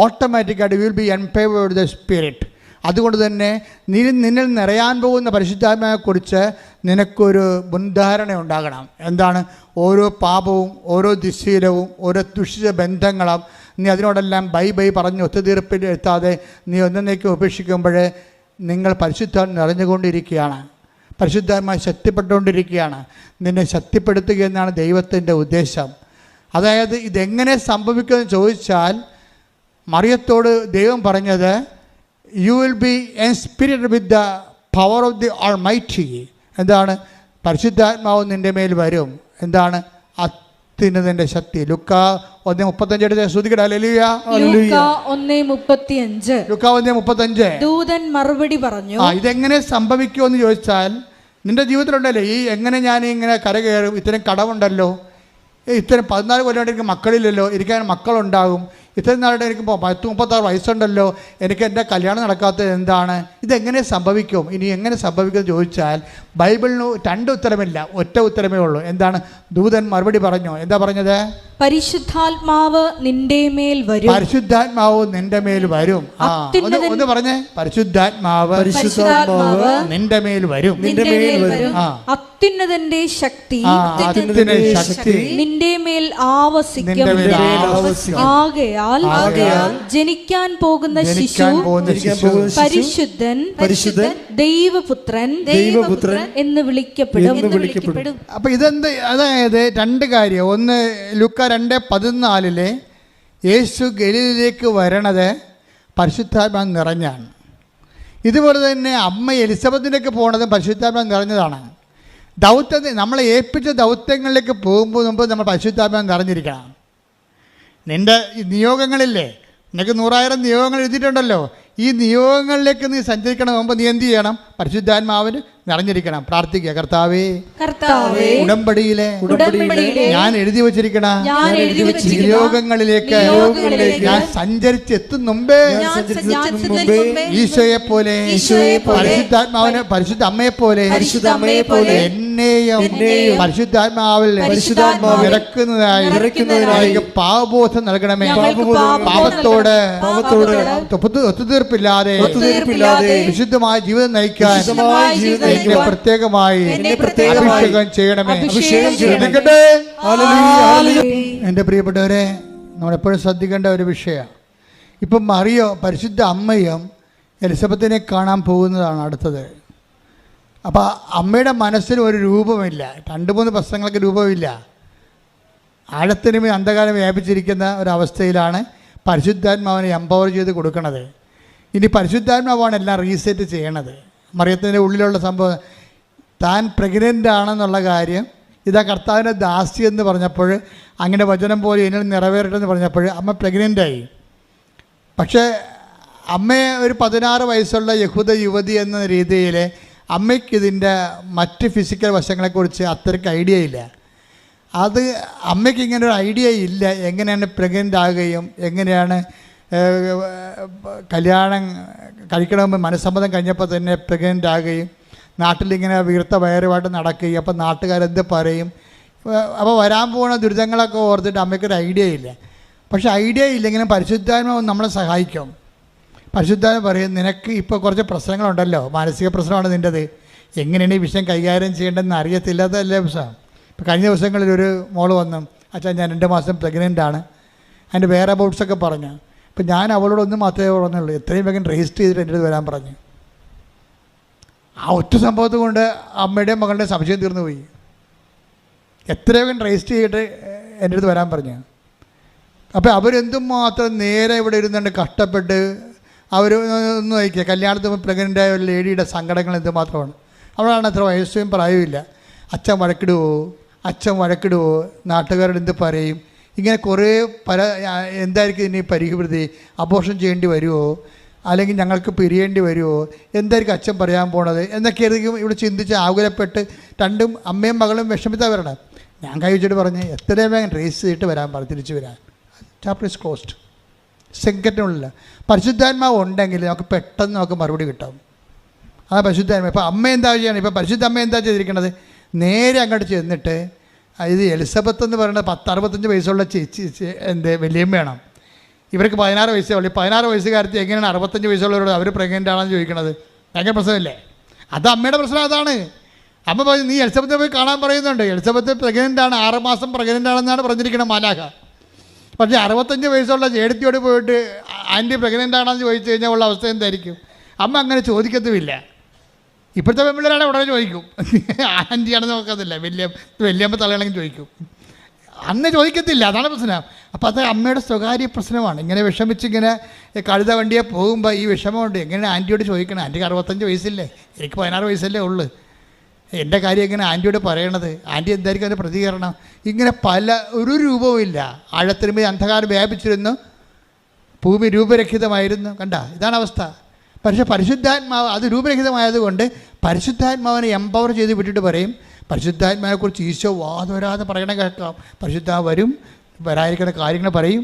ഓട്ടോമാറ്റിക്കായിട്ട് will be empowered the spirit. അതുകൊണ്ട് തന്നെ നിന്നിൽ നിറയാൻ പോകുന്ന പരിശുദ്ധാത്മാവിനെക്കുറിച്ച് നിനക്കൊരു മുൻധാരണ ഉണ്ടാകണം. എന്താണ്? ഓരോ പാപവും, ഓരോ ദുശ്ശീലവും, ഓരോ ദുഷിച്ച ബന്ധങ്ങളും നീ അതിനോടെല്ലാം ബൈ പറഞ്ഞ് ഒത്തുതീർപ്പിൽ എത്താതെ നീ ഒന്നേക്കും ഉപേക്ഷിക്കുമ്പോൾ നിങ്ങൾ പരിശുദ്ധാത്മ നിറഞ്ഞുകൊണ്ടിരിക്കുകയാണ്, പരിശുദ്ധാത്മായി ശക്തിപ്പെട്ടുകൊണ്ടിരിക്കുകയാണ്. നിന്നെ ശക്തിപ്പെടുത്തുക എന്നാണ് ദൈവത്തിൻ്റെ ഉദ്ദേശം. അതായത് ഇതെങ്ങനെ സംഭവിക്കുമെന്ന് ചോദിച്ചാൽ മറിയത്തോട് ദൈവം പറഞ്ഞത്, you will be inspirited with the power of the almighty. എന്താണ്? പരിശുദ്ധാത്മാവ് നിൻ്റെ മേൽ വരും. എന്താണ്? അത്യുന്നതൻ്റെ ശക്തി. ലുക്കാ 1:35 ശ്രുതിക്കട്ടെ. ഹല്ലേലൂയ. ലൂക്കാ 1:35. ദൂതൻ മറുപടി പറഞ്ഞു. ഇതെങ്ങനെ സംഭവിക്കുമെന്ന് ചോദിച്ചാൽ നിൻ്റെ ജീവിതത്തിലുണ്ടല്ലോ എങ്ങനെ ഞാൻ ഇങ്ങനെ കരകയറും? ഇത്തരം കടമുണ്ടല്ലോ, ഇത്തരം 14 കൊല്ലം കൊണ്ട് എനിക്ക് മക്കളില്ലല്ലോ, എനിക്ക് മക്കളുണ്ടാകും. ഇത്രയും നാളുടെ എനിക്ക് 36 വയസ്സുണ്ടല്ലോ, എനിക്ക് എൻ്റെ കല്യാണം നടക്കാത്തത് എന്താണ്? ഇതെങ്ങനെ സംഭവിക്കും? ഇനി എങ്ങനെ സംഭവിക്കുമെന്ന് ചോദിച്ചാൽ ബൈബിളിന് 2 ഉത്തരമില്ല, ഒറ്റ ഉത്തരമേ ഉള്ളൂ. എന്താണ്? ദൂതൻ മറുപടി പറഞ്ഞു. എന്താ പറഞ്ഞത്? പരിശുദ്ധാത്മാവ് നിന്റെ മേൽ വരും. പരിശുദ്ധാത്മാവ് നിന്റെ മേൽ വരും. ഒന്ന് പറഞ്ഞേ, പരിശുദ്ധാത്മാവ് നിന്റെ മേൽ വരും. അത്യുന്നതന്റെ ശക്തി നിന്റെ മേൽ ആവസിക്കും. ആകയാൽ ജനിക്കാൻ പോകുന്ന ശിശു പരിശുദ്ധൻ ദൈവപുത്രൻ എന്ന് വിളിക്കപ്പെടും. അപ്പൊ ഇതെന്ത്? അതായത് 2 കാര്യം. ഒന്ന്, ലൂക്കാ 2:14 യേശു ഗലീലയിലേക്ക് വരണത് പരിശുദ്ധാത്മാവ് നിറഞ്ഞാണ്. ഇതുപോലെ തന്നെ അമ്മ എലിസബത്തിലേക്ക് പോണതും പരിശുദ്ധാത്മാവ് നിറഞ്ഞതാണ്. നമ്മളെ ഏൽപ്പിച്ച ദൗത്യങ്ങളിലേക്ക് പോകുമ്പോൾ മുമ്പ് നമ്മൾ പരിശുദ്ധാത്മാവ് നിറഞ്ഞിരിക്കണം. നിൻ്റെ നിയോഗങ്ങളില്ലേ, നിനക്ക് 100,000 നിയോഗങ്ങൾ എഴുതിയിട്ടുണ്ടല്ലോ, ഈ നിയോഗങ്ങളിലേക്ക് നീ സഞ്ചരിക്കണം മുമ്പ് നീ എന്ത് ചെയ്യണം? പരിശുദ്ധാത്മാവിന് നിറഞ്ഞിരിക്കണം. പ്രാർത്ഥിക്കുക. കർത്താവേ, ഉടമ്പടിയിലെ ഞാൻ എഴുതി വച്ചിരിക്കണ നിയോഗങ്ങളിലേക്ക് ഞാൻ സഞ്ചരിച്ചെത്തും മുമ്പേ ഈശോയെ പോലെ, പരിശുദ്ധ അമ്മയെ പോലെ എന്നെയും പരിശുദ്ധാത്മാവിൽ നിറയ്ക്കുന്നതിനായി പാപബോധം നൽകണമേ. പാപത്തോട് ഒത്തുതീർപ്പില്ലാതെ വിശുദ്ധമായ ജീവിതം നയിക്കാൻ എന്നെ പ്രത്യേകമായി അഭിഷേകം ചെയ്യണമേ. എൻ്റെ പ്രിയപ്പെട്ടവരെ, നമ്മളെപ്പോഴും ശ്രദ്ധിക്കേണ്ട ഒരു വിഷയമാണ്. ഇപ്പം മറിയോ പരിശുദ്ധ അമ്മയും എലിസബത്തിനെ കാണാൻ പോകുന്നതാണ് അടുത്തത്. അപ്പോൾ അമ്മയുടെ മനസ്സിന് ഒരു രൂപമില്ല, 2-3 പ്രശ്നങ്ങൾക്ക് രൂപമില്ല. ആഴത്തിനുമേ അന്ധകാരം വ്യാപിച്ചിരിക്കുന്ന ഒരവസ്ഥയിലാണ് പരിശുദ്ധാത്മാവിനെ എംപവർ ചെയ്ത് കൊടുക്കുന്നത്. ഇനി പരിശുദ്ധാത്മാവാണ് എല്ലാം റീസെറ്റ് ചെയ്യണത്. മറിയത്തിൻ്റെ ഉള്ളിലുള്ള സംഭവം, താൻ പ്രഗ്നൻ്റ് ആണെന്നുള്ള കാര്യം, ഇതാ കർത്താവിൻ്റെ ദാസി എന്ന് പറഞ്ഞപ്പോൾ, അങ്ങനെ വചനം പോലെ എന്നിൽ നിറവേറട്ടെന്ന് പറഞ്ഞപ്പോൾ അമ്മ പ്രഗ്നൻ്റായി. പക്ഷേ അമ്മയെ ഒരു 16 വയസ്സുള്ള യഹൂദ യുവതി എന്ന രീതിയിൽ അമ്മയ്ക്കിതിൻ്റെ മറ്റ് ഫിസിക്കൽ വശങ്ങളെക്കുറിച്ച് അത്രയ്ക്ക് ഐഡിയ ഇല്ല. അത് അമ്മയ്ക്ക് ഇങ്ങനെ ഒരു ഐഡിയ ഇല്ല, എങ്ങനെയാണ് പ്രഗ്നൻ്റ് ആകുകയും എങ്ങനെയാണ് കല്യാണം കഴിക്കണമെന്ന് മനസ്സമ്മതം കഴിഞ്ഞപ്പോൾ തന്നെ പ്രഗ്നൻ്റ് ആകുകയും നാട്ടിലിങ്ങനെ വീർത്ത വയറുമായിട്ട് നടക്കുകയും അപ്പോൾ നാട്ടുകാരെന്ത് പറയും. അപ്പോൾ വരാൻ പോകുന്ന ദുരിതങ്ങളൊക്കെ ഓർത്തിട്ട് അമ്മയ്ക്കൊരു ഐഡിയ ഇല്ല. പക്ഷേ ഐഡിയ ഇല്ലെങ്കിലും പരിശുദ്ധാത്മാവ് നമ്മളെ സഹായിക്കും. പരിശുദ്ധാത്മാവ് പറയും, നിനക്ക് ഇപ്പോൾ കുറച്ച് പ്രശ്നങ്ങളുണ്ടല്ലോ, മാനസിക പ്രശ്നമാണ് നിൻ്റെത്, എങ്ങനെയാണ് ഈ വിഷയം കൈകാര്യം ചെയ്യേണ്ടതെന്ന് അറിയത്തില്ലാത്തതല്ലേ വിഷയം. ഇപ്പോൾ കഴിഞ്ഞ ദിവസങ്ങളിൽ ഒരു മോള് വന്നു, അച്ഛാ ഞാൻ 2 മാസം പ്രഗ്നൻ്റ് ആണ്, അതിൻ്റെ വേറെ അബൌട്ട്സൊക്കെ പറഞ്ഞു. അപ്പം ഞാൻ അവളോടൊന്നും മാത്രമേ പറഞ്ഞുള്ളൂ, എത്രയും വേഗം രജിസ്റ്റർ ചെയ്തിട്ട് എൻ്റെ അടുത്ത് വരാൻ പറഞ്ഞു. ആ ഒറ്റ സംഭവത്ത് കൊണ്ട് അമ്മയുടെയും മകളുടെയും സംശയം തീർന്നു പോയി. എത്രയും വേഗം രജിസ്റ്റർ ചെയ്തിട്ട് എൻ്റെ അടുത്ത് വരാൻ പറഞ്ഞു. അപ്പോൾ അവരെന്തുമാത്രം നേരെ ഇവിടെ ഇരുന്നുകൊണ്ട് കഷ്ടപ്പെട്ട് അവർ ഒന്ന് നോക്കിയ കല്യാണത്തിന് പ്രഗ്നൻ്റായ ഒരു ലേഡിയുടെ സങ്കടങ്ങൾ എന്തുമാത്രമാണ്. അവളാണ് അത്ര വയസ്സും പ്രായവുമില്ല. അച്ഛൻ വഴക്കിടുവോ, നാട്ടുകാരോട് എന്ത് പറയും, ഇങ്ങനെ കുറേ എന്തായിരിക്കും ഇനി പരിഹൃതി, അബോർഷൻ ചെയ്യേണ്ടി വരുമോ, അല്ലെങ്കിൽ ഞങ്ങൾക്ക് പിരിയേണ്ടി വരുമോ, എന്തായിരിക്കും അച്ഛൻ പറയാൻ പോണത് എന്നൊക്കെയായിരിക്കും ഇവിടെ ചിന്തിച്ച് ആകുലപ്പെട്ട് രണ്ടും അമ്മയും മകളും വിഷമിത്താൻ വരണം. ഞാൻ കൈ വെച്ചിട്ട് പറഞ്ഞ് എത്രയും വേഗം റേസ് ചെയ്തിട്ട് തിരിച്ചു വരാൻ. Chapter is closed. സെക്കൻഡിനുള്ള പരിശുദ്ധാത്മാവ് ഉണ്ടെങ്കിൽ നമുക്ക് പെട്ടെന്ന് നമുക്ക് മറുപടി കിട്ടും. ആ പരിശുദ്ധാത്മാവ് ഇപ്പോൾ അമ്മ എന്താ ചെയ്യണം, ഇപ്പോൾ പരിശുദ്ധ അമ്മ എന്താ ചെയ്തിരിക്കണത്, നേരെ അങ്ങോട്ട് ചെന്നിട്ട്, ഇത് എലിസബത്ത് എന്ന് പറയുന്നത് 65 വയസ്സുള്ള ചേച്ചി വലിയമ്മയാണ്. ഇവർക്ക് 16 വയസ്സേ ഉള്ളൂ. 16 വയസ്സുകാരത്തി എങ്ങനെയാണ് 65 വയസ്സുള്ളവരോട് അവർ പ്രഗ്നൻ്റ് ആണെന്ന് ചോദിക്കണത്? ഭയങ്കര പ്രശ്നമല്ലേ? അത് അമ്മയുടെ പ്രശ്നം അതാണ്. അമ്മ പറഞ്ഞു, നീ എലിസബത്തെ പോയി കാണാൻ പറയുന്നുണ്ട്, എലിസബത്ത് പ്രഗ്നൻ്റ് ആണ്, 6 മാസം പ്രഗ്നൻ്റ് ആണെന്നാണ് പറഞ്ഞിരിക്കുന്നത് മാലാഖ. പക്ഷേ 65 വയസ്സുള്ള ചേടത്തിയോട് പോയിട്ട് ആൻറ്റി പ്രഗ്നൻ്റ് ആണെന്ന് ചോദിച്ചു കഴിഞ്ഞാൽ ഉള്ള അവസ്ഥ എന്തായിരിക്കും? അമ്മ അങ്ങനെ ചോദിക്കത്തുമില്ല. ഇപ്പോഴത്തെ പെൺപിള്ളേരാണ് ഉടനെ ചോദിക്കും, ആൻറ്റിയാണെന്ന് നോക്കത്തില്ല, വലിയമ്മ തലയാണെങ്കിൽ ചോദിക്കും. അന്ന് ചോദിക്കത്തില്ല, അതാണ് പ്രശ്നം. അപ്പോൾ അത് അമ്മയുടെ സ്വകാര്യ പ്രശ്നമാണ്. ഇങ്ങനെ വിഷമിച്ചിങ്ങനെ കഴുത വണ്ടിയെ പോകുമ്പോൾ ഈ വിഷമമുണ്ട്. എങ്ങനെ ആൻറ്റിയോട് ചോദിക്കണം? ആൻറ്റിക്ക് 65 വയസ്സില്ലേ, എനിക്ക് 16 വയസ്സല്ലേ ഉള്ളൂ, എൻ്റെ കാര്യം എങ്ങനെ ആൻറ്റിയോട് പറയണത്? ആൻറ്റി എന്തായിരിക്കും അതിൻ്റെ പ്രതികരണം? ഇങ്ങനെ ഒരു രൂപവുമില്ല. ആഴത്തിനുമേ അന്ധകാരം വ്യാപിച്ചിരുന്നു, ഭൂമി രൂപരഹിതമായിരുന്നു. കണ്ട, ഇതാണ് അവസ്ഥ. പക്ഷേ പരിശുദ്ധാത്മാവ് അത് രൂപരഹിതമായതുകൊണ്ട് പരിശുദ്ധാത്മാവിനെ എംപവർ ചെയ്ത് വിട്ടിട്ട് പറയും, പരിശുദ്ധാത്മാവിനെക്കുറിച്ച് ഈശോ വാദവരാതെ പറയണ കേൾക്കാം. പരിശുദ്ധാത്മാവ് വരും, വരാതിരിക്കുന്ന കാര്യങ്ങൾ പറയും,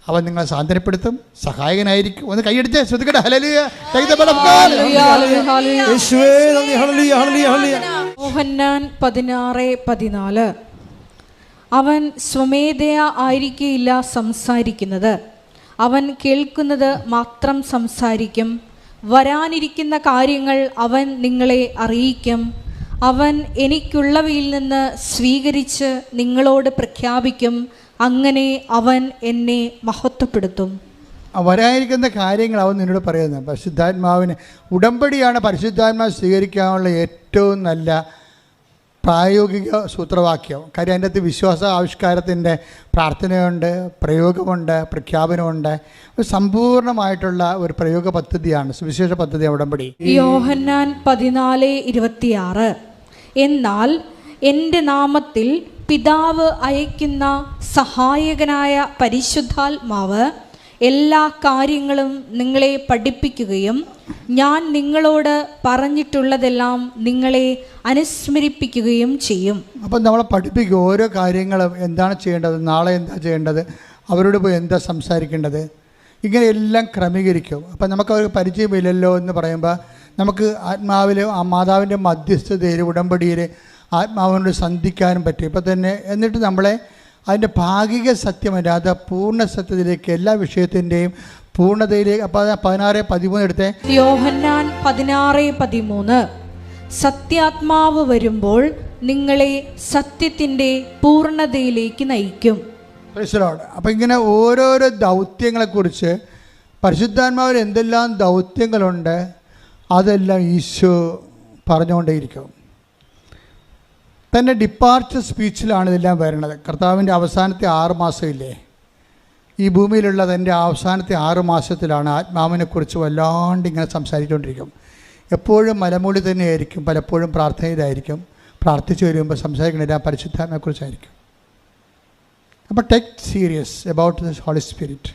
അവൻ നിങ്ങളെ സാന്ത്വനപ്പെടുത്തും, സഹായകനായിരിക്കും. ഒന്ന് കൈയടിച്ച് ശ്രദ്ധിക്കട്ടെ. ഹല്ലേലൂയ. യോഹന്നാൻ 16:14. അവൻ സ്വമേധയാ ആയിരിക്കില്ല സംസാരിക്കുന്നത്, അവൻ കേൾക്കുന്നത് മാത്രം സംസാരിക്കും. വരാനിരിക്കുന്ന കാര്യങ്ങൾ അവൻ നിങ്ങളെ അറിയിക്കും. അവൻ എനിക്കുള്ളവയിൽ നിന്ന് സ്വീകരിച്ച് നിങ്ങളോട് പ്രഖ്യാപിക്കും. അങ്ങനെ അവൻ എന്നെ മഹത്വപ്പെടുത്തും. വരാനിരിക്കുന്ന കാര്യങ്ങൾ അവൻ നിന്നോട് പറയുന്നത്. പരിശുദ്ധാത്മാവിന് ഉടമ്പടിയാണ് പരിശുദ്ധാത്മാവ് സ്വീകരിക്കാനുള്ള ഏറ്റവും നല്ല പ്രായോഗിക സൂത്രവാക്യം. കാര്യം അതിൻ്റെ അകത്ത് വിശ്വാസ ആവിഷ്കാരത്തിൻ്റെ പ്രാർത്ഥനയുണ്ട്, പ്രയോഗമുണ്ട്, പ്രഖ്യാപനമുണ്ട്. ഒരു സമ്പൂർണ്ണമായിട്ടുള്ള ഒരു പ്രയോഗ പദ്ധതിയാണ്, സുവിശേഷ പദ്ധതി ഉടമ്പടി. യോഹന്നാൻ 14:26. എന്നാൽ എൻ്റെ നാമത്തിൽ പിതാവ് അയക്കുന്ന സഹായകനായ പരിശുദ്ധാത്മാവ് എല്ലാ കാര്യങ്ങളും നിങ്ങളെ പഠിപ്പിക്കുകയും ഞാൻ നിങ്ങളോട് പറഞ്ഞിട്ടുള്ളതെല്ലാം നിങ്ങളെ അനുസ്മരിപ്പിക്കുകയും ചെയ്യും. അപ്പം നമ്മളെ പഠിപ്പിക്കും ഓരോ കാര്യങ്ങളും, എന്താണ് ചെയ്യേണ്ടത്, നാളെ എന്താ ചെയ്യേണ്ടത്, അവരോട് പോയി എന്താ സംസാരിക്കേണ്ടത്, ഇങ്ങനെ എല്ലാം ക്രമീകരിക്കും. അപ്പം നമുക്ക് അവർക്ക് പരിചയമില്ലല്ലോ എന്ന് പറയുമ്പോൾ നമുക്ക് ആത്മാവിൽ ആ മാതാവിൻ്റെ മധ്യസ്ഥതയിൽ ഉടമ്പടിയിൽ ആത്മാവിനോട് സന്ധിക്കാനും പറ്റും. ഇപ്പം തന്നെ എന്നിട്ട് നമ്മളെ അതിൻ്റെ ഭാഗിക സത്യമല്ലാതെ പൂർണ്ണ സത്യത്തിലേക്ക് എല്ലാ വിഷയത്തിൻ്റെയും പൂർണ്ണതയിലേക്ക്. അപ്പോൾ 16:13 എടുത്തേ. യോഹന്നാൻ 16:13 സത്യാത്മാവ് വരുമ്പോൾ നിങ്ങളെ സത്യത്തിൻ്റെ പൂർണ്ണതയിലേക്ക് നയിക്കും. അപ്പം ഇങ്ങനെ ഓരോരോ ദൗത്യങ്ങളെക്കുറിച്ച് പരിശുദ്ധാത്മാവിൽ എന്തെല്ലാം ദൗത്യങ്ങളുണ്ട് അതെല്ലാം ഈശോ പറഞ്ഞുകൊണ്ടേയിരിക്കും. തൻ്റെ ഡിപ്പാർച്ചർ സ്പീച്ചിലാണ് ഇതെല്ലാം വരുന്നത്. കർത്താവിൻ്റെ അവസാനത്തെ 6 മാസമില്ലേ, ഈ ഭൂമിയിലുള്ള തൻ്റെ അവസാനത്തെ 6 മാസത്തിലാണ് ആത്മാവിനെക്കുറിച്ച് വല്ലാണ്ട് ഇങ്ങനെ സംസാരിച്ചുകൊണ്ടിരിക്കും. എപ്പോഴും മലമൂടി തന്നെയായിരിക്കും, പലപ്പോഴും പ്രാർത്ഥനയിലായിരിക്കും. പ്രാർത്ഥിച്ചു വരുമ്പോൾ സംസാരിക്കുന്നത് പരിശുദ്ധാത്മാവിനെക്കുറിച്ചായിരിക്കും. അപ്പോൾ take serious about this Holy Spirit.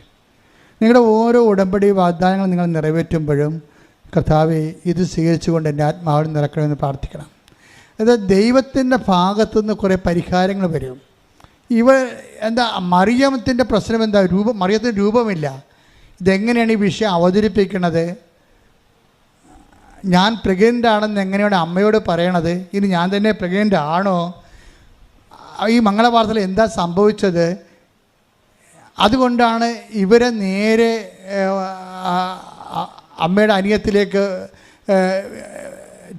നിങ്ങളുടെ ഓരോ ഉടമ്പടി വാഗ്ദാനങ്ങൾ നിങ്ങൾ നിറവേറ്റുമ്പോഴും കർത്താവെ ഇത് സ്വീകരിച്ചുകൊണ്ട് എൻ്റെ ആത്മാവിൽ നിറക്കണമെന്ന് പ്രാർത്ഥിക്കണം. അത് ദൈവത്തിൻ്റെ ഭാഗത്തുനിന്ന് കുറേ പരിഹാരങ്ങൾ വരും. മറിയത്തിൻ്റെ പ്രശ്നം എന്താ? മറിയത്തിന് രൂപമില്ല. ഇതെങ്ങനെയാണ് ഈ വിഷയം അവതരിപ്പിക്കുന്നത്? ഞാൻ പ്രഗ്നൻ്റ് ആണെന്ന് എങ്ങനെയാണ് അമ്മയോട് പറയണത്? ഇനി ഞാൻ തന്നെ പ്രഗ്നൻ്റ് ആണോ? ഈ മംഗളവാർത്തയിൽ എന്താ സംഭവിച്ചത്? അതുകൊണ്ടാണ് ഇവരെ നേരെ അമ്മയുടെ അനിയത്തിലേക്ക്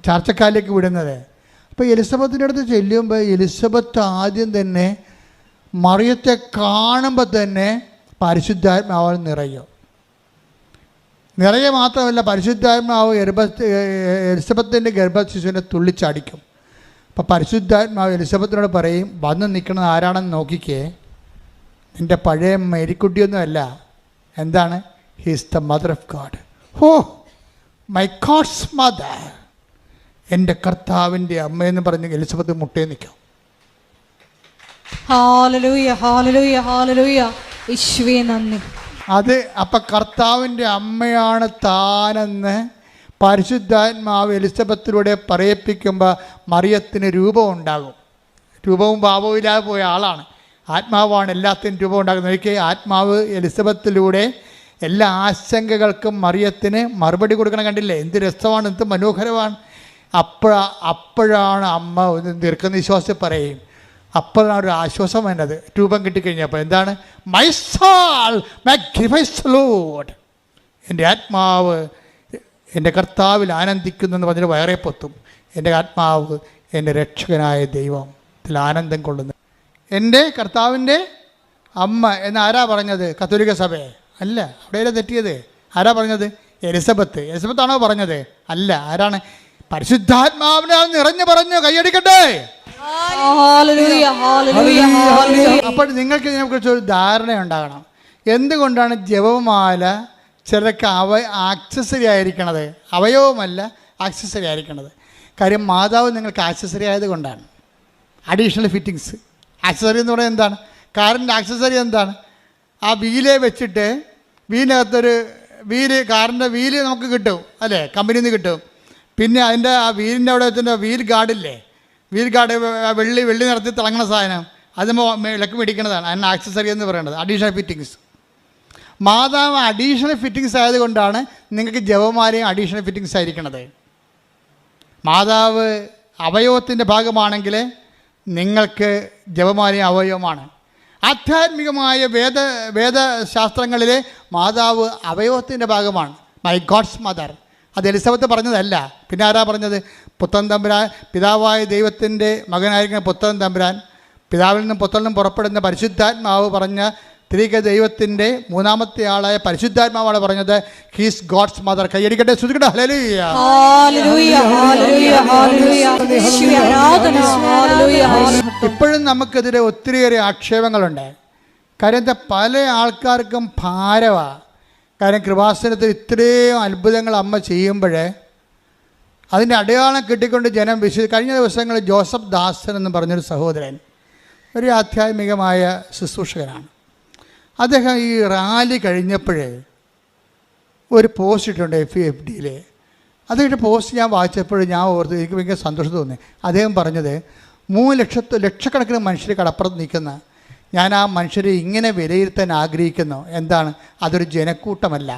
ചർച്ചക്കാരിലേക്ക് വിടുന്നത്. അപ്പോൾ എലിസബത്തിൻ്റെ അടുത്ത് ചെല്ലുമ്പോൾ എലിസബത്ത് ആദ്യം തന്നെ മറിയത്തെ കാണുമ്പോൾ തന്നെ പരിശുദ്ധാത്മാവ് നിറയും. മാത്രമല്ല, പരിശുദ്ധാത്മാവ് എലിസബത്തിൻ്റെ ഗർഭശിശുവിനെ തുള്ളിച്ചടിക്കും. അപ്പോൾ പരിശുദ്ധാത്മാവ് എലിസബത്തിനോട് പറയും, വന്ന് നിൽക്കുന്നത് ആരാണെന്ന് നോക്കിക്കേ, നിൻ്റെ പഴയ മേരിക്കുട്ടിയൊന്നുമല്ല. എന്താണ്? He's the mother of God. Oh my God's mother, എൻ്റെ കർത്താവിൻ്റെ അമ്മയെന്ന് പറഞ്ഞ് എലിസബത്ത് മുട്ടേ നിൽക്കും. Hallelujah, hallelujah, hallelujah. യേശുവേ നന്ദി. അത് അപ്പം കർത്താവിൻ്റെ അമ്മയാണ് താനെന്ന് പരിശുദ്ധാത്മാവ് എലിസബത്തിലൂടെ പറയിപ്പിക്കുമ്പോൾ മറിയത്തിന് രൂപം ഉണ്ടാകും. രൂപവും ഭാവവും ഇല്ലാതെ പോയ ആളാണ്. ആത്മാവാണ് എല്ലാത്തിനും രൂപം ഉണ്ടാകുന്നത്. ഒരിക്കൽ ആത്മാവ് എലിസബത്തിലൂടെ എല്ലാ ആശങ്കകൾക്കും മറിയത്തിന് മറുപടി കൊടുക്കണം. കണ്ടില്ലേ എന്ത് രസമാണ്, എന്ത് മനോഹരമാണ്. അപ്പോഴാണ് അമ്മ ഒന്ന് ദീർഘനിശ്വാസം പറയും. അപ്പോഴാണ് ഒരു ആശ്വാസം വേണ്ടത് രൂപം കിട്ടിക്കഴിഞ്ഞപ്പോൾ. എന്താണ്? My soul magnifies the Lord, എൻ്റെ ആത്മാവ് എൻ്റെ കർത്താവിൽ ആനന്ദിക്കുന്നു എന്ന് പറഞ്ഞിട്ട് വയറേ പൊത്തും. എൻ്റെ ആത്മാവ് എൻ്റെ രക്ഷകനായ ദൈവത്തിൽ ആനന്ദം കൊള്ളുന്നു. എൻ്റെ കർത്താവിൻ്റെ അമ്മ എന്ന് ആരാ പറഞ്ഞത്? കത്തോലിക്ക സഭയെ അല്ല. അവിടെയല്ലേ തെറ്റിയത്? ആരാ പറഞ്ഞത്? എലിസബത്താണോ പറഞ്ഞത്? അല്ല. ആരാണ്? പരിശുദ്ധാത്മാവിനാൽ നിറഞ്ഞു പറഞ്ഞു. കൈയടിക്കട്ടെ. അപ്പോൾ നിങ്ങൾക്ക് ഇതിനെക്കുറിച്ച് ഒരു ധാരണ ഉണ്ടാകണം. എന്തുകൊണ്ടാണ് ജപമാല ചിലർക്ക് ആക്സസറി ആയിരിക്കണത്? അവയവമല്ല, ആക്സസറി ആയിരിക്കണത്. കാര്യം മാതാവ് നിങ്ങൾക്ക് ആക്സസറി ആയതുകൊണ്ടാണ്. Additional fittings. ആക്സസറി എന്ന് പറയുന്നത് എന്താണ്? കാറിൻ്റെ ആക്സസറി എന്താണ്? ആ വീലെ വെച്ചിട്ട് വീലിനകത്തൊരു കാറിൻ്റെ വീല് നമുക്ക് കിട്ടും അല്ലേ, കമ്പനിയിൽ നിന്ന് കിട്ടും. പിന്നെ അതിൻ്റെ ആ വീലിൻ്റെ അവിടെ വെച്ചിട്ട് വീൽ ഗാർഡില്ലേ, വീൽ ഗാർഡ് വെള്ളി നിറത്തി തിളങ്ങുന്ന സാധനം, അത് ഇളക്ക് മേടിക്കുന്നതാണ്. അതിന് ആക്സസറി എന്ന് പറയുന്നത് അഡീഷണൽ ഫിറ്റിങ്സ്. മാതാവ് അഡീഷണൽ ഫിറ്റിങ്സ് ആയതുകൊണ്ടാണ് നിങ്ങൾക്ക് ജപമാലയും അഡീഷണൽ ഫിറ്റിങ്സ് ആയിരിക്കണത്. മാതാവ് അവയവത്തിൻ്റെ ഭാഗമാണെങ്കിൽ നിങ്ങൾക്ക് ജപമാലയും അവയവമാണ്. ആധ്യാത്മികമായ വേദശാസ്ത്രങ്ങളിലെ മാതാവ് അവയവത്തിൻ്റെ ഭാഗമാണ്. My God's mother. അത് എലിസബത്ത് പറഞ്ഞതല്ല. പിന്നെ ആരാ പറഞ്ഞത്? പുത്രൻ തമ്പുരാൻ, പിതാവായ ദൈവത്തിൻ്റെ മകനായിരിക്കുന്ന പുത്രൻ തമ്പുരാൻ, പിതാവിൽ നിന്നും പുത്രനും പുറപ്പെടുന്ന പരിശുദ്ധാത്മാവ് പറഞ്ഞ ത്രിക ദൈവത്തിൻ്റെ മൂന്നാമത്തെ ആളായ പരിശുദ്ധാത്മാവാണ് പറഞ്ഞത് ഹീസ് ഗോഡ്സ് മദർ. കൈയടിക്കട്ടെ, ശ്രുതിക്കട്ടെ. Hallelujah, hallelujah, hallelujah, hallelujah. ഇപ്പോഴും നമുക്കെതിരെ ഒത്തിരിയേറെ ആക്ഷേപങ്ങളുണ്ട്. കാര്യം പല ആൾക്കാർക്കും ഭാരമാണ്. കാര്യം കൃപാസനത്തിൽ ഇത്രയും അത്ഭുതങ്ങൾ അമ്മ ചെയ്യുമ്പോൾ അതിൻ്റെ അടയാളം കിട്ടിക്കൊണ്ട് ജനം കഴിഞ്ഞ ദിവസങ്ങളിൽ ജോസഫ് ദാസൻ എന്ന് പറഞ്ഞൊരു സഹോദരൻ, ഒരു ആധ്യാത്മികമായ ശുശ്രൂഷകനാണ്. അദ്ദേഹം ഈ റാലി കഴിഞ്ഞപ്പോൾ ഒരു പോസ്റ്റ് ഇട്ടുണ്ട് FFDയിൽ. അതിൻ്റെ പോസ്റ്റ് ഞാൻ വായിച്ചപ്പോൾ ഞാൻ ഓർത്ത് എനിക്ക് ഭയങ്കര സന്തോഷം തോന്നി. അദ്ദേഹം പറഞ്ഞത് 3 ലക്ഷക്കണക്കിന് മനുഷ്യർ കടപ്പുറത്ത് നിൽക്കുന്ന ഞാൻ ആ മനുഷ്യരെ ഇങ്ങനെ വിലയിരുത്താൻ ആഗ്രഹിക്കുന്നു. എന്താണ്? അതൊരു ജനക്കൂട്ടമല്ല,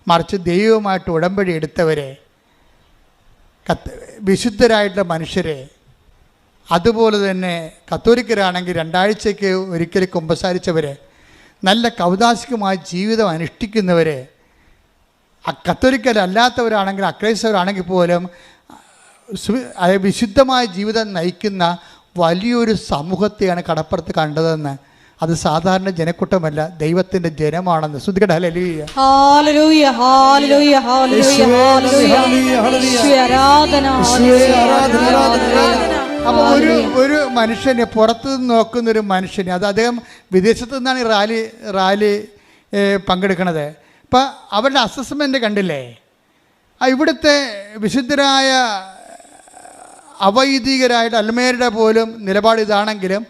മറിച്ച് ദൈവവുമായിട്ട് ഉടമ്പടി എടുത്തവരെ, വിശുദ്ധരായിട്ടുള്ള മനുഷ്യരെ, അതുപോലെ തന്നെ കത്തോലിക്കരാണെങ്കിൽ 2 ആഴ്ചയ്ക്ക് ഒരിക്കൽ കുമ്പസാരിച്ചവർ, നല്ല കൗതാശികമായ ജീവിതം അനുഷ്ഠിക്കുന്നവർ, കത്തോലിക്കരല്ലാത്തവരാണെങ്കിൽ അക്രൈസ്തവരാണെങ്കിൽ പോലും വിശുദ്ധമായ ജീവിതം നയിക്കുന്ന വലിയൊരു സമൂഹത്തെയാണ് കടപ്പുറത്ത് കണ്ടതെന്ന്. അത് സാധാരണ ജനക്കൂട്ടമല്ല, ദൈവത്തിൻ്റെ ജനമാണെന്ന്. ശ്രുതികട hallelujah. Hallelujah hallelujah hallelujah hallelujah. ആരാധന. അപ്പോൾ ഒരു മനുഷ്യനെ പുറത്തു നിന്ന് നോക്കുന്നൊരു മനുഷ്യന്, അത് അദ്ദേഹം വിദേശത്തു നിന്നാണ് ഈ റാലി പങ്കെടുക്കുന്നത്. അപ്പം അവരുടെ അസസ്മെൻ്റ് കണ്ടില്ലേ? ഇവിടുത്തെ വിശുദ്ധരായ അവൈദികരായിട്ട് അൽമേരുടെ പോലും നിലപാട് ഇതാണെങ്കിലും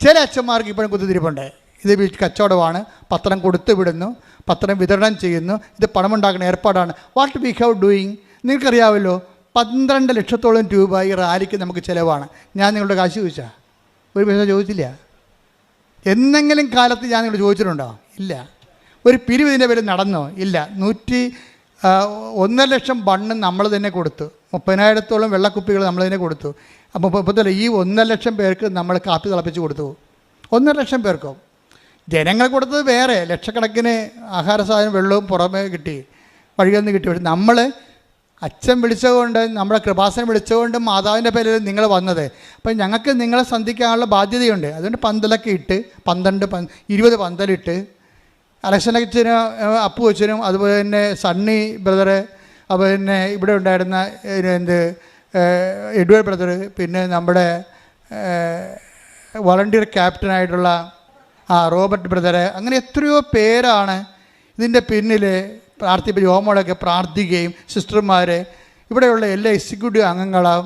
ചില അച്ഛന്മാർക്ക് ഇപ്പോഴും കുത്തിത്തിരിപ്പുണ്ട്. ഇത് കച്ചവടമാണ്, പത്രം കൊടുത്തു വിടുന്നു, പത്രം വിതരണം ചെയ്യുന്നു, ഇത് പണമുണ്ടാക്കുന്ന ഏർപ്പാടാണ്. What we have doing? നിങ്ങൾക്കറിയാമല്ലോ, 12 ലക്ഷത്തോളം രൂപ ഈ റാലിക്ക് നമുക്ക് ചിലവാണ്. ഞാൻ നിങ്ങളുടെ കാശ് ചോദിച്ചാൽ ഒരു പൈസ ചോദിച്ചില്ല. എന്തെങ്കിലും കാലത്ത് ഞാൻ നിങ്ങളോട് ചോദിച്ചിട്ടുണ്ടോ? ഇല്ല. ഒരു പിരിവ് ഇതിൻ്റെ പേര് നടന്നോ? ഇല്ല. 1.5 ലക്ഷം ബണ്ണ് നമ്മൾ തന്നെ കൊടുത്തു, 30,000-ഓളം വെള്ളക്കുപ്പികൾ നമ്മൾ തന്നെ കൊടുത്തു. അപ്പോൾ ഇപ്പോഴത്തെ ഈ 1.5 ലക്ഷം പേർക്ക് നമ്മൾ കാപ്പി തിളപ്പിച്ച് കൊടുത്തു. 1.5 ലക്ഷം പേർക്കോ? ജനങ്ങൾ കൊടുത്തത് വേറെ, ലക്ഷക്കണക്കിന് ആഹാര സാധനം വെള്ളവും പുറമേ കിട്ടി, വഴിയിൽ നിന്ന് കിട്ടി. പക്ഷെ നമ്മൾ അച്ഛൻ വിളിച്ചതുകൊണ്ട്, നമ്മുടെ കൃപാസനം വിളിച്ചതുകൊണ്ട് മാതാവിൻ്റെ പേരിൽ നിങ്ങൾ വന്നത്. അപ്പം ഞങ്ങൾക്ക് നിങ്ങളെ സന്ധിക്കാനുള്ള ബാധ്യതയുണ്ട്. അതുകൊണ്ട് പന്തലൊക്കെ ഇട്ട് 20 പന്തലിട്ട് അലക്ഷൻ അപ്പു അച്ഛനും അതുപോലെ തന്നെ സണ്ണി ബ്രദറ്, അതുപോലെ തന്നെ ഇവിടെ ഉണ്ടായിരുന്ന എഡ്വേർഡ് ബ്രദർ, പിന്നെ നമ്മുടെ വളണ്ടിയർ ക്യാപ്റ്റനായിട്ടുള്ള റോബർട്ട് ബ്രദറ്, അങ്ങനെ എത്രയോ പേരാണ് ഇതിൻ്റെ പിന്നിൽ യോമോളൊക്കെ പ്രാർത്ഥിക്കുകയും സിസ്റ്റർമാർ, ഇവിടെയുള്ള എല്ലാ എക്സിക്യൂട്ടീവ് അംഗങ്ങളും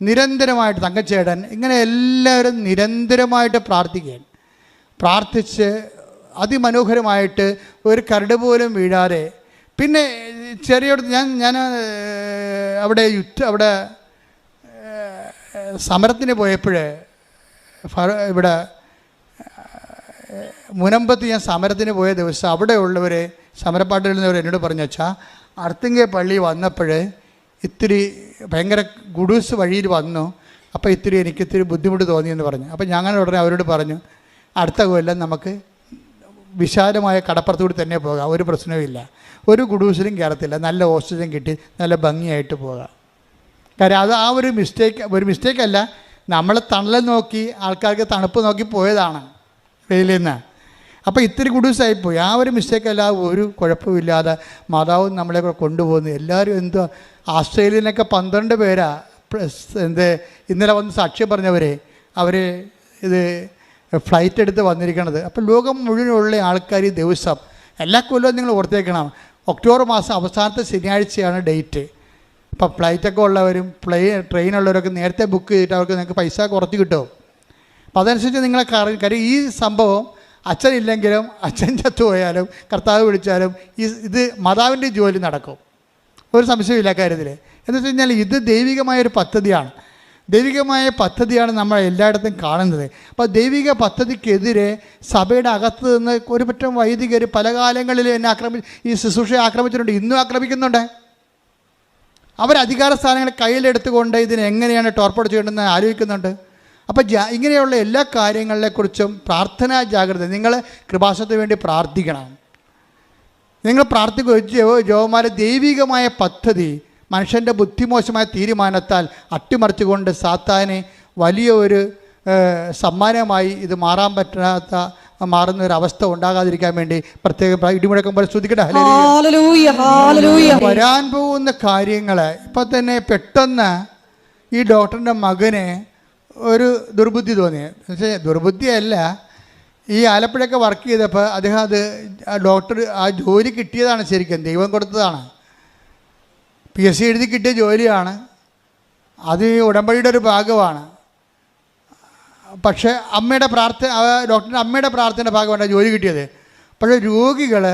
നിരന്തരമായിട്ട്, തങ്കച്ചേടൻ, ഇങ്ങനെ എല്ലാവരും നിരന്തരമായിട്ട് പ്രാർത്ഥിച്ച് അതിമനോഹരമായിട്ട് ഒരു കരട് പോലും വീഴാതെ. പിന്നെ ചെറിയോടത്ത് ഞാൻ അവിടെ സമരത്തിന് പോയപ്പോൾ, ഇവിടെ മുനമ്പത്ത് ഞാൻ സമരത്തിന് പോയ ദിവസം അവിടെയുള്ളവർ, സമരപ്പാട്ടിൽ നിന്നവർ എന്നോട് പറഞ്ഞു, വെച്ചാൽ അർത്തിങ്കെ പള്ളി വന്നപ്പോൾ ഇത്തിരി ഭയങ്കര ഗുഡൂസ് വഴിയിൽ വന്നു, അപ്പോൾ എനിക്കിത്തിരി ബുദ്ധിമുട്ട് തോന്നിയെന്ന് പറഞ്ഞു. അപ്പോൾ ഞാൻ ഉടനെ അവരോട് പറഞ്ഞു, അടുത്ത കൊല്ലം നമുക്ക് വിശാലമായ കടപ്പുറത്തുകൂടി തന്നെ പോകാം, ഒരു പ്രശ്നവുമില്ല, ഒരു ഗുഡൂസിലും കയറത്തില്ല, നല്ല ഓക്സിജൻ കിട്ടി നല്ല ഭംഗിയായിട്ട് പോകാം. കാര്യം അത് ഒരു മിസ്റ്റേക്കല്ല, നമ്മൾ തണൽ നോക്കി ആൾക്കാർക്ക് തണുപ്പ് നോക്കി പോയതാണ് വെയിലിൽ നിന്ന്. അപ്പോൾ ഇത്തിരി ഗുഡൂസായിപ്പോയി. ഒരു മിസ്റ്റേക്കല്ല, ഒരു കുഴപ്പമില്ലാതെ മാതാവും നമ്മളെ കൊണ്ടുപോകുന്നു. എല്ലാവരും എന്തോ ആസ്ട്രേലിയനൊക്കെ 12 പേരാ ഇന്നലെ വന്ന് സാക്ഷ്യം പറഞ്ഞവരെ, അവർ ഇത് ഫ്ലൈറ്റ് എടുത്ത് വന്നിരിക്കണത്. അപ്പോൾ ലോകം മുഴുവനുള്ള ആൾക്കാർ ഈ ദിവസം എല്ലാ കൊല്ലവും നിങ്ങൾ ഓർത്തേക്കണം, ഒക്ടോബർ മാസം അവസാനത്തെ ശനിയാഴ്ചയാണ് ഡേറ്റ്. അപ്പോൾ ഫ്ലൈറ്റൊക്കെ ഉള്ളവരും ട്രെയിനുള്ളവരൊക്കെ നേരത്തെ ബുക്ക് ചെയ്തിട്ട് അവർക്ക് നിങ്ങൾക്ക് പൈസ കുറച്ച് കിട്ടും. അപ്പോൾ അതനുസരിച്ച് നിങ്ങളെ കാര്യം ഈ സംഭവം അച്ഛനില്ലെങ്കിലും, അച്ഛൻ ചത്തുപോയാലും, കർത്താവ് വിളിച്ചാലും ഇത് മാതാവിൻ്റെ ജോലി നടക്കും, ഒരു സംശയമില്ല കാര്യത്തിൽ. എന്ന് വെച്ച് കഴിഞ്ഞാൽ ഇത് ദൈവികമായൊരു പദ്ധതിയാണ്. ദൈവികമായ പദ്ധതിയാണ് നമ്മൾ എല്ലായിടത്തും കാണുന്നത്. അപ്പോൾ ദൈവിക പദ്ധതിക്കെതിരെ സഭയുടെ അകത്ത് നിന്ന് ഒരു പറ്റം വൈദികർ പല കാലങ്ങളിൽ എന്നെ ഈ ശുശ്രൂഷയെ ആക്രമിച്ചിട്ടുണ്ട്, ഇന്നും ആക്രമിക്കുന്നുണ്ട്. അവർ അധികാര സ്ഥാനങ്ങൾ കയ്യിലെടുത്തുകൊണ്ട് ഇതിനെങ്ങനെയാണ് ടോർപ്പേഡ് ചെയ്യേണ്ടതെന്ന് ആലോചിക്കുന്നുണ്ട്. അപ്പോൾ ഇങ്ങനെയുള്ള എല്ലാ കാര്യങ്ങളെക്കുറിച്ചും പ്രാർത്ഥനാ ജാഗ്രത. നിങ്ങൾ കൃപാസനത്തിന് വേണ്ടി പ്രാർത്ഥിക്കണം. നിങ്ങൾ പ്രാർത്ഥിക്കുക, ജോമാരെ ദൈവികമായ പദ്ധതി മനുഷ്യൻ്റെ ബുദ്ധിമോശമായ തീരുമാനത്താൽ അട്ടിമറിച്ചുകൊണ്ട് സാത്താന് വലിയ ഒരു സമ്മാനമായി ഇത് മാറുന്ന ഒരു അവസ്ഥ ഉണ്ടാകാതിരിക്കാൻ വേണ്ടി പ്രത്യേകം ഇടിമുഴക്കം പോലെ സ്തുതിക്കട്ടെ. വരാൻ പോകുന്ന കാര്യങ്ങൾ ഇപ്പം തന്നെ പെട്ടെന്ന് ഈ ഡോക്ടറിൻ്റെ മകന് ഒരു ദുർബുദ്ധി തോന്നി. പക്ഷേ ദുർബുദ്ധിയല്ല, ഈ ആലപ്പുഴയൊക്കെ വർക്ക് ചെയ്തപ്പോൾ അദ്ദേഹം ഡോക്ടർ ജോലി കിട്ടിയതാണ്, ശരിക്കും ദൈവം കൊടുത്തതാണ്. PSC എഴുതി കിട്ടിയ ജോലിയാണ്, അത് ഉടമ്പടിയുടെ ഒരു ഭാഗമാണ്. പക്ഷേ ഡോക്ടറിൻ്റെ അമ്മയുടെ പ്രാർത്ഥനയുടെ ഭാഗമാണ് ജോലി കിട്ടിയത്. പക്ഷേ രോഗികൾ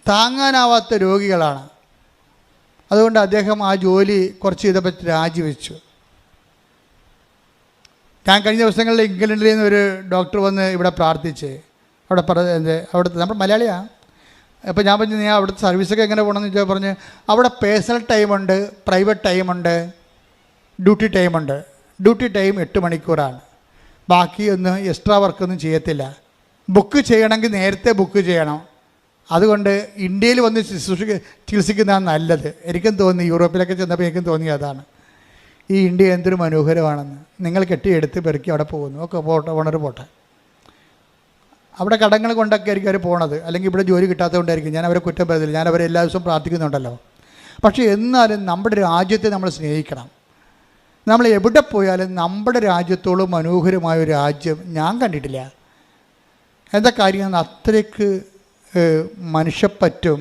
താങ്ങാനാവാത്ത രോഗികളാണ്. അതുകൊണ്ട് അദ്ദേഹം ആ ജോലി കുറച്ച് ചെയ്തപ്പോൾ രാജിവെച്ചു. ഞാൻ കഴിഞ്ഞ ദിവസങ്ങളിൽ ഇംഗ്ലണ്ടിൽ നിന്ന് ഒരു ഡോക്ടർ വന്ന് ഇവിടെ പ്രാർത്ഥിച്ച് അവിടുത്തെ നമ്മുടെ മലയാളിയാണ്. അപ്പോൾ ഞാൻ പറഞ്ഞു, ഞാൻ അവിടുത്തെ സർവീസൊക്കെ എങ്ങനെ പോകണമെന്ന് ചോദിച്ചാൽ പറഞ്ഞ് അവിടെ പേഴ്സണൽ ടൈമുണ്ട്, പ്രൈവറ്റ് ടൈമുണ്ട്, ഡ്യൂട്ടി ടൈമുണ്ട്. ഡ്യൂട്ടി ടൈം 8 മണിക്കൂറാണ്. ബാക്കിയൊന്നും എക്സ്ട്രാ വർക്കൊന്നും ചെയ്യത്തില്ല. ബുക്ക് ചെയ്യണമെങ്കിൽ നേരത്തെ ബുക്ക് ചെയ്യണം. അതുകൊണ്ട് ഇന്ത്യയിൽ വന്ന് ചികിത്സിക്കുന്നതാണ് നല്ലത്. എനിക്കും തോന്നി, യൂറോപ്പിലൊക്കെ ചെന്നപ്പോൾ എനിക്കും തോന്നി അതാണ്. ഈ ഇന്ത്യ എന്തൊരു മനോഹരമാണെന്ന്. നിങ്ങൾ കെട്ടിയെടുത്ത് പെറുക്കി അവിടെ പോകുന്നു. ഒക്കെ പോട്ടെ, ഓണർ പോട്ടെ. അവിടെ കടങ്ങൾ കൊണ്ടൊക്കെ ആയിരിക്കും അവർ പോണത്, അല്ലെങ്കിൽ ഇവിടെ ജോലി കിട്ടാത്തതുകൊണ്ടായിരിക്കും. ഞാൻ അവരെ കുറ്റം പറയുന്നില്ല, ഞാൻ അവരെ എല്ലാ ദിവസവും പ്രാർത്ഥിക്കുന്നുണ്ടല്ലോ. പക്ഷേ എന്നാലും നമ്മുടെ രാജ്യത്തെ നമ്മൾ സ്നേഹിക്കണം. നമ്മൾ എവിടെ പോയാലും നമ്മുടെ രാജ്യത്തോളം മനോഹരമായ ഒരു രാജ്യം ഞാൻ കണ്ടിട്ടില്ല. എന്താ കാര്യം? അത്രയ്ക്ക് മനുഷ്യപ്പറ്റും.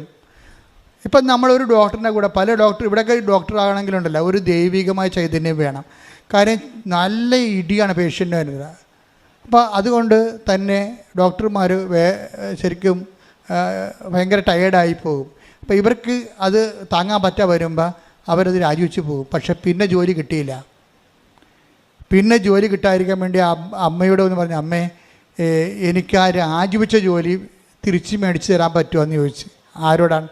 ഇപ്പം നമ്മളൊരു ഡോക്ടറിൻ്റെ കൂടെ പല ഇവിടെയൊക്കെ ഡോക്ടറാകണമെങ്കിലുണ്ടല്ലോ ഒരു ദൈവികമായ ചൈതന്യം വേണം. കാര്യം നല്ല ഇടിയാണ് പേഷ്യൻ്റ് വരുന്നത്. അപ്പോൾ അതുകൊണ്ട് തന്നെ ഡോക്ടർമാർ ശരിക്കും ഭയങ്കര ടയേർഡായി പോകും. അപ്പോൾ ഇവർക്ക് അത് താങ്ങാൻ പറ്റാതെ വരുമ്പോൾ അവരത് രാജിവെച്ച് പോകും. പക്ഷെ പിന്നെ ജോലി കിട്ടിയില്ല. പിന്നെ ജോലി കിട്ടാതിരിക്കാൻ വേണ്ടി അമ്മയോട് ഒന്ന് പറഞ്ഞു, അമ്മേ എനിക്ക് ആ രാജിവെച്ച ജോലി തിരിച്ച് മേടിച്ച് തരാൻ പറ്റുമോ എന്ന് ചോദിച്ചു. ആരോടാണ്?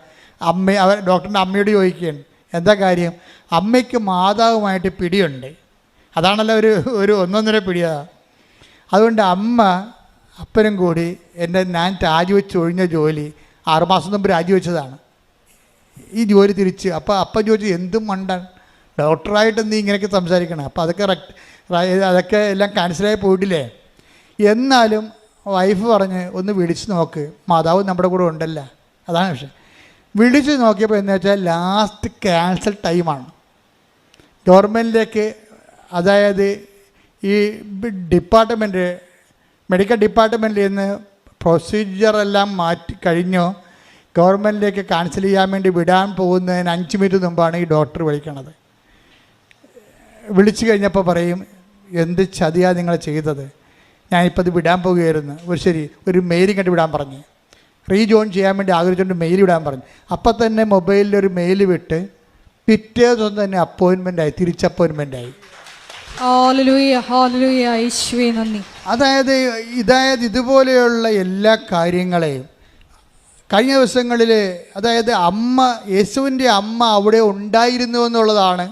ഡോക്ടറിൻ്റെ അമ്മയോട് ചോദിക്കുകയാണ്. എന്താ കാര്യം? അമ്മയ്ക്ക് മാതാവുമായിട്ട് പിടിയുണ്ട്. അതാണല്ലോ ഒരു ഒന്നൊന്നര പിടിയാണ്. അതുകൊണ്ട് അമ്മ അപ്പനും കൂടി ഞാൻ രാജിവെച്ച് ഒഴിഞ്ഞ ജോലി 6 മാസം മുമ്പ് രാജിവെച്ചതാണ്. ഈ ജോലി തിരിച്ച് അപ്പം ചോദിച്ചു, എന്തും മണ്ടാൻ ഡോക്ടറായിട്ട് നീ ഇങ്ങനെയൊക്കെ സംസാരിക്കണം. അപ്പോൾ അതൊക്കെ എല്ലാം ക്യാൻസലായി പോയിട്ടില്ലേ? എന്നാലും വൈഫ് പറഞ്ഞ് ഒന്ന് വിളിച്ച് നോക്ക്, മാതാവ് നമ്മുടെ കൂടെ ഉണ്ടല്ല. അതാണ് വിഷയം. വിളിച്ച് നോക്കിയപ്പോൾ എന്ന് വെച്ചാൽ ലാസ്റ്റ് ക്യാൻസൽ ടൈമാണ്. ഗവൺമെൻറ്റിലേക്ക്, അതായത് ഈ മെഡിക്കൽ ഡിപ്പാർട്ട്മെൻറ്റിൽ നിന്ന് പ്രൊസീജിയറെല്ലാം മാറ്റി കഴിഞ്ഞോ ഗവൺമെൻറ്റിലേക്ക് ക്യാൻസൽ ചെയ്യാൻ വേണ്ടി വിടാൻ പോകുന്നതിന് 5 മിനിറ്റ് മുമ്പാണ് ഈ ഡോക്ടർ വിളിക്കണത്. വിളിച്ചു കഴിഞ്ഞപ്പോൾ പറയും, എന്ത് ചതിയാണ് നിങ്ങൾ ചെയ്തത്, ഞാനിപ്പോൾ ഇത് വിടാൻ പോകുകയായിരുന്നു. ഒരു മെയിൽ കണ്ട് വിടാൻ പറഞ്ഞു, റീജോയിൻ ചെയ്യാൻ വേണ്ടി ആഗ്രഹിച്ചുകൊണ്ട് മെയിൽ വിടാൻ പറഞ്ഞു. അപ്പം തന്നെ മൊബൈലിലൊരു മെയിൽ വിട്ട് പിറ്റേ ദിവസം തന്നെ തിരിച്ച് അപ്പോയിൻമെൻ്റായി. അതായത് ഇതുപോലെയുള്ള എല്ലാ കാര്യങ്ങളെയും കഴിഞ്ഞ ദിവസങ്ങളിൽ, അതായത് യേശുവിൻ്റെ അമ്മ അവിടെ ഉണ്ടായിരുന്നു എന്നുള്ളതാണ്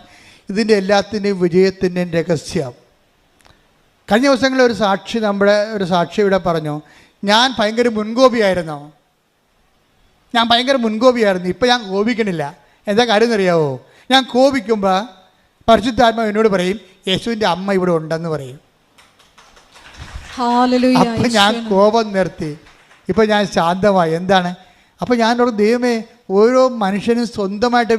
ഇതിൻ്റെ എല്ലാത്തിൻ്റെയും വിജയത്തിൻ്റെയും രഹസ്യം. കഴിഞ്ഞ ദിവസങ്ങളിൽ ഒരു സാക്ഷി ഇവിടെ പറഞ്ഞു, ഞാൻ ഭയങ്കര മുൻകോപിയായിരുന്നു. ഇപ്പം ഞാൻ കോപിക്കണില്ല. എന്താ കാര്യം എന്നറിയാവോ? ഞാൻ കോപിക്കുമ്പോൾ പരിശുദ്ധാത്മാവ് എന്നോട് പറയും, യേശുവിൻ്റെ അമ്മ ഇവിടെ ഉണ്ടെന്ന് പറയും. അപ്പം ഞാൻ കോപം നിർത്തി. ഇപ്പം ഞാൻ ശാന്തമായി. എന്താണ്? അപ്പം ഞാനോട്, ദൈവമേ, ഓരോ മനുഷ്യനും സ്വന്തമായിട്ട്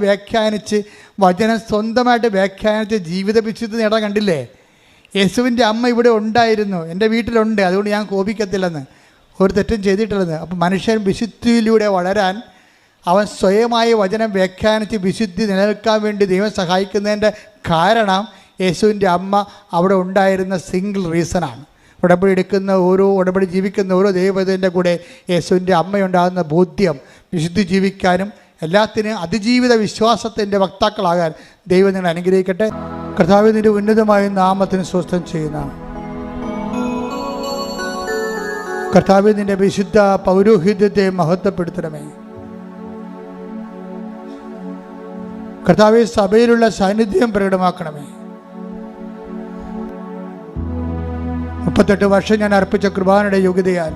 വചനം സ്വന്തമായിട്ട് വ്യാഖ്യാനിച്ച് ജീവിത വിശുദ്ധി നേടാൻ കണ്ടില്ലേ? യേശുവിൻ്റെ അമ്മ ഇവിടെ ഉണ്ടായിരുന്നു, എൻ്റെ വീട്ടിലുണ്ട്, അതുകൊണ്ട് ഞാൻ കോപിക്കത്തില്ലെന്ന്, ഒരു തെറ്റും ചെയ്തിട്ടില്ലെന്ന്. അപ്പം മനുഷ്യൻ വിശുദ്ധിയിലൂടെ വളരാൻ അവൻ സ്വയമായി വചനം വ്യാഖ്യാനിച്ച് വിശുദ്ധി നിലനിൽക്കാൻ വേണ്ടി ദൈവം സഹായിക്കുന്നതിൻ്റെ കാരണം യേശുവിൻ്റെ അമ്മ അവിടെ ഉണ്ടായിരുന്ന സിംഗിൾ റീസണാണ്. ഉടമ്പടി എടുക്കുന്ന ഉടമ്പടി ജീവിക്കുന്ന ഓരോ ദൈവത്തിൻ്റെ കൂടെ യേശുവിൻ്റെ അമ്മയുണ്ടാകുന്ന ബോധ്യം വിശുദ്ധി ജീവിക്കാനും എല്ലാത്തിനും അതിജീവിത വിശ്വാസത്തിൻ്റെ വക്താക്കളാകാൻ ദൈവം നിങ്ങൾ അനുഗ്രഹിക്കട്ടെ. കർത്താവിൻ്റെ ഉന്നതമായ നാമത്തിന് സ്വസ്ഥം ചെയ്യുന്ന കർത്താവിൻ്റെ വിശുദ്ധ പൗരോഹിത്യത്തെ മഹത്വപ്പെടുത്തണമേ. കർത്താവെ, സഭയിലുള്ള സാന്നിധ്യം പ്രകടമാക്കണമേ. 38 വർഷം ഞാൻ അർപ്പിച്ച കൃപാനയുടെ യോഗ്യതയാൽ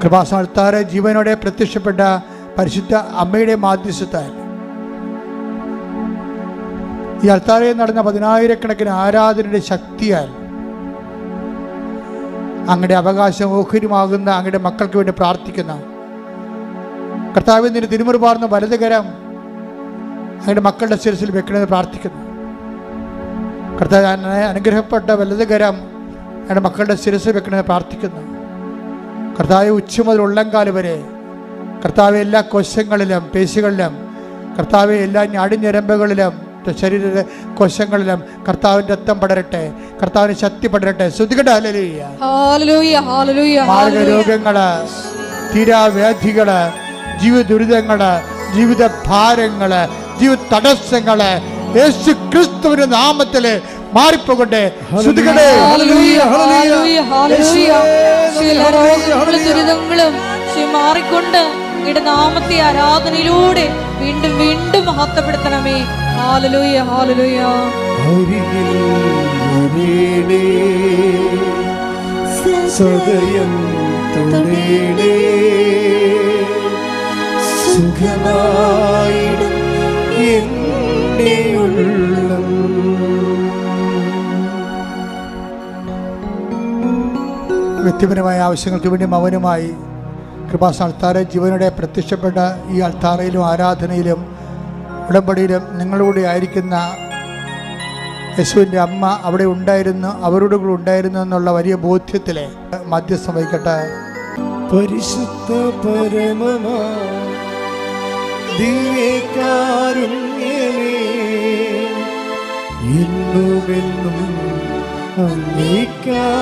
കൃപാസ്ഥാനത്താറെ ജീവനോടെ പ്രത്യക്ഷപ്പെട്ട പരിശുദ്ധ അമ്മയുടെ മാധ്യസ്ഥത്താൽ ഈ അൾത്താരയിൽ നടന്ന 10,000-കണക്കിന് ആരാധനയുടെ ശക്തിയാൽ അങ്ങയുടെ അവകാശം ഓഹരിമാകുന്ന അങ്ങയുടെ മക്കൾക്ക് വേണ്ടി പ്രാർത്ഥിക്കുന്ന കർത്താവിൻ്റെ തിരുമുറുപാർന്ന വലതുകരം അങ്ങയുടെ മക്കളുടെ ശിരസിൽ വെക്കണമെന്ന് പ്രാർത്ഥിക്കുന്നു. കർത്താവ്, അനുഗ്രഹപ്പെട്ട വലതുകരം അങ്ങയുടെ മക്കളുടെ ശിരസിൽ വെക്കണമെന്ന് പ്രാർത്ഥിക്കുന്നു. കർത്താവ്, ഉച്ച മുതൽ ഉള്ളംകാല് വരെ കർത്താവ് എല്ലാ കോശങ്ങളിലും പേശികളിലും കർത്താവ് എല്ലാ ഞാടിഞ്ഞരമ്പുകളിലും ശരീര കോശങ്ങളിലും കർത്താവിൻ്റെ രക്തം പടരട്ടെ, കർത്താവിന് ശക്തി പടരട്ടെ. ശ്രുതികട മാർഗരോഗങ്ങള്, തീരാവ്യാധികള്, ജീവിത ദുരിതങ്ങള്, ജീവിത ഭാരങ്ങള്, ജീവിത തടസ്സങ്ങള് യേശു ക്രിസ്തുവിന്റെ നാമത്തില് മാറിപ്പോകട്ടെ. ദുരിതങ്ങളും മാറിക്കൊണ്ട് അങ്ങയുടെ നാമത്തെ ആരാധനയിലൂടെ വീണ്ടും വീണ്ടും മഹത്വപ്പെടുത്തണമേ. Hallelujah hallelujah. അരികിൽ വരേണേ, സദയം തൊടേണേ, സുഖമായിടും എൻ്റെ ഉള്ളം. വ്യക്തിപരമായ ആവശ്യങ്ങൾക്ക് വേണ്ടി മൗനമായി കൃപാസന അൾത്താര ജീവനോടെ പ്രത്യക്ഷപ്പെട്ട ഈ അൾത്താരയിലും ആരാധനയിലും ഉടമ്പടിയിലും നിങ്ങളുടെ ആയിരിക്കുന്ന യേശുവിൻ്റെ അമ്മ അവിടെ ഉണ്ടായിരുന്നു, അവരുടെ കൂടെ ഉണ്ടായിരുന്നു എന്നുള്ള വലിയ ബോധ്യത്തിൽ മധ്യസ്ഥം വഹിക്കട്ടെ. പരിശുദ്ധ പരമമാ ദിവ്യകാരുണ്യമേ, എന്നുമെന്നും അങ്ങേക്കാരാധന.